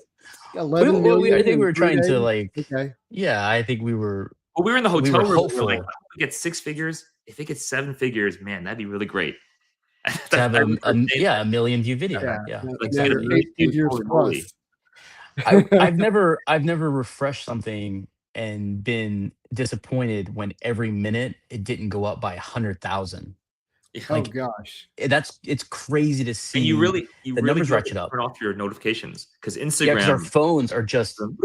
[SPEAKER 1] 11 million.
[SPEAKER 3] I think we
[SPEAKER 1] in
[SPEAKER 3] were
[SPEAKER 1] 3
[SPEAKER 3] trying to
[SPEAKER 1] days?
[SPEAKER 3] like,
[SPEAKER 1] Okay.
[SPEAKER 3] yeah, I think we were.
[SPEAKER 2] Well, we were in the
[SPEAKER 3] We
[SPEAKER 2] hotel
[SPEAKER 3] were
[SPEAKER 2] room. We were
[SPEAKER 3] hopeful.
[SPEAKER 2] like, if we get 6 figures, if it gets 7 figures, man, that'd be really great.
[SPEAKER 3] To have a million view video. Yeah.
[SPEAKER 2] Like,
[SPEAKER 1] Now
[SPEAKER 2] it's
[SPEAKER 1] you're
[SPEAKER 2] gonna
[SPEAKER 1] 8
[SPEAKER 2] be
[SPEAKER 1] figures
[SPEAKER 2] holy
[SPEAKER 1] plus.
[SPEAKER 2] moly.
[SPEAKER 3] I've never refreshed something and been disappointed when every minute it didn't go up by 100,000.
[SPEAKER 1] Oh
[SPEAKER 3] Like,
[SPEAKER 1] gosh.
[SPEAKER 3] it's crazy to see.
[SPEAKER 2] And you really
[SPEAKER 3] the numbers
[SPEAKER 2] do have
[SPEAKER 3] ratchet
[SPEAKER 2] to
[SPEAKER 3] up.
[SPEAKER 2] turn off your notifications because
[SPEAKER 3] Yeah, because our
[SPEAKER 2] Instagram
[SPEAKER 3] phones are just
[SPEAKER 2] bloop,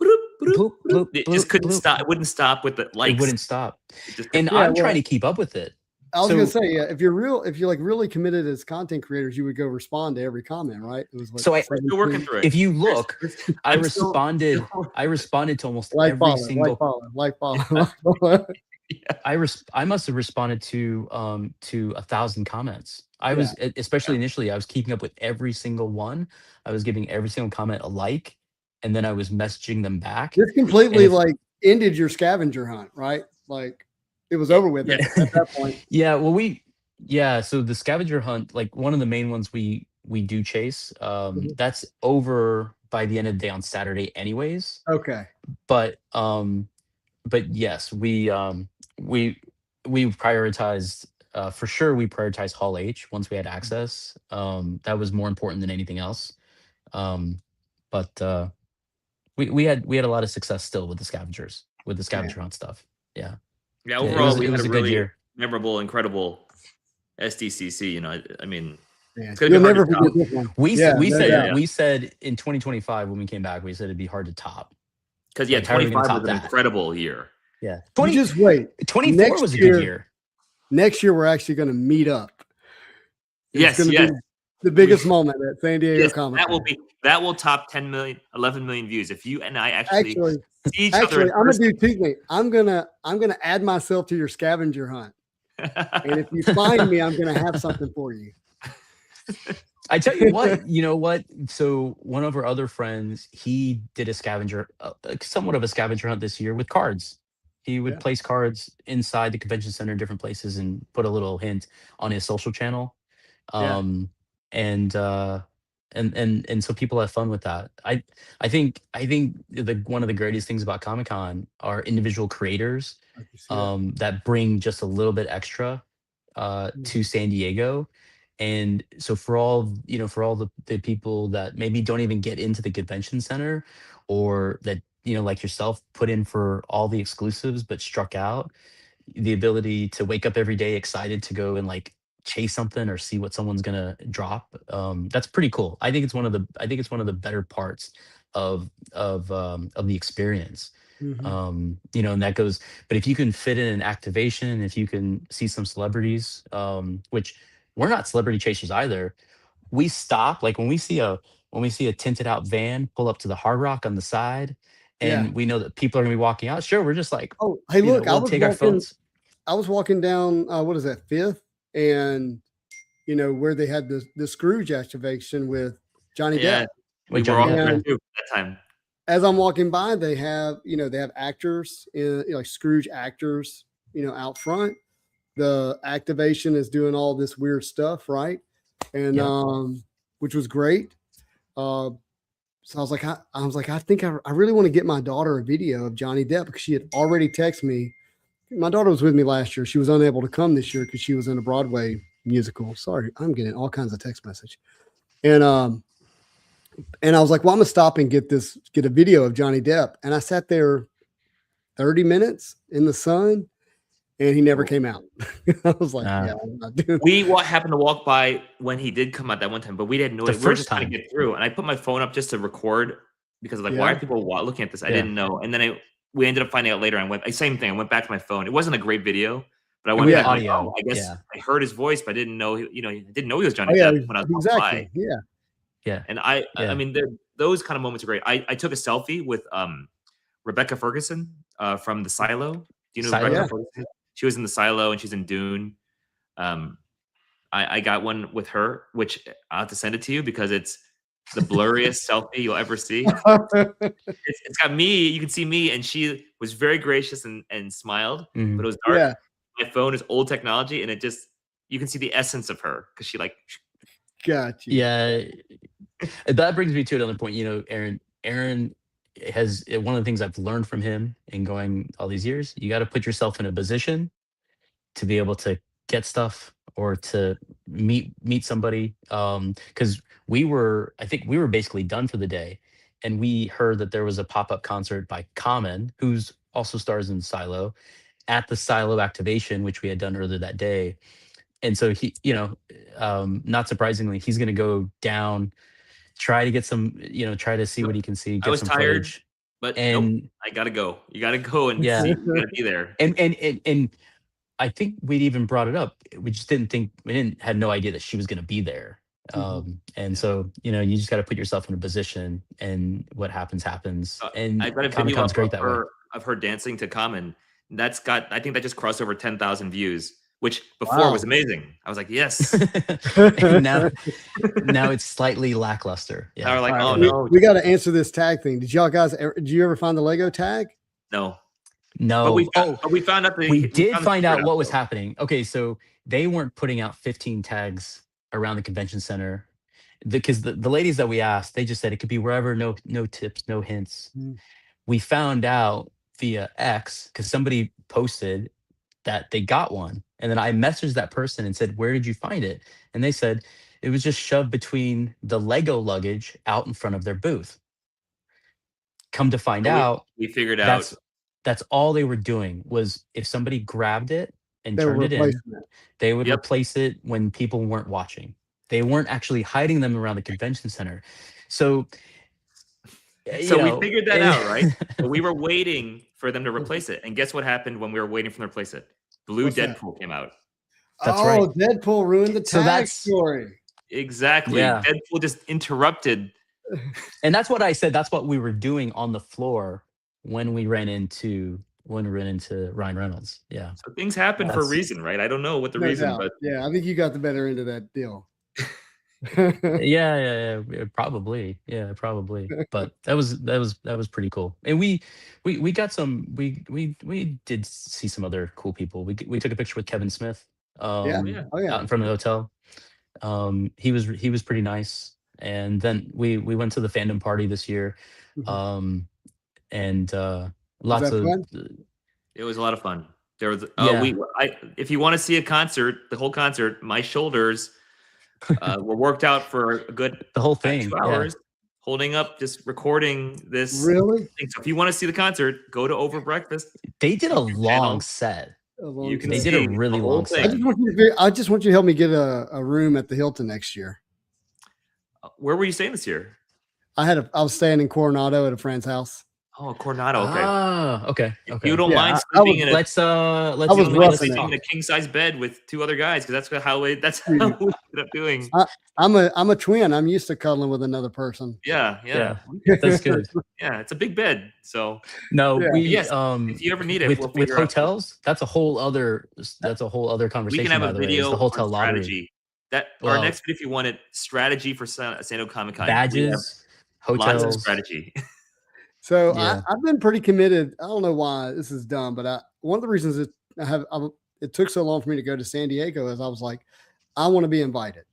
[SPEAKER 2] bloop, bloop,
[SPEAKER 3] bloop, bloop,
[SPEAKER 2] it just
[SPEAKER 3] bloop,
[SPEAKER 2] couldn't
[SPEAKER 3] bloop.
[SPEAKER 2] stop. It wouldn't stop with the likes.
[SPEAKER 3] It wouldn't stop.
[SPEAKER 2] It just
[SPEAKER 3] And
[SPEAKER 2] kept-
[SPEAKER 1] Yeah,
[SPEAKER 3] I'm trying
[SPEAKER 1] well,
[SPEAKER 3] to keep up with it.
[SPEAKER 1] I was
[SPEAKER 3] So-
[SPEAKER 1] gonna say, yeah, if you're like really committed as content creators, you would go respond to every comment, right? It was like
[SPEAKER 3] So
[SPEAKER 2] we're still working through it.
[SPEAKER 3] If you look, I
[SPEAKER 2] I'm still-
[SPEAKER 3] responded to almost
[SPEAKER 1] like
[SPEAKER 3] every
[SPEAKER 1] follow,
[SPEAKER 3] single.
[SPEAKER 1] like follow.
[SPEAKER 3] I must have responded to 1,000 comments. I was, especially initially, I was keeping up with every single one. I was giving every single comment a like, and then I was messaging them back.
[SPEAKER 1] This completely
[SPEAKER 3] if-
[SPEAKER 1] like ended your scavenger hunt, right? Like it was over with at that point.
[SPEAKER 3] Yeah, well, so the scavenger hunt, like one of the main ones we do chase, that's over by the end of the day on Saturday anyways.
[SPEAKER 1] Okay.
[SPEAKER 3] But yes, we prioritized, for sure we prioritized Hall H once we had access. That was more important than anything else. But we had a lot of success still with the scavenger hunt stuff. Yeah.
[SPEAKER 2] Yeah, overall,
[SPEAKER 3] it was
[SPEAKER 2] we had
[SPEAKER 3] a
[SPEAKER 2] a
[SPEAKER 3] good
[SPEAKER 2] really
[SPEAKER 3] year.
[SPEAKER 2] memorable, incredible SDCC. You know, I mean,
[SPEAKER 1] Yeah.
[SPEAKER 2] it's gonna be hard to top.
[SPEAKER 1] this one.
[SPEAKER 3] We said in 2025 when we came back, we said it'd be hard to top.
[SPEAKER 2] Because
[SPEAKER 3] Like, how are we gonna
[SPEAKER 2] 25
[SPEAKER 3] top
[SPEAKER 2] was an
[SPEAKER 3] that?
[SPEAKER 2] incredible year.
[SPEAKER 3] Yeah.
[SPEAKER 1] You just wait.
[SPEAKER 3] 24
[SPEAKER 1] Next
[SPEAKER 3] was a
[SPEAKER 1] year-
[SPEAKER 3] good year.
[SPEAKER 1] Next year we're actually going to meet up. It's
[SPEAKER 2] Yes,
[SPEAKER 1] gonna
[SPEAKER 2] yes.
[SPEAKER 1] be the biggest moment at San Diego
[SPEAKER 2] Yes,
[SPEAKER 1] Comic.
[SPEAKER 2] that will top 10 million, 11 million views if you and I actually see each other.
[SPEAKER 1] Actually,
[SPEAKER 2] in
[SPEAKER 1] I'm gonna
[SPEAKER 2] person.
[SPEAKER 1] do two things. I'm gonna add myself to your scavenger hunt, and if you find me, I'm gonna have something for you.
[SPEAKER 3] I tell you what, you know what? So one of our other friends, he did a scavenger, somewhat of a scavenger hunt this year with cards. He would place cards inside the convention center in different places and put a little hint on his social channel. And so people have fun with that. I think one of the greatest things about Comic-Con are individual creators that bring just a little bit extra to San Diego. And so for all the people that maybe don't even get into the convention center, or that, like yourself, put in for all the exclusives but struck out, the ability to wake up every day excited to go and like chase something or see what someone's gonna drop, that's pretty cool. I think it's one of the better parts of the experience. And that goes, but if you can fit in an activation, if you can see some celebrities, which we're not celebrity chasers either. We stop, like when we see a tinted out van pull up to the Hard Rock on the side, and we know that people are gonna be walking out. Sure, we're just like,
[SPEAKER 1] oh, hey, look,
[SPEAKER 3] we'll take our phones.
[SPEAKER 1] I was walking down, what is that, 5th, and where they had the Scrooge activation with Johnny Depp.
[SPEAKER 2] We were all there too at that time.
[SPEAKER 1] As I'm walking by, they have actors, like Scrooge actors, out front. The activation is doing all this weird stuff, right? And which was great. So I was like, I think I really want to get my daughter a video of Johnny Depp, because she had already texted me. My daughter was with me last year. She was unable to come this year because she was in a Broadway musical. Sorry, I'm getting all kinds of text message. And And I was like, well, I'm gonna stop and get a video of Johnny Depp. And I sat there 30 minutes in the sun, and he never came out. I was like, yeah, I'm not doing.
[SPEAKER 2] We happened to walk by when he did come out that one time, but we didn't know it. We were just trying to get through. And I put my phone up just to record because like, why are people looking at this? I didn't know. And then we ended up finding out later. And same thing. I went back to my phone. It wasn't a great video, but I went back.
[SPEAKER 3] Audio.
[SPEAKER 2] Like, I guess I heard his voice, but I didn't know. I didn't know he was Johnny Depp when I was
[SPEAKER 1] exactly.
[SPEAKER 2] by.
[SPEAKER 1] Yeah.
[SPEAKER 2] And I mean, those kind of moments are great. I took a selfie with Rebecca Ferguson from the Silo. Do you know Rebecca Ferguson? She was in the Silo and she's in Dune. I got one with her, which I'll have to send it to you because it's the blurriest selfie you'll ever see. It's got me. You can see me, and she was very gracious and smiled, but it was dark. Yeah. My phone is old technology, and you can see the essence of her because she like.
[SPEAKER 1] Got you.
[SPEAKER 3] Yeah, that brings me to another point. Aaron has one of the things I've learned from him in going all these years. You got to put yourself in a position to be able to get stuff or to meet somebody. Because I think we were basically done for the day, and we heard that there was a pop-up concert by Common, who's also stars in Silo, at the Silo activation, which we had done earlier that day. And so he, not surprisingly, he's going to go down, try to get some, try to see what he can see. Get
[SPEAKER 2] I was
[SPEAKER 3] some
[SPEAKER 2] tired,
[SPEAKER 3] footage.
[SPEAKER 2] but nope, I gotta go. You gotta go and see. You gotta be there.
[SPEAKER 3] And I think we'd even brought it up. We just had no idea that she was going to be there. And so, you just got to put yourself in a position, and what happens. And
[SPEAKER 2] I've got a video
[SPEAKER 3] of
[SPEAKER 2] her dancing to Common. I think that just crossed over 10,000 views, which before was amazing. I was like, yes.
[SPEAKER 3] now it's slightly lackluster.
[SPEAKER 2] Yeah. We're like, oh no.
[SPEAKER 1] We got to answer this tag thing. Did you ever find the Lego tag?
[SPEAKER 2] No.
[SPEAKER 3] No.
[SPEAKER 2] But we found out
[SPEAKER 3] we did find out what was happening. Okay, so they weren't putting out 15 tags around the convention center because the ladies that we asked, they just said it could be wherever, no tips, no hints. We found out via X because somebody posted that they got one, and then I messaged that person and said, where did you find it? And they said it was just shoved between the Lego luggage out in front of their booth. Come to find out,
[SPEAKER 2] we figured out
[SPEAKER 3] that's all they were doing was if somebody grabbed it and turned it in, they would replace it when people weren't watching. They weren't actually hiding them around the convention center. So
[SPEAKER 2] we figured that out, right? But we were waiting for them to replace it. And guess what happened when we were waiting for them to replace it? Deadpool came out.
[SPEAKER 3] That's right.
[SPEAKER 1] Deadpool ruined the tag story.
[SPEAKER 2] Exactly.
[SPEAKER 3] Yeah.
[SPEAKER 2] Deadpool just interrupted.
[SPEAKER 3] And that's what I said. That's what we were doing on the floor when we ran into Ryan Reynolds. Yeah.
[SPEAKER 2] So things happen for a reason, right? I don't know what the reason, but
[SPEAKER 1] yeah, I think you got the better end of that deal.
[SPEAKER 3] yeah, probably. Yeah, probably. But that was pretty cool. And we got some. We did see some other cool people. We took a picture with Kevin Smith. Out in front of the hotel. He was pretty nice. And then we went to the fandom party this year. And lots of
[SPEAKER 1] fun?
[SPEAKER 2] It was a lot of fun. There was if you want to see a concert, the whole concert, my shoulders were worked out for a good
[SPEAKER 3] the whole thing
[SPEAKER 2] 2 hours, holding up, just recording this.
[SPEAKER 1] Really?
[SPEAKER 2] Thing. So if you want to see the concert, go to Over Breakfast.
[SPEAKER 3] They did a long set. They did a really long set.
[SPEAKER 1] I just want you to help me get a room at the Hilton next year.
[SPEAKER 2] Where were you staying this year?
[SPEAKER 1] I was staying in Coronado at a friend's house.
[SPEAKER 2] Oh, Coronado. Okay.
[SPEAKER 3] Okay.
[SPEAKER 2] If you don't mind sleeping
[SPEAKER 3] let's
[SPEAKER 2] sleeping in a king size bed with 2 other guys because that's how we ended up doing.
[SPEAKER 1] I'm a twin. I'm used to cuddling with another person.
[SPEAKER 2] Yeah.
[SPEAKER 3] That's good.
[SPEAKER 2] Yeah, it's a big bed. So
[SPEAKER 3] if
[SPEAKER 2] you ever need it,
[SPEAKER 3] with hotels, that's a whole other conversation.
[SPEAKER 2] We can have a video
[SPEAKER 3] the hotel
[SPEAKER 2] strategy. Our next video, if you want it, strategy for San Diego Comic-Con.
[SPEAKER 3] Badges, hotels,
[SPEAKER 2] lots of strategy.
[SPEAKER 1] So I've been pretty committed. I don't know why this is dumb, but one of the reasons it took so long for me to go to San Diego is I was like, I want to be invited.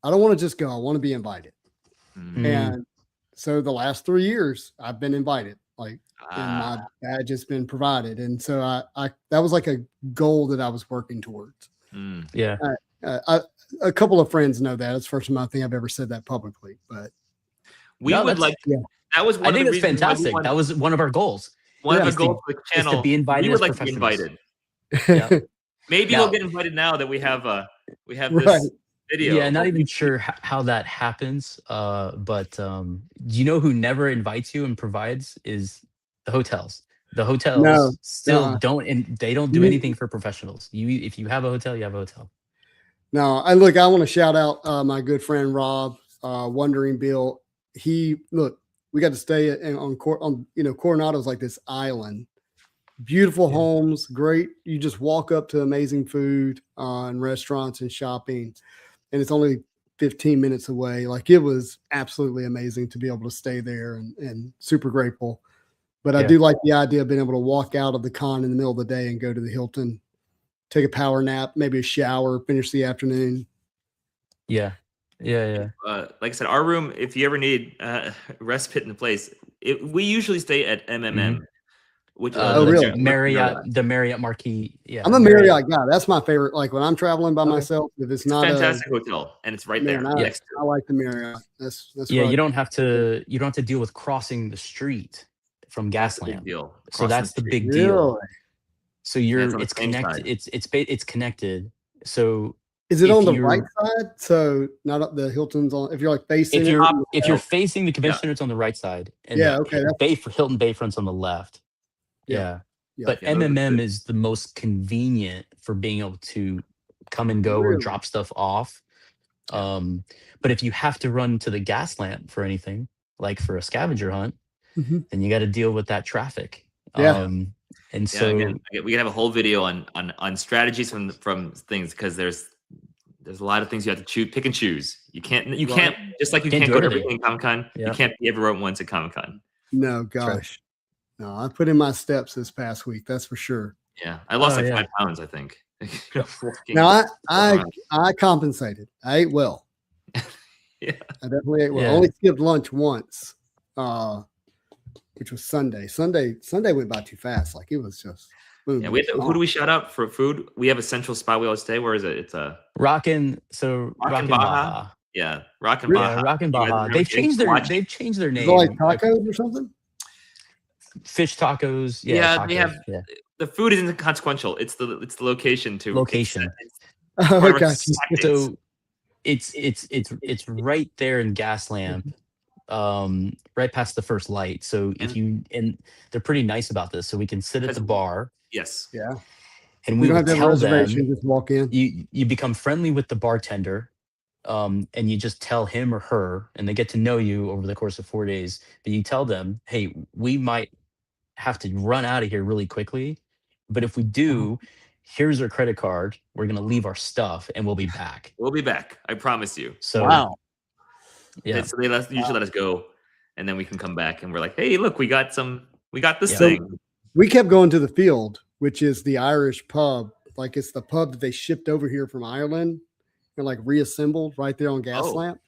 [SPEAKER 1] I don't want to just go. I want to be invited. And so the last 3 years I've been invited, and my badge has been provided. And so I that was like a goal that I was working towards.
[SPEAKER 3] Yeah.
[SPEAKER 1] A couple of friends know that. It's the first time I think I've ever said that publicly, but
[SPEAKER 2] We
[SPEAKER 3] No,
[SPEAKER 2] would like.
[SPEAKER 1] yeah.
[SPEAKER 2] That was one
[SPEAKER 3] I
[SPEAKER 2] of
[SPEAKER 3] think
[SPEAKER 2] the
[SPEAKER 3] that's
[SPEAKER 2] reasons why we
[SPEAKER 3] fantastic.
[SPEAKER 2] wanted-
[SPEAKER 3] That was one of our goals.
[SPEAKER 2] one of
[SPEAKER 1] Yeah.
[SPEAKER 2] the goals for the
[SPEAKER 3] Is to
[SPEAKER 2] channel.
[SPEAKER 3] be invited
[SPEAKER 2] We would
[SPEAKER 3] as
[SPEAKER 2] like to be
[SPEAKER 3] professionals.
[SPEAKER 2] invited.
[SPEAKER 3] Yeah.
[SPEAKER 2] Maybe
[SPEAKER 3] Now-
[SPEAKER 2] we'll get invited now that we have
[SPEAKER 1] Right.
[SPEAKER 2] this video.
[SPEAKER 3] Yeah, not
[SPEAKER 2] But
[SPEAKER 3] even sure how that happens. But you know who never invites you and provides is the hotels. The hotels
[SPEAKER 1] No,
[SPEAKER 3] still
[SPEAKER 1] uh-uh.
[SPEAKER 3] don't, and they don't do
[SPEAKER 1] You-
[SPEAKER 3] anything for professionals. If you have a hotel, you have a hotel.
[SPEAKER 1] No, I want to shout out my good friend Rob, Wondering Bill. We got to stay on Coronado's like this island, beautiful
[SPEAKER 3] Yeah.
[SPEAKER 1] homes, great. You just walk up to amazing food and restaurants and shopping, and it's only 15 minutes away. Like it was absolutely amazing to be able to stay there and super grateful. But I
[SPEAKER 3] Yeah.
[SPEAKER 1] do like the idea of being able to walk out of the con in the middle of the day and go to the Hilton, take a power nap, maybe a shower, finish the afternoon.
[SPEAKER 3] Yeah. Yeah.
[SPEAKER 2] like I said, our room. If you ever need respite in the place, we usually stay at MMM, which
[SPEAKER 1] Oh,
[SPEAKER 3] The
[SPEAKER 1] really?
[SPEAKER 3] Marriott Marquis. Yeah.
[SPEAKER 1] I'm a Marriott guy. That's my favorite. Like when I'm traveling by myself, if it's
[SPEAKER 2] It's a
[SPEAKER 1] not
[SPEAKER 2] fantastic hotel, and it's right there.
[SPEAKER 1] man,
[SPEAKER 2] next to
[SPEAKER 1] I like the Marriott. That's
[SPEAKER 3] Yeah,
[SPEAKER 1] what
[SPEAKER 3] you don't have to deal with crossing the street from
[SPEAKER 2] That's the big
[SPEAKER 3] Gaslamp.
[SPEAKER 2] deal.
[SPEAKER 3] So
[SPEAKER 2] Across
[SPEAKER 3] that's the
[SPEAKER 2] street.
[SPEAKER 3] big deal.
[SPEAKER 1] Really?
[SPEAKER 3] So
[SPEAKER 2] it's on the
[SPEAKER 3] it's
[SPEAKER 2] same
[SPEAKER 3] connected.
[SPEAKER 2] side.
[SPEAKER 3] It's connected. So
[SPEAKER 1] Is it
[SPEAKER 3] If
[SPEAKER 1] on the
[SPEAKER 3] you're-
[SPEAKER 1] right side? So not up the Hilton's on. If you're like facing
[SPEAKER 3] if
[SPEAKER 1] it,
[SPEAKER 3] you're facing the convention center, it's on the right side. And
[SPEAKER 1] Yeah, okay,
[SPEAKER 3] Hilton Bayfront's on the left.
[SPEAKER 1] Yeah.
[SPEAKER 3] Yeah. But
[SPEAKER 2] Yeah, those are
[SPEAKER 3] MMM
[SPEAKER 2] good.
[SPEAKER 3] is the most convenient for being able to come and go or
[SPEAKER 1] Really?
[SPEAKER 3] drop stuff off. But if you have to run to the gas lamp for anything, like for a scavenger hunt,
[SPEAKER 1] Mhm.
[SPEAKER 3] then you got to deal with that traffic.
[SPEAKER 1] Yeah.
[SPEAKER 3] And
[SPEAKER 2] Yeah,
[SPEAKER 3] so
[SPEAKER 2] again, we can have a whole video on strategies from things, because there's a lot of things you have to pick and choose. You can't just like you
[SPEAKER 3] Can't
[SPEAKER 2] can't
[SPEAKER 3] do
[SPEAKER 2] go to
[SPEAKER 3] everything.
[SPEAKER 2] everything Comic-Con.
[SPEAKER 3] Yeah.
[SPEAKER 2] You can't be everywhere at once at Comic-Con.
[SPEAKER 1] No,
[SPEAKER 3] right.
[SPEAKER 1] gosh. No, I put in my steps this past week. That's for sure.
[SPEAKER 2] Yeah, I lost
[SPEAKER 3] Oh,
[SPEAKER 2] like
[SPEAKER 3] yeah.
[SPEAKER 2] 5 pounds, I think. Walking
[SPEAKER 1] Now I
[SPEAKER 2] around.
[SPEAKER 1] compensated. I ate well.
[SPEAKER 2] Yeah.
[SPEAKER 1] I definitely ate well. I
[SPEAKER 3] Yeah.
[SPEAKER 1] only skipped lunch once, which was Sunday. Sunday went by too fast. Like it was just boom.
[SPEAKER 2] Yeah, who do we shout out for food? We have a central spot we always stay. Where is it? It's a
[SPEAKER 3] Rockin'
[SPEAKER 2] Baja.
[SPEAKER 3] Baja.
[SPEAKER 2] Yeah, Rockin'
[SPEAKER 1] Really?
[SPEAKER 2] Baja.
[SPEAKER 3] Yeah, Rockin'
[SPEAKER 2] You guys
[SPEAKER 3] Baja.
[SPEAKER 2] ever
[SPEAKER 3] They've changed their
[SPEAKER 2] watch-
[SPEAKER 3] name.
[SPEAKER 1] Is it like tacos or something?
[SPEAKER 3] Fish tacos.
[SPEAKER 2] Yeah, they
[SPEAKER 3] tacos,
[SPEAKER 2] have-
[SPEAKER 3] yeah.
[SPEAKER 2] The food isn't consequential. It's the location to
[SPEAKER 3] Location.
[SPEAKER 2] It's
[SPEAKER 1] Oh,
[SPEAKER 2] part of our
[SPEAKER 1] gotcha.
[SPEAKER 2] tactics.
[SPEAKER 3] So it's right there in Gaslamp, right past the first light. So and they're pretty nice about this. So we can sit at the
[SPEAKER 2] Because-
[SPEAKER 3] bar
[SPEAKER 2] Yes.
[SPEAKER 1] Yeah.
[SPEAKER 3] and
[SPEAKER 1] We
[SPEAKER 3] we
[SPEAKER 1] don't
[SPEAKER 3] would
[SPEAKER 1] have to have a
[SPEAKER 3] tell
[SPEAKER 1] reservation.
[SPEAKER 3] them
[SPEAKER 1] Just walk in.
[SPEAKER 3] you become friendly with the bartender, and you just tell him or her, and they get to know you over the course of 4 days. But you tell them, hey, we might have to run out of here really quickly, but if we do, here's our credit card. We're gonna leave our stuff, and we'll be back.
[SPEAKER 2] We'll be back. I promise you.
[SPEAKER 3] So
[SPEAKER 1] Wow.
[SPEAKER 3] yeah,
[SPEAKER 2] So they usually let us go, and then we can come back, and we're like, hey, look, we got this
[SPEAKER 3] Yeah.
[SPEAKER 2] thing.
[SPEAKER 1] We kept going to the Field, which is the Irish pub. Like it's the pub that they shipped over here from Ireland and like reassembled right there on Gaslamp.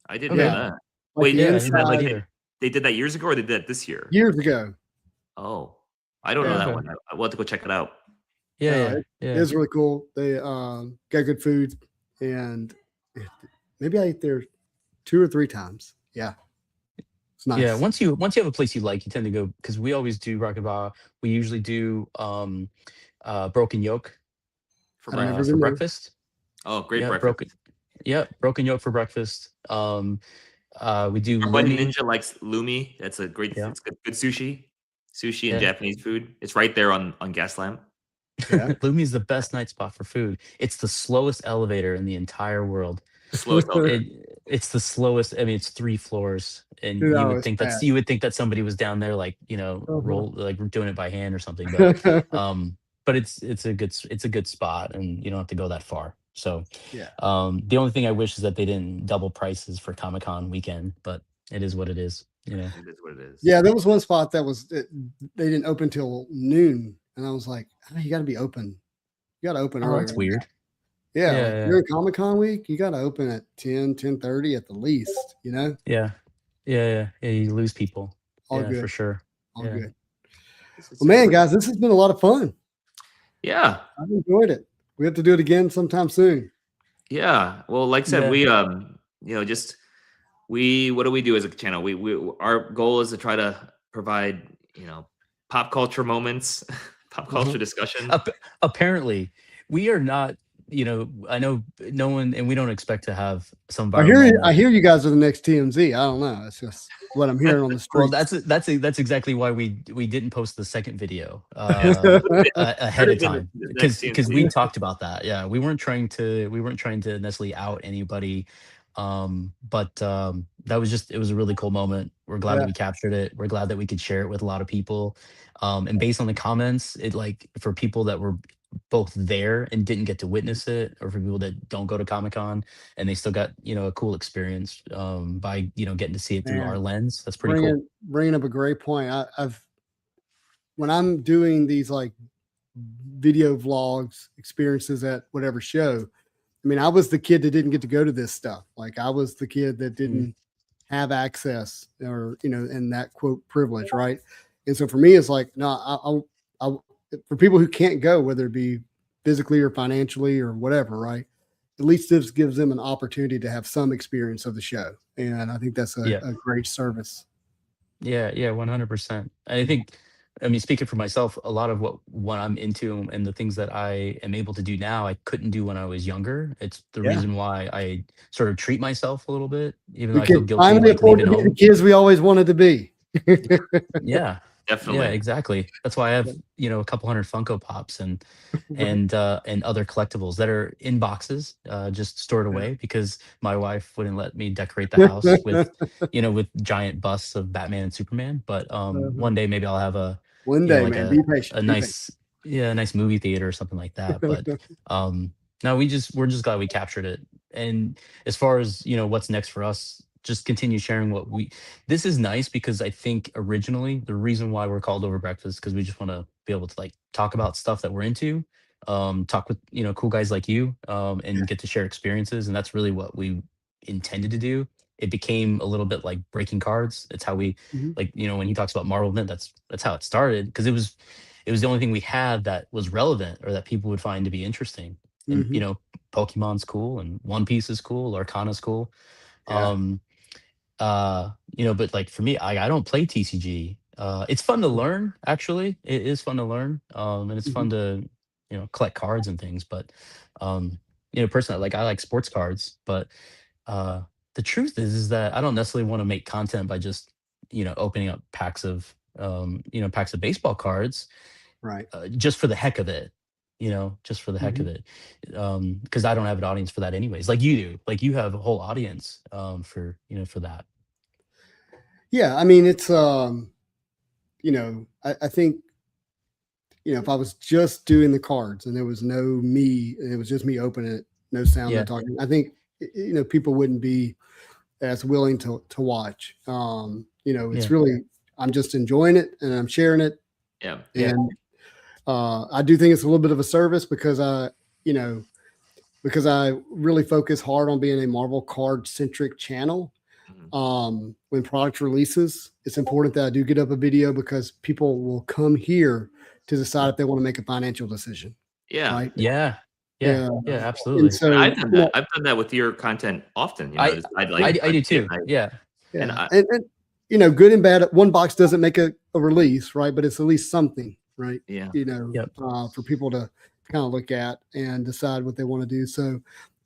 [SPEAKER 2] I didn't
[SPEAKER 3] Okay.
[SPEAKER 2] know that.
[SPEAKER 1] Like
[SPEAKER 2] Wait,
[SPEAKER 1] the
[SPEAKER 3] yeah, I didn't know
[SPEAKER 1] inside,
[SPEAKER 3] that either.
[SPEAKER 2] They did that years ago, or they did that this year?
[SPEAKER 1] years ago.
[SPEAKER 2] Oh, I don't know
[SPEAKER 1] Yeah.
[SPEAKER 2] that
[SPEAKER 3] Okay.
[SPEAKER 2] one. We'll have to go check it out.
[SPEAKER 3] Yeah,
[SPEAKER 1] It
[SPEAKER 3] yeah.
[SPEAKER 1] was really cool. They got good food, and maybe I ate there 2 or 3 times. Yeah, it's nice.
[SPEAKER 3] Yeah, once you have a place you like, you tend to go, because we always do Rocket Bar. We usually do Broken Yolk
[SPEAKER 1] I've never been
[SPEAKER 3] for
[SPEAKER 1] there.
[SPEAKER 3] breakfast.
[SPEAKER 2] Oh, great
[SPEAKER 3] Yeah,
[SPEAKER 2] breakfast.
[SPEAKER 3] Broken Yolk for breakfast. We do
[SPEAKER 2] Our buddy
[SPEAKER 3] Lumi.
[SPEAKER 2] Ninja likes Lumi. That's a great.
[SPEAKER 3] Yeah.
[SPEAKER 2] It's good sushi and
[SPEAKER 3] Yeah.
[SPEAKER 2] Japanese food. It's right there on Gaslamp.
[SPEAKER 1] Yeah.
[SPEAKER 3] Lumi's the best night spot for food. It's the slowest elevator in the entire world.
[SPEAKER 2] Slowest elevator.
[SPEAKER 3] It's the slowest. I mean, it's 3 floors, and
[SPEAKER 1] No,
[SPEAKER 3] you would
[SPEAKER 1] it's
[SPEAKER 3] think
[SPEAKER 1] bad.
[SPEAKER 3] you would think that somebody was down there, like
[SPEAKER 1] Uh-huh.
[SPEAKER 3] like doing it by hand or something. But it's a good spot, and you don't have to go that far. So
[SPEAKER 1] Yeah.
[SPEAKER 3] the only thing I wish is that they didn't double prices for Comic-Con weekend, but it is what it is. You know.
[SPEAKER 2] It is what it is.
[SPEAKER 1] Yeah, there was one spot that they didn't open till noon, and I was like, oh, you got to be open. You got to open
[SPEAKER 3] Oh,
[SPEAKER 1] early.
[SPEAKER 3] that's weird.
[SPEAKER 1] Yeah,
[SPEAKER 3] Yeah,
[SPEAKER 1] like
[SPEAKER 3] yeah.
[SPEAKER 1] during Comic-Con week, you got to open at 10:30 at the least. You know,
[SPEAKER 3] Yeah. You lose people.
[SPEAKER 1] all
[SPEAKER 3] yeah,
[SPEAKER 1] good,
[SPEAKER 3] for sure.
[SPEAKER 1] all
[SPEAKER 3] Yeah.
[SPEAKER 1] good. Well, man, guys, this has been a lot of fun.
[SPEAKER 2] Yeah.
[SPEAKER 1] I've enjoyed it. We have to do it again sometime soon.
[SPEAKER 2] Yeah. Well, like I said,
[SPEAKER 3] Yeah.
[SPEAKER 2] we what do we do as a channel? Our goal is to try to provide, pop culture moments, pop culture discussion.
[SPEAKER 3] Apparently, we are not. I know no one, and we don't expect to have some
[SPEAKER 1] I
[SPEAKER 3] viral
[SPEAKER 1] hear
[SPEAKER 3] moment.
[SPEAKER 1] you guys are the next TMZ. I don't know. It's just what I'm hearing on the streets.
[SPEAKER 3] Well, that's exactly why we didn't post the second video ahead of time, because we talked about that. Yeah, we weren't trying to necessarily out anybody, but that was it was a really cool moment. We're glad that we captured it. We're glad that we could share it with a lot of people, and based on the comments, it for people that were both there and didn't get to witness it, or for people that don't go to Comic-Con and they still got a cool experience by getting to see it through our lens. That's pretty cool.
[SPEAKER 1] Bringing up a great point. When I'm doing these like video vlogs experiences at whatever show, I mean, I was the kid that didn't get to go to this stuff. Like I was the kid that didn't have access, or and that quote privilege, right? And so for me, it's like, no, for people who can't go, whether it be physically or financially or whatever, right? At least this gives them an opportunity to have some experience of the show. And I think that's a great service.
[SPEAKER 3] Yeah, 100%. I think, speaking for myself, a lot of what I'm into and the things that I am able to do now, I couldn't do when I was younger. It's the reason why I sort of treat myself a little bit, even though I feel guilty.
[SPEAKER 1] Finally afford to be the kids we always wanted to be.
[SPEAKER 3] Yeah.
[SPEAKER 2] Definitely.
[SPEAKER 3] Yeah, exactly. That's why I have, a couple hundred Funko Pops and other collectibles that are in boxes, just stored away because my wife wouldn't let me decorate the house with, with giant busts of Batman and Superman. But one day maybe I'll have a
[SPEAKER 1] be patient.
[SPEAKER 3] A nice movie theater or something like that. But no, we're just glad we captured it. And as far as what's next for us, just continue sharing this is nice, because I think originally the reason why we're called Over Breakfast, because we just want to be able to talk about stuff that we're into, talk with cool guys like you, and get to share experiences, and that's really what we intended to do. It became a little bit like breaking cards. It's how we when he talks about Marvel, that's how it started, because it was the only thing we had that was relevant or that people would find to be interesting. And Pokemon's cool, and One Piece is cool, Arcana's cool. But for me, I don't play TCG. It's fun to learn, actually. It is fun to learn. And it's fun to, collect cards and things. But, personally, I like sports cards. But the truth is that I don't necessarily want to make content by just, opening up packs of baseball cards.
[SPEAKER 1] Right.
[SPEAKER 3] Just for the heck of it. Just for the heck of it, because I don't have an audience for that anyways. Like you do, you have a whole audience for that.
[SPEAKER 1] Yeah, I mean, it's I think if I was just doing the cards and there was no me, and it was just me opening it, no sound, no talking, I think people wouldn't be as willing to watch. It's really, I'm just enjoying it and I'm sharing it.
[SPEAKER 2] Yeah.
[SPEAKER 1] And I do think it's a little bit of a service because I really focus hard on being a Marvel card centric channel. When product releases, it's important that I do get up a video, because people will come here to decide if they want to make a financial decision.
[SPEAKER 2] Yeah.
[SPEAKER 1] Right?
[SPEAKER 3] Yeah, absolutely.
[SPEAKER 1] And so
[SPEAKER 2] I've done that. I've done that with your content often.
[SPEAKER 3] I do too. Yeah.
[SPEAKER 1] And good and bad. One box doesn't make a release, right? But it's at least something, right?
[SPEAKER 2] Yeah.
[SPEAKER 1] For people to kind of look at and decide what they want to do. So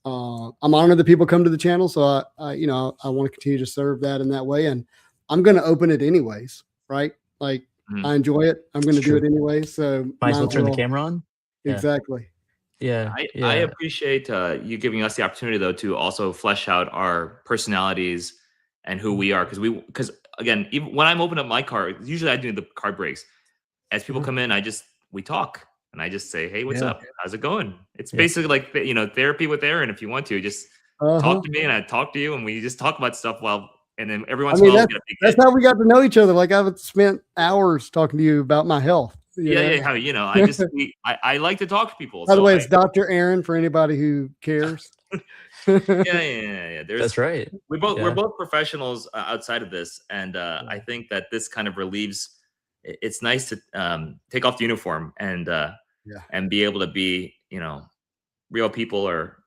[SPEAKER 1] I'm honored that people come to the channel. So I want to continue to serve that in that way. And I'm going to open it anyways, right? I enjoy it. I'm going to do it anyway. So
[SPEAKER 3] might as well turn the camera on.
[SPEAKER 1] Exactly.
[SPEAKER 3] Yeah.
[SPEAKER 2] I appreciate you giving us the opportunity, though, to also flesh out our personalities and who we are. Because again, even when I'm opening up my card, usually I do the card breaks. As people come in, we talk. And I just say, hey, what's up? How's it going? It's basically like, therapy with Aaron. If you want to just talk to me and I talk to you, and we just talk about stuff and then every once in a while,
[SPEAKER 1] that's how we got to know each other. Like I've spent hours talking to you about my health.
[SPEAKER 2] I like to talk to people.
[SPEAKER 1] By the way, it's Dr. Aaron for anybody who cares.
[SPEAKER 2] Yeah.
[SPEAKER 3] That's right.
[SPEAKER 2] We're both professionals outside of this. And I think that this kind of relieves. It's nice to take off the uniform and be able to be, real people, or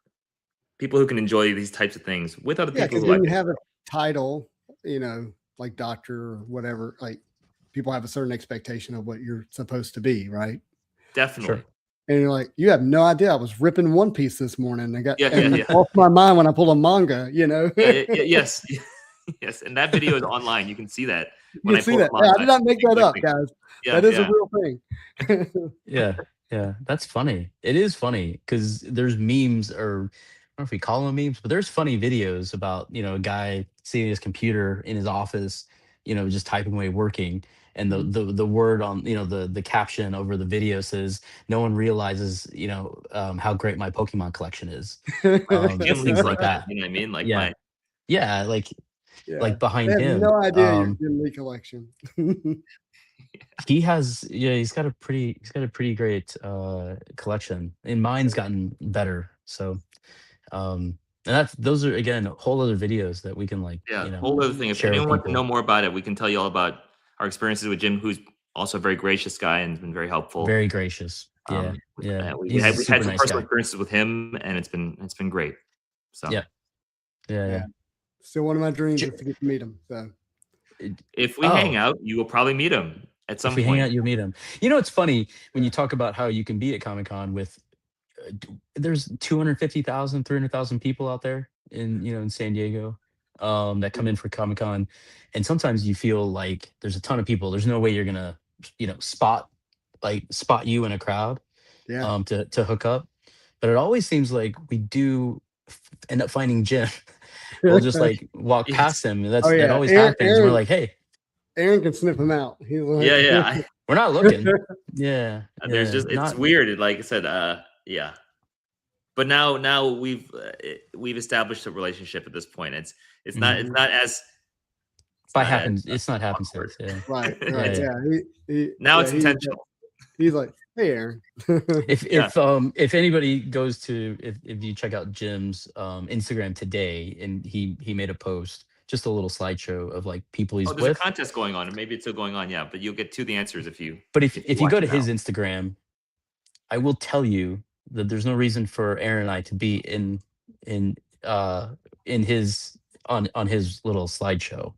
[SPEAKER 2] people who can enjoy these types of things with other people.
[SPEAKER 1] Because when you have a title, like doctor or whatever, like people have a certain expectation of what you're supposed to be, right?
[SPEAKER 2] Definitely.
[SPEAKER 3] Sure.
[SPEAKER 1] And you're like, you have no idea. I was ripping One Piece this morning.
[SPEAKER 2] Yeah.
[SPEAKER 1] Off my mind when I pull a manga,
[SPEAKER 2] Yes. Yes. And that video is online. You can see that.
[SPEAKER 1] You can see that. Yeah, I did not make that up, guys.
[SPEAKER 2] Yeah,
[SPEAKER 1] that is a real thing.
[SPEAKER 3] Yeah, that's funny. It is funny because there's memes, or I don't know if we call them memes, but there's funny videos about a guy sitting at his computer in his office, just typing away, working, and the word on the caption over the video says, "No one realizes how great my Pokemon collection is." Just things like that.
[SPEAKER 2] You know what I mean? Like
[SPEAKER 3] yeah, like behind
[SPEAKER 1] They have
[SPEAKER 3] him.
[SPEAKER 1] no idea your Jim Lee collection.
[SPEAKER 3] He's got a pretty great collection, and mine's gotten better. So and those are again whole other videos that we can
[SPEAKER 2] whole other thing. If anyone wants to know more about it, we can tell you all about our experiences with Jim, who's also a very gracious guy and has been very helpful.
[SPEAKER 3] Very gracious. Yeah.
[SPEAKER 2] We've had some personal experiences with him, and it's been great. So
[SPEAKER 3] yeah.
[SPEAKER 1] Still one of my dreams is to get to meet him. So
[SPEAKER 2] if we hang out, you will probably meet him at some point.
[SPEAKER 3] If we hang out, you'll meet him. It's funny when you talk about how you can be at Comic-Con with there's 250,000, 300,000 people out there in San Diego that come in for Comic-Con, and sometimes you feel like there's a ton of people. There's no way you're gonna spot you in a crowd to hook up, but it always seems like we do end up finding Jim. We'll just walk past him, and that always happens. We're like, hey,
[SPEAKER 1] Aaron can sniff him out. He's like,
[SPEAKER 3] we're not looking.
[SPEAKER 2] There's just it's weird. Like I said, but now we've established a relationship at this point. It's not as
[SPEAKER 3] by happens. It's not happenstance. Yeah.
[SPEAKER 1] Right.
[SPEAKER 2] Now it's intentional.
[SPEAKER 1] He's like, hey, Aaron.
[SPEAKER 3] If anybody goes to if you check out Jim's Instagram today, and he made a post, just a little slideshow of people he's with.
[SPEAKER 2] There's a contest going on, or maybe it's still going on. Yeah, but you'll get to the answers if you.
[SPEAKER 3] But if you go to his Instagram, I will tell you that there's no reason for Aaron and I to be in his on his little slideshow,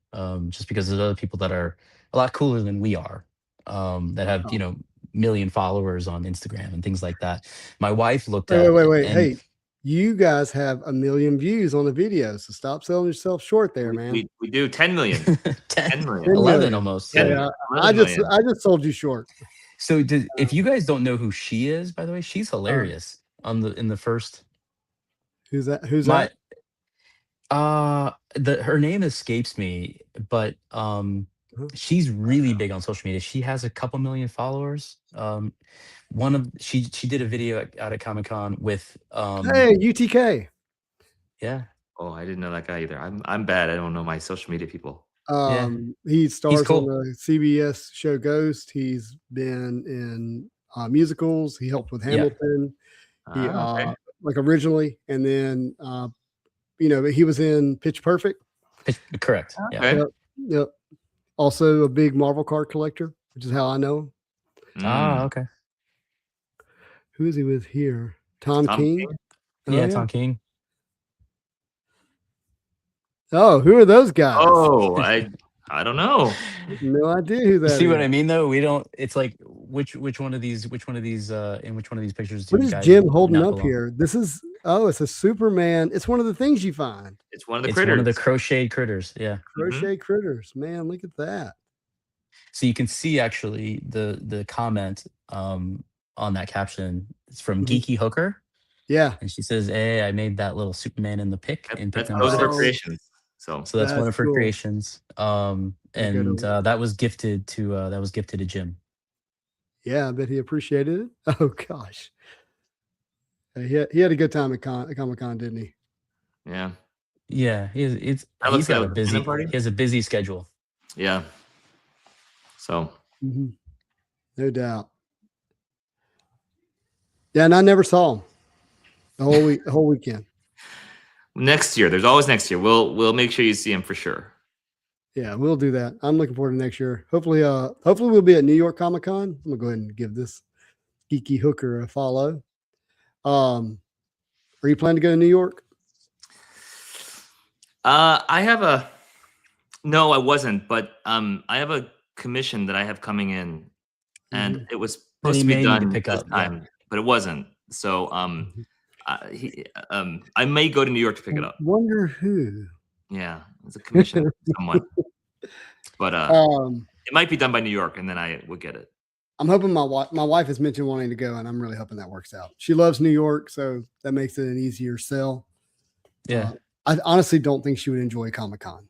[SPEAKER 3] just because there's other people that are a lot cooler than we are, that have million followers on Instagram and things like that. My wife looked at
[SPEAKER 1] wait. Hey, you guys have 1 million views on the video, so stop selling yourself short there, man.
[SPEAKER 2] We do 10 million.
[SPEAKER 3] 10 million. 11 almost.
[SPEAKER 1] Yeah, I just sold you short.
[SPEAKER 3] So if you guys don't know who she is, by the way, she's hilarious in the first.
[SPEAKER 1] Who's that? Who's that?
[SPEAKER 3] Her name escapes me, but she's really big on social media. She has a couple million followers. She did a video out at Comic-Con with
[SPEAKER 1] hey, UTK.
[SPEAKER 3] Yeah.
[SPEAKER 2] Oh, I didn't know that guy either. I'm bad. I don't know my social media people.
[SPEAKER 1] He stars on the CBS show Ghost. He's been in musicals. He helped with Hamilton. He originally, and then he was in Pitch Perfect.
[SPEAKER 3] Correct.
[SPEAKER 2] Okay.
[SPEAKER 1] Yep. Also a big Marvel card collector, which is how I know him.
[SPEAKER 3] Okay.
[SPEAKER 1] Who is he with here? Tom King?
[SPEAKER 3] Tom King.
[SPEAKER 1] Oh, who are those guys?
[SPEAKER 2] Oh, I don't know.
[SPEAKER 1] No idea who that is.
[SPEAKER 3] See what I mean, though? We don't. It's like which one of these in which one of these pictures?
[SPEAKER 1] What is Jim holding up here? This is it's a Superman. It's one of the things you find.
[SPEAKER 2] It's one of the critters.
[SPEAKER 3] One of the crocheted critters. Yeah.
[SPEAKER 1] Crochet critters. Man, look at that.
[SPEAKER 3] So you can see actually the comment on that caption. It's from Geeky Hooker.
[SPEAKER 1] Yeah.
[SPEAKER 3] And she says, "Hey, I made that little Superman in the pick."
[SPEAKER 2] Those are her creations. So
[SPEAKER 3] that's one of her creations. And that was gifted to Jim.
[SPEAKER 1] Yeah, I bet he appreciated it. Oh gosh. He had a good time at Comic-Con, didn't he?
[SPEAKER 2] Yeah.
[SPEAKER 3] Yeah, he has a busy schedule.
[SPEAKER 2] Yeah. So
[SPEAKER 1] no doubt. Yeah, and I never saw him the whole weekend.
[SPEAKER 2] Next year, there's always next year. We'll make sure you see him for sure.
[SPEAKER 1] Yeah, we'll do that. I'm looking forward to next year. Hopefully we'll be at New York Comic-Con. I'm gonna go ahead and give this Geeky Hooker a follow. Are you planning to go to New York?
[SPEAKER 2] I have No, I wasn't. But I have a commission that I have coming in, and it was
[SPEAKER 3] That
[SPEAKER 2] supposed
[SPEAKER 3] he
[SPEAKER 2] to be
[SPEAKER 3] may need to
[SPEAKER 2] done
[SPEAKER 3] pick
[SPEAKER 2] this
[SPEAKER 3] up, yeah.
[SPEAKER 2] time, but it wasn't. So I may go to New York to pick it up.
[SPEAKER 1] Wonder who.
[SPEAKER 2] Yeah, it's a commission, somewhat. But it might be done by New York, and then I would get it.
[SPEAKER 1] I'm hoping my wife has mentioned wanting to go, and I'm really hoping that works out. She loves New York, so that makes it an easier sell.
[SPEAKER 3] Yeah.
[SPEAKER 1] I honestly don't think she would enjoy Comic-Con,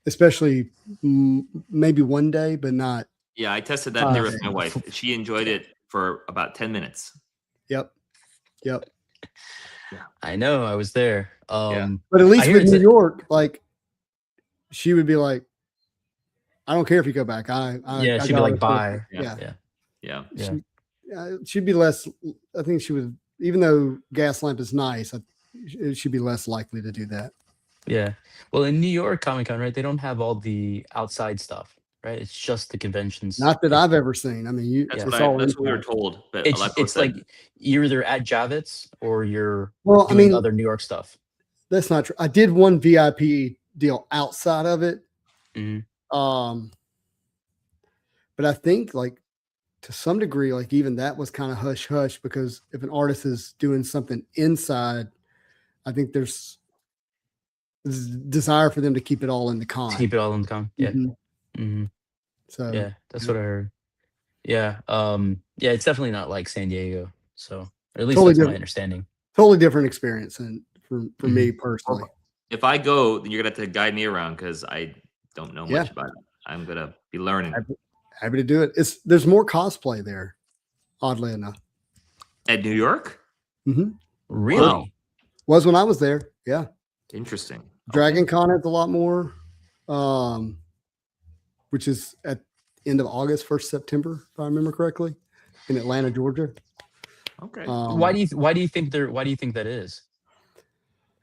[SPEAKER 1] especially maybe one day, but not.
[SPEAKER 2] Yeah, I tested that theory with my wife. She enjoyed it for about 10 minutes.
[SPEAKER 1] Yep.
[SPEAKER 2] Yeah.
[SPEAKER 3] I know. I was there.
[SPEAKER 1] But at least with New York, like, she would be like, I don't care if you go back.
[SPEAKER 3] She'd be like, bye.
[SPEAKER 2] Yeah.
[SPEAKER 1] She'd be less. I think she would, even though Gaslamp is nice, she'd be less likely to do that.
[SPEAKER 3] Yeah. Well, in New York Comic-Con, right, they don't have all the outside stuff, right? It's just the conventions.
[SPEAKER 1] Not that I've ever seen. I mean,
[SPEAKER 2] that's what we were told. But
[SPEAKER 3] it's like you're either at Javits or you're
[SPEAKER 1] doing
[SPEAKER 3] other New York stuff.
[SPEAKER 1] That's not true. I did one VIP deal outside of it. But I think, like, to some degree, like, even that was kind of hush hush, because if an artist is doing something inside, I think there's desire for them to keep it all in the con.
[SPEAKER 3] Keep it all in the con. Yeah.
[SPEAKER 1] So
[SPEAKER 3] yeah, that's what I heard. Yeah. Yeah, it's definitely not like San Diego. So, or at least that's my understanding.
[SPEAKER 1] Totally different experience, and for me personally.
[SPEAKER 2] If I go, then you're gonna have to guide me around, because I don't know much about it. I'm gonna be learning.
[SPEAKER 1] Happy to do it. There's more cosplay there, oddly enough.
[SPEAKER 2] At New York?
[SPEAKER 3] Really?
[SPEAKER 2] Wow.
[SPEAKER 1] Was when I was there. Yeah.
[SPEAKER 2] Interesting.
[SPEAKER 1] Dragon Con has a lot more, which is at end of August, 1st September, if I remember correctly, in Atlanta, Georgia.
[SPEAKER 2] Okay.
[SPEAKER 3] Why do you think that is?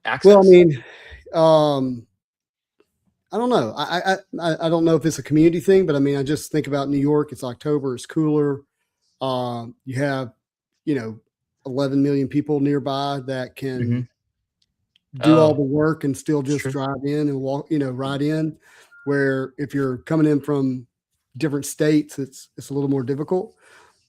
[SPEAKER 3] Access?
[SPEAKER 1] Well, I mean, I don't know. I don't know if it's a community thing, but I mean, I just think about New York. It's October. It's cooler. You have, 11 million people nearby that can do all the work and still just drive in and walk, ride in. Where if you're coming in from different states, it's a little more difficult.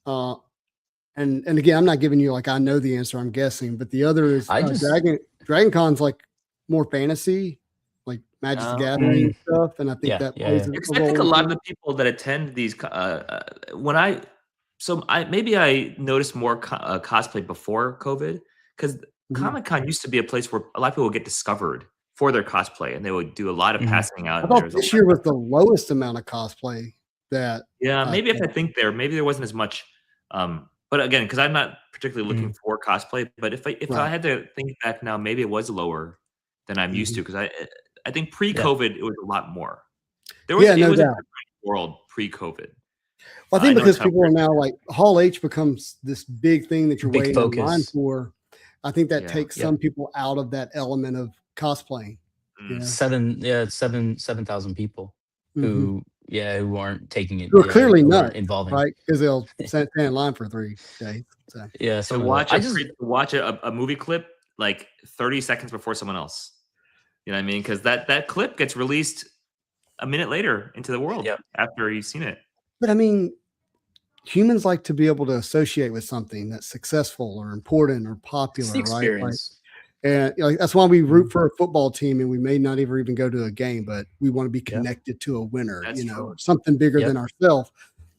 [SPEAKER 1] And again, I'm not giving you like I know the answer. I'm guessing, but the other is Dragon Con's like more fantasy, like Magic's the Gathering stuff, and I think that plays.
[SPEAKER 2] Because I think a lot of the people that attend these, maybe I noticed more cosplay before COVID, because Comic-Con used to be a place where a lot of people would get discovered for their cosplay, and they would do a lot of passing out.
[SPEAKER 1] I thought this year was the lowest amount of cosplay that.
[SPEAKER 2] Maybe if I think maybe there wasn't as much. But again, because I'm not particularly looking for cosplay, but if I had to think back now, maybe it was lower than I'm used to, because I think pre-COVID it was a lot more. There was, it was a different world pre-COVID.
[SPEAKER 1] Well, I think because people are now like Hall H becomes this big thing that you're waiting in line for. I think that takes some people out of that element of cosplaying.
[SPEAKER 3] 7,000 people who aren't taking it.
[SPEAKER 1] Who are clearly not
[SPEAKER 3] involving,
[SPEAKER 1] right? Because they'll stand in line for 3 days. So.
[SPEAKER 3] Yeah.
[SPEAKER 2] So watch a movie clip like 30 seconds before someone else. You know what I mean? Because that clip gets released a minute later into the world after you've seen it.
[SPEAKER 1] But I mean, humans like to be able to associate with something that's successful or important or popular, right? Like, and that's why we root for a football team, and we may not even go to a game, but we want to be connected to a winner, something bigger than ourselves.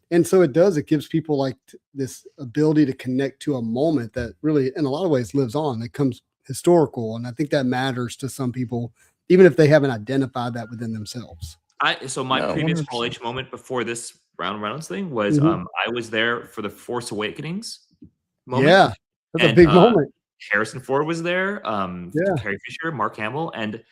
[SPEAKER 1] And so it gives people like this ability to connect to a moment that really, in a lot of ways, lives on. It comes historical. And I think that matters to some people, even if they haven't identified that within themselves.
[SPEAKER 2] My previous Hall H moment before this Ryan Reynolds thing was I was there for the Force Awakenings moment.
[SPEAKER 1] Yeah, that's a big moment.
[SPEAKER 2] Harrison Ford was there, Carrie Fisher, Mark Hamill, and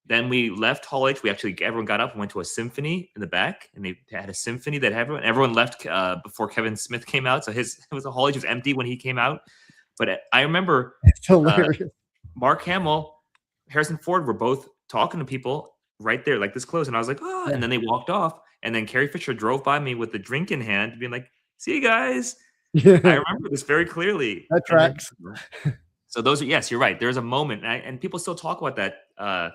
[SPEAKER 2] then we left Hall H. Everyone got up and went to a symphony in the back, and they had a symphony that everyone left before Kevin Smith came out. So Hall H was empty when he came out. But I remember Mark Hamill, Harrison Ford were both talking to people right there, like this close, and I was like, and then they walked off, and then Carrie Fisher drove by me with the drink in hand, being like, "See you guys." I remember this very clearly.
[SPEAKER 1] That tracks.
[SPEAKER 2] So those are, yes, you're right. There's a moment, and people still talk about that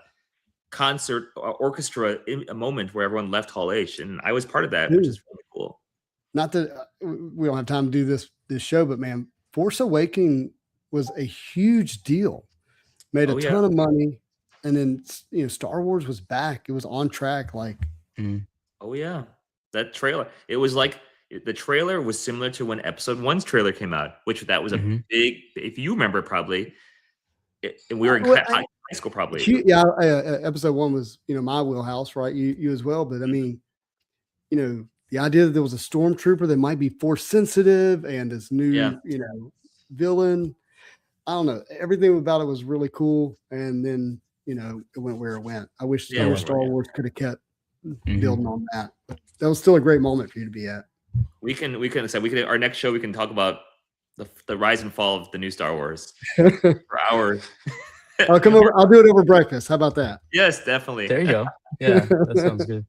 [SPEAKER 2] concert orchestra a moment where everyone left Hall H, and I was part of that, which is really cool.
[SPEAKER 1] Not that we don't have time to do this show, but man, Force Awakening was a huge deal. Made a ton of money, and then Star Wars was back. It was on track. Like,
[SPEAKER 2] oh yeah, that trailer. It was like the trailer was similar to when Episode 1's trailer came out, which that was a big. If you remember, probably, we were in high school, probably.
[SPEAKER 1] Yeah, Episode 1 was my wheelhouse, right? You as well, but I mean, the idea that there was a stormtrooper that might be force sensitive and this new villain. I don't know. Everything about it was really cool, and then it went where it went. I wish Star Wars could have kept building on that. But that was still a great moment for you to be at.
[SPEAKER 2] We can our next show we can talk about the rise and fall of the new Star Wars for hours.
[SPEAKER 1] I'll come over. I'll do it over breakfast. How about that?
[SPEAKER 2] Yes, definitely.
[SPEAKER 3] There you go. Yeah, that sounds good.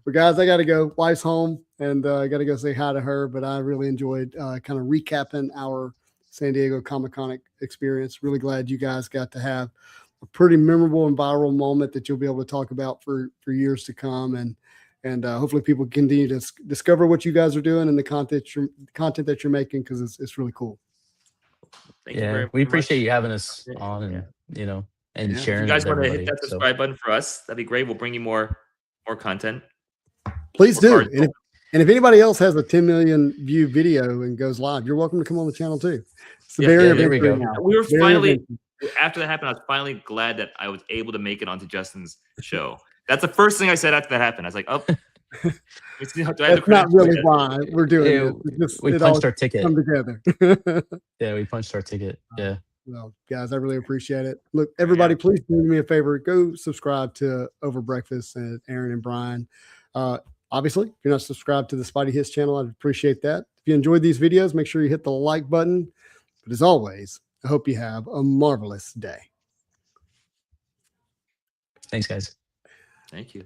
[SPEAKER 1] Well, guys, I got to go. Wife's home, and I got to go say hi to her. But I really enjoyed kind of recapping our San Diego Comic-Con experience. Really glad you guys got to have a pretty memorable and viral moment that you'll be able to talk about for years to come. And hopefully people continue to discover what you guys are doing and the content that you're making, because it's really cool.
[SPEAKER 2] Thank you very
[SPEAKER 3] we
[SPEAKER 2] much.
[SPEAKER 3] appreciate you having us on and and sharing.
[SPEAKER 2] If you guys
[SPEAKER 3] with
[SPEAKER 2] want to hit
[SPEAKER 3] everybody,
[SPEAKER 2] that subscribe button for us, that'd be great. We'll bring you more content.
[SPEAKER 1] Please do. And if anybody else has a 10 million view video and goes live, you're welcome to come on the channel too. It's the
[SPEAKER 3] there we go.
[SPEAKER 2] We were finally, after that happened, I was finally glad that I was able to make it onto Justin's show. That's the first thing I said after that happened. I was like, oh,
[SPEAKER 1] that's not really why we're doing it.
[SPEAKER 3] We punched our ticket.
[SPEAKER 1] Come together.
[SPEAKER 3] Yeah, we punched our ticket. Yeah.
[SPEAKER 1] Well, guys, I really appreciate it. Look, everybody, please do me a favor. Go subscribe to Over Breakfast and Aaron and Brian. Obviously, if you're not subscribed to the SpideyHits channel, I'd appreciate that. If you enjoyed these videos, make sure you hit the like button. But as always, I hope you have a marvelous day.
[SPEAKER 3] Thanks, guys.
[SPEAKER 2] Thank you.